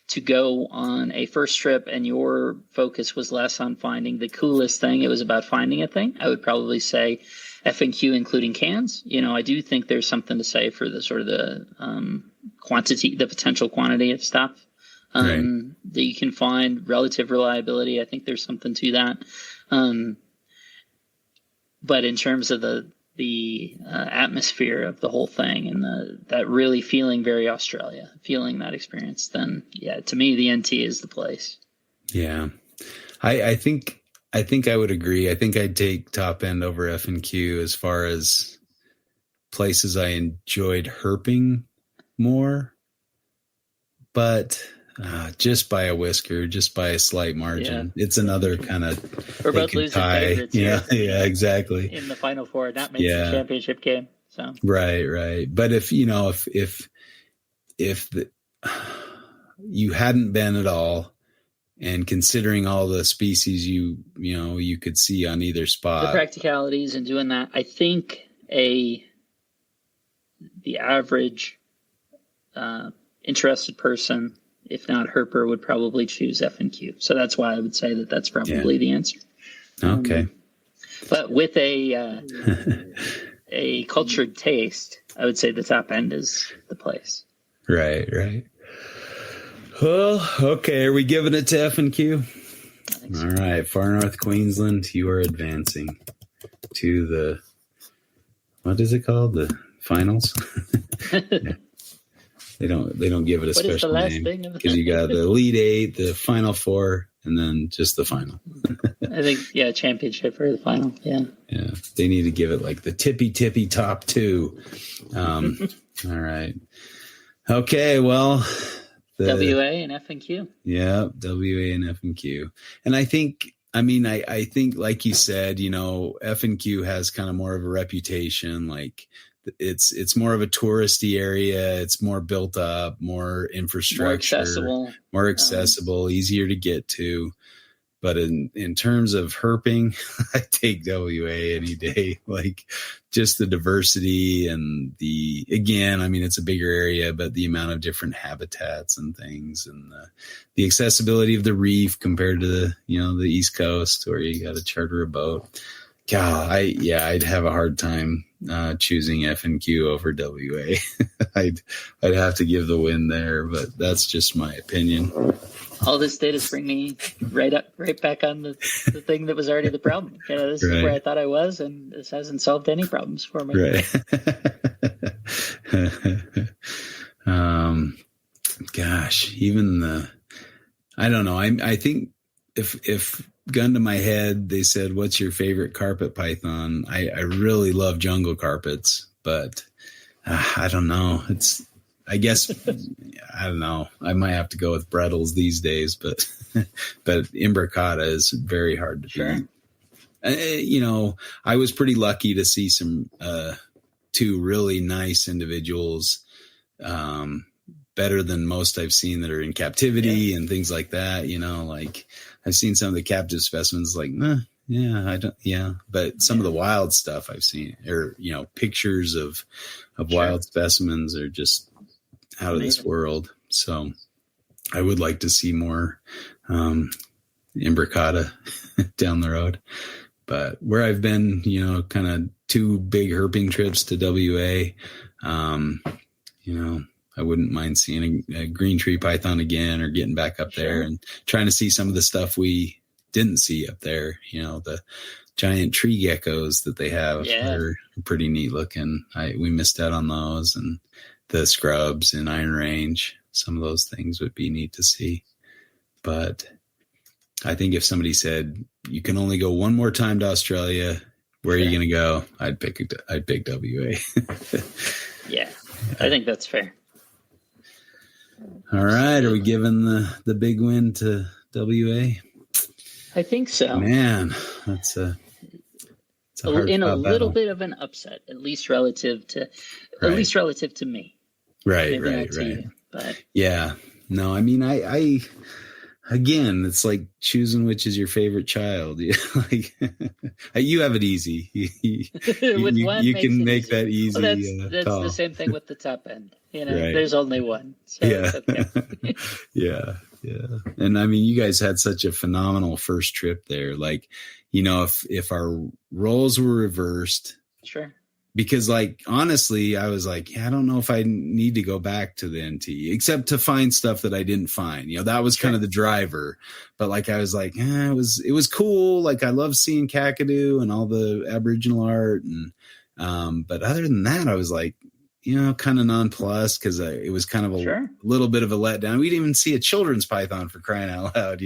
to go on a first trip and your focus was less on finding the coolest thing, it was about finding a thing, I would probably say F&Q, including cans. I do think there's something to say for the sort of the quantity, the potential quantity of stuff that you can find, relative reliability. I think there's something to that. But in terms of the atmosphere of the whole thing and that really feeling very Australia, feeling that experience, then to me the NT is the place. Yeah,
I think I would agree. I think I'd take top end over F&Q as far as places I enjoyed herping more, but just by a whisker, just by a slight margin. Yeah. It's another kind of
we're both losing favorites.
Yeah, exactly.
In the Final Four, not making the championship game. So
right. But if you hadn't been at all, and considering all the species you could see on either spot,
the practicalities and doing that, I think the average interested person, if not herper, would probably choose F&Q. So that's why I would say that's probably the answer.
Okay.
But with a cultured taste, I would say the top end is the place.
Right. Well, okay. Are we giving it to F&Q? So. All right. Far North Queensland, you are advancing to the, what is it called? The finals? Yeah. They don't give it a special name because you got the Elite Eight, the Final Four, and then just the final.
I think championship or the final. Yeah.
They need to give it like the tippy top two. All right. Okay. Well,
WA and F&Q.
Yeah, WA and F&Q, and I think like you said, F&Q has kind of more of a reputation, like. It's more of a touristy area. It's more built up, more infrastructure, more accessible, easier to get to. But in terms of herping, I take WA any day. Like just the diversity and it's a bigger area, but the amount of different habitats and things, and the accessibility of the reef compared to the East Coast where you got to charter a boat. God, I'd have a hard time choosing F&Q over WA. I'd have to give the win there, but that's just my opinion.
All this did is bring me right back on the thing that was already the problem. This is where I thought I was, and this hasn't solved any problems for me.
Right. Gosh, even I don't know. I think if gun to my head, they said, "What's your favorite carpet python?" I really love jungle carpets, but I don't know. I guess I don't know. I might have to go with Brettles these days, but imbricata is very hard to beat. I was pretty lucky to see some two really nice individuals, better than most I've seen that are in captivity and things like that. Like I've seen some of the captive specimens, like, but some of the wild stuff I've seen, or pictures of wild specimens are just out of this world. So I would like to see more imbricata down the road. But where I've been, kind of 2 big herping trips to WA, I wouldn't mind seeing a green tree python again, or getting back up there and trying to see some of the stuff we didn't see up there. The giant tree geckos that they have are pretty neat looking. We missed out on those, and the scrubs in Iron Range. Some of those things would be neat to see. But I think if somebody said you can only go one more time to Australia, where are you going to go? I'd pick WA.
Yeah, I think that's fair.
All right. Are we giving the big win to WA?
I think so.
Man, it's a
little bit of an upset, at least relative to me.
Right.
But
Yeah. No, I mean, I again, it's like choosing which is your favorite child. Like you have it easy.
With one
You
makes
can
it
make
easier.
that
Well,
easy
that's the
call.
same thing with the top end.
Right.
There's only one, so
Yeah.
it's okay.
Yeah. Yeah. And I mean, you guys had such a phenomenal first trip there. Like, if our roles were reversed,
Sure.
because like, honestly, I was like, yeah, I don't know if I need to go back to the NT except to find stuff that I didn't find. That was kind of the driver, but like, I was like, it was cool. Like I love seeing Kakadu and all the Aboriginal art. And, but other than that, I was like, kind of nonplussed because it was kind of a little bit of a letdown. We didn't even see a children's python, for crying out loud,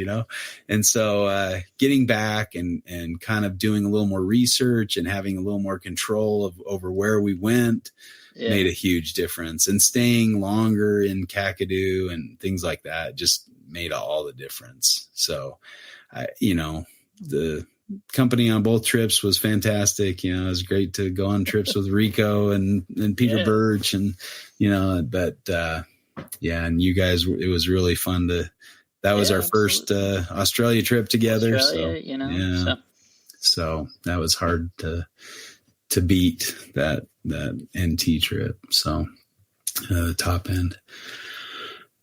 And so getting back and kind of doing a little more research and having a little more control over where we went made a huge difference. And staying longer in Kakadu and things like that just made all the difference. So, the company on both trips was fantastic. It was great to go on trips with Rico and Peter Birch and, but, and you guys, it was really fun that was our first, Australia trip together. So that was hard to beat that NT trip. So, top end.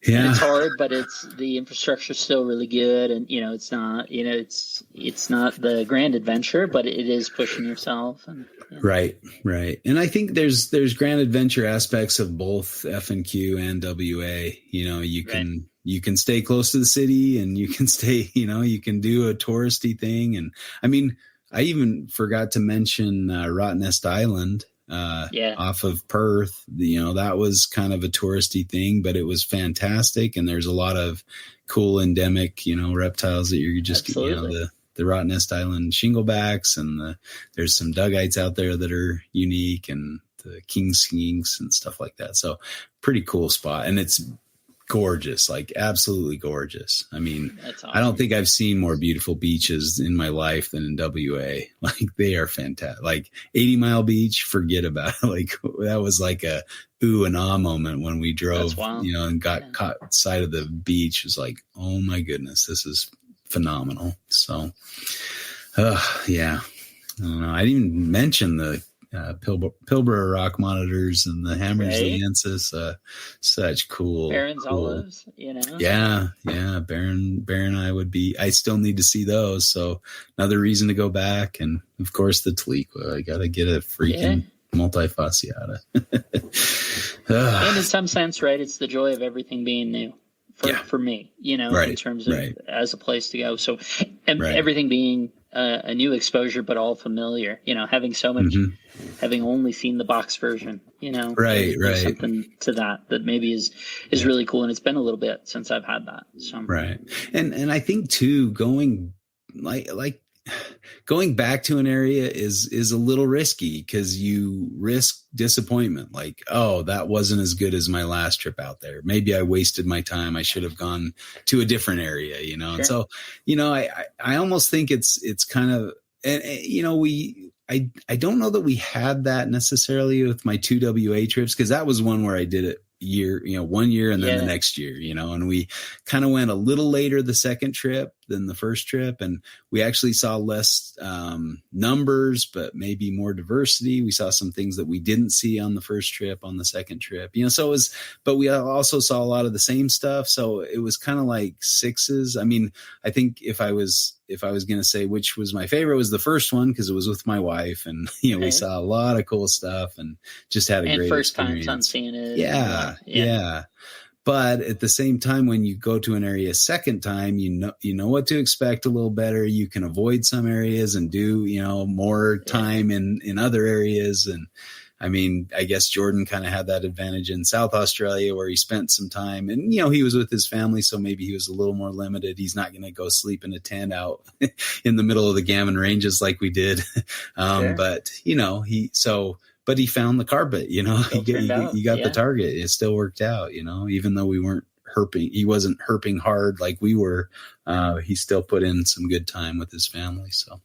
Yeah.
And it's hard, but the infrastructure is still really good. And, it's not, it's not the grand adventure, but it is pushing yourself. And,
Right. And I think there's grand adventure aspects of both F&Q and WA. You can stay close to the city and you can stay, you can do a touristy thing. And I mean, I even forgot to mention Rotten Nest Island. Off of Perth, that was kind of a touristy thing, but it was fantastic. And there's a lot of cool endemic, reptiles that you're just, the Rotten Nest Island shinglebacks and there's some dugites out there that are unique and the king skinks and stuff like that. So pretty cool spot. And it's gorgeous, like absolutely gorgeous. I mean, awesome. I don't think I've seen more beautiful beaches in my life than in WA. Like they are fantastic. Like 80 Mile Beach, forget about it. Like that was like a ooh and ah moment when we drove, and got caught sight of the beach. It was like, oh my goodness, this is phenomenal. So, I don't know. I didn't even mention the Pilbara rock monitors and the Hammersliensis, such cool
Barron's olives,
Yeah. Barron I still need to see those. So another reason to go back. And of course the Taliqua, I got to get a freaking multifasciata.
And in some sense, right, it's the joy of everything being new for me, in terms of as a place to go. So everything being a new exposure, but all familiar, having so much, having only seen the box version, there's something to that maybe is really cool. And it's been a little bit since I've had that. So.
Right. And I think too, going back to an area is a little risky because you risk disappointment. Like, oh, that wasn't as good as my last trip out there. Maybe I wasted my time. I should have gone to a different area, Sure. And so, I almost think it's kind of, and I don't know that we had that necessarily with my 2 WA trips, because that was one where I did it 1 year and then the next year, and we kind of went a little later the second trip than the first trip. And we actually saw less numbers, but maybe more diversity. We saw some things that we didn't see on the first trip, on the second trip, so it was, but we also saw a lot of the same stuff. So it was kind of like sixes. I mean, I think if I was going to say which was my favorite, was the first one, because it was with my wife, and we saw a lot of cool stuff and just had a great
first
experience.
time on seeing it.
Yeah. But at the same time, when you go to an area second time, you know what to expect a little better. You can avoid some areas and do more time in other areas. And I mean, I guess Jordan kind of had that advantage in South Australia, where he spent some time, and he was with his family, so maybe he was a little more limited. He's not going to go sleep in a tent out in the middle of the Gammon Ranges like we did.
Sure.
But he found the carpet, he got the target. It still worked out, even though we weren't herping. He wasn't herping hard like we were. He still put in some good time with his family. So,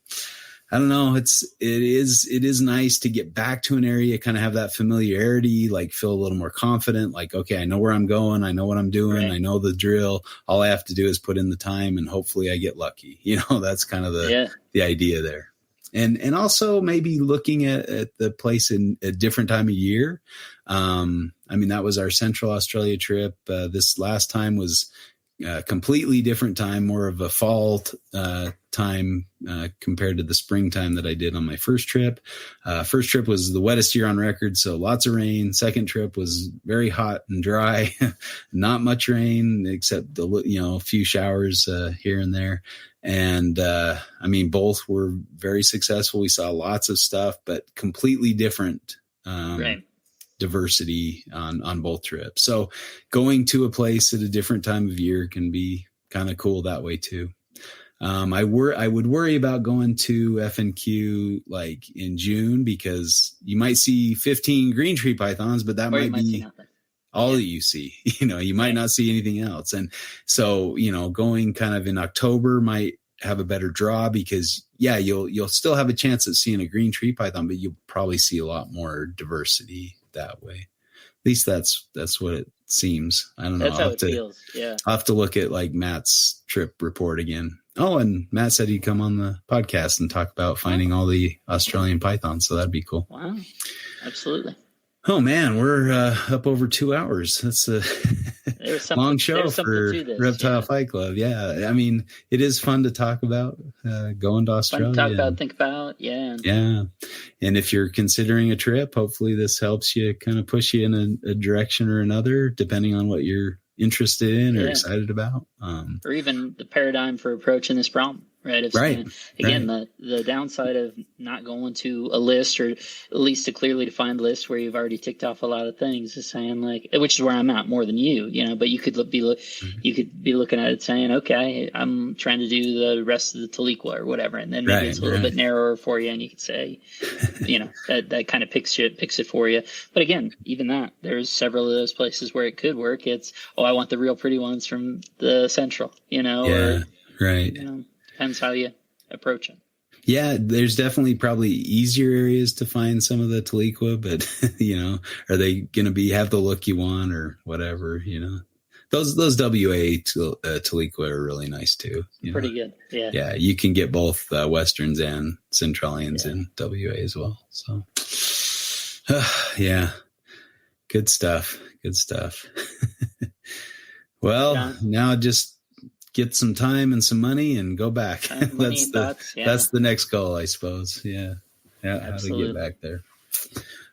I don't know. It is nice to get back to an area, kind of have that familiarity, like feel a little more confident. Like, okay, I know where I'm going. I know what I'm doing.
Right.
I know the drill. All I have to do is put in the time and hopefully I get lucky. That's kind of the idea there. And also maybe looking at the place in a different time of year. That was our Central Australia trip. This last time was completely different time, more of a fall time compared to the springtime that I did on my first trip. First trip was the wettest year on record, so lots of rain. Second trip was very hot and dry, not much rain except a few showers here and there. And both were very successful. We saw lots of stuff, but completely different diversity on both trips. So going to a place at a different time of year can be kind of cool that way too. I would worry about going to FNQ like in June because you might see 15 green tree pythons, but that might be all that you see. You might not see anything else. And so, going kind of in October might have a better draw because you'll still have a chance at seeing a green tree python, but you'll probably see a lot more diversity that way. At least that's what it seems. I don't know.
That's how it feels. Yeah.
I'll have to look at like Matt's trip report again. Oh, and Matt said he'd come on the podcast and talk about finding all the Australian pythons. So that'd be cool.
Wow. Absolutely.
Oh man, we're up over 2 hours. That's a long show for Reptile Fight Club. Yeah, it is fun to talk about going to Australia.
Fun to talk about, think about, yeah.
Yeah, and if you're considering a trip, hopefully this helps you kind of push you in a direction or another, depending on what you're interested in or excited about,
or even the paradigm for approaching this problem. Right. The downside of not going to a list or at least a clearly defined list where you've already ticked off a lot of things is saying which is where I'm at more than but you could be looking at it saying, okay, I'm trying to do the rest of the Taliqua or whatever. And then maybe it's a little bit narrower for you. And you could say, that kind of picks it for you. But again, even that, there's several of those places where it could work. It's, I want the real pretty ones from the Central, depends how you approach it.
Yeah, there's definitely probably easier areas to find some of the Taliqua, but are they going to have the look you want or whatever? Those WA Taliqua are really nice too.
Pretty good. Yeah. Yeah,
you can get both Westerns and Centralians in WA as well. So, good stuff. Good stuff. Well, now just get some time and some money and go back. That's the next goal, I suppose. Yeah. How to get back there.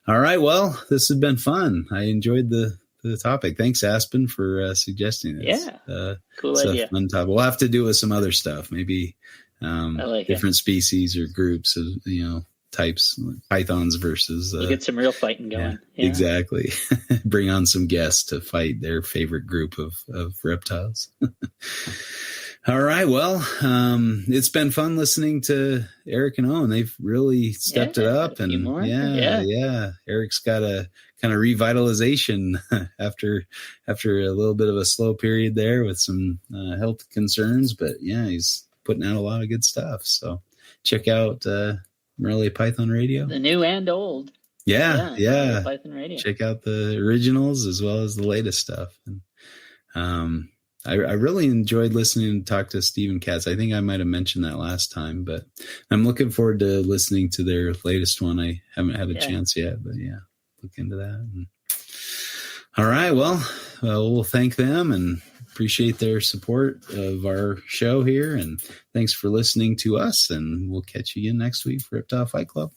All right. Well, this has been fun. I enjoyed the topic. Thanks, Aspen, for suggesting this.
Yeah. Cool idea.
Fun topic. We'll have to do with some other stuff, maybe different species or groups of, types, pythons versus
you get some real fighting going.
Yeah. Exactly. Bring on some guests to fight their favorite group of reptiles. All right. Well, it's been fun listening to Eric and Owen. They've really stepped it up, and Eric's got a kind of revitalization after a little bit of a slow period there with some health concerns, but he's putting out a lot of good stuff. So check out Morelia Python Radio.
The new and old.
Yeah.
Python Radio.
Check out the originals as well as the latest stuff. And I really enjoyed listening to talk to Stephen Katz. I think I might have mentioned that last time, but I'm looking forward to listening to their latest one. I haven't had a chance yet, but look into that. And, all right. Well, we'll thank them and appreciate their support of our show here. And thanks for listening to us. And we'll catch you again next week for Reptile Fight Club.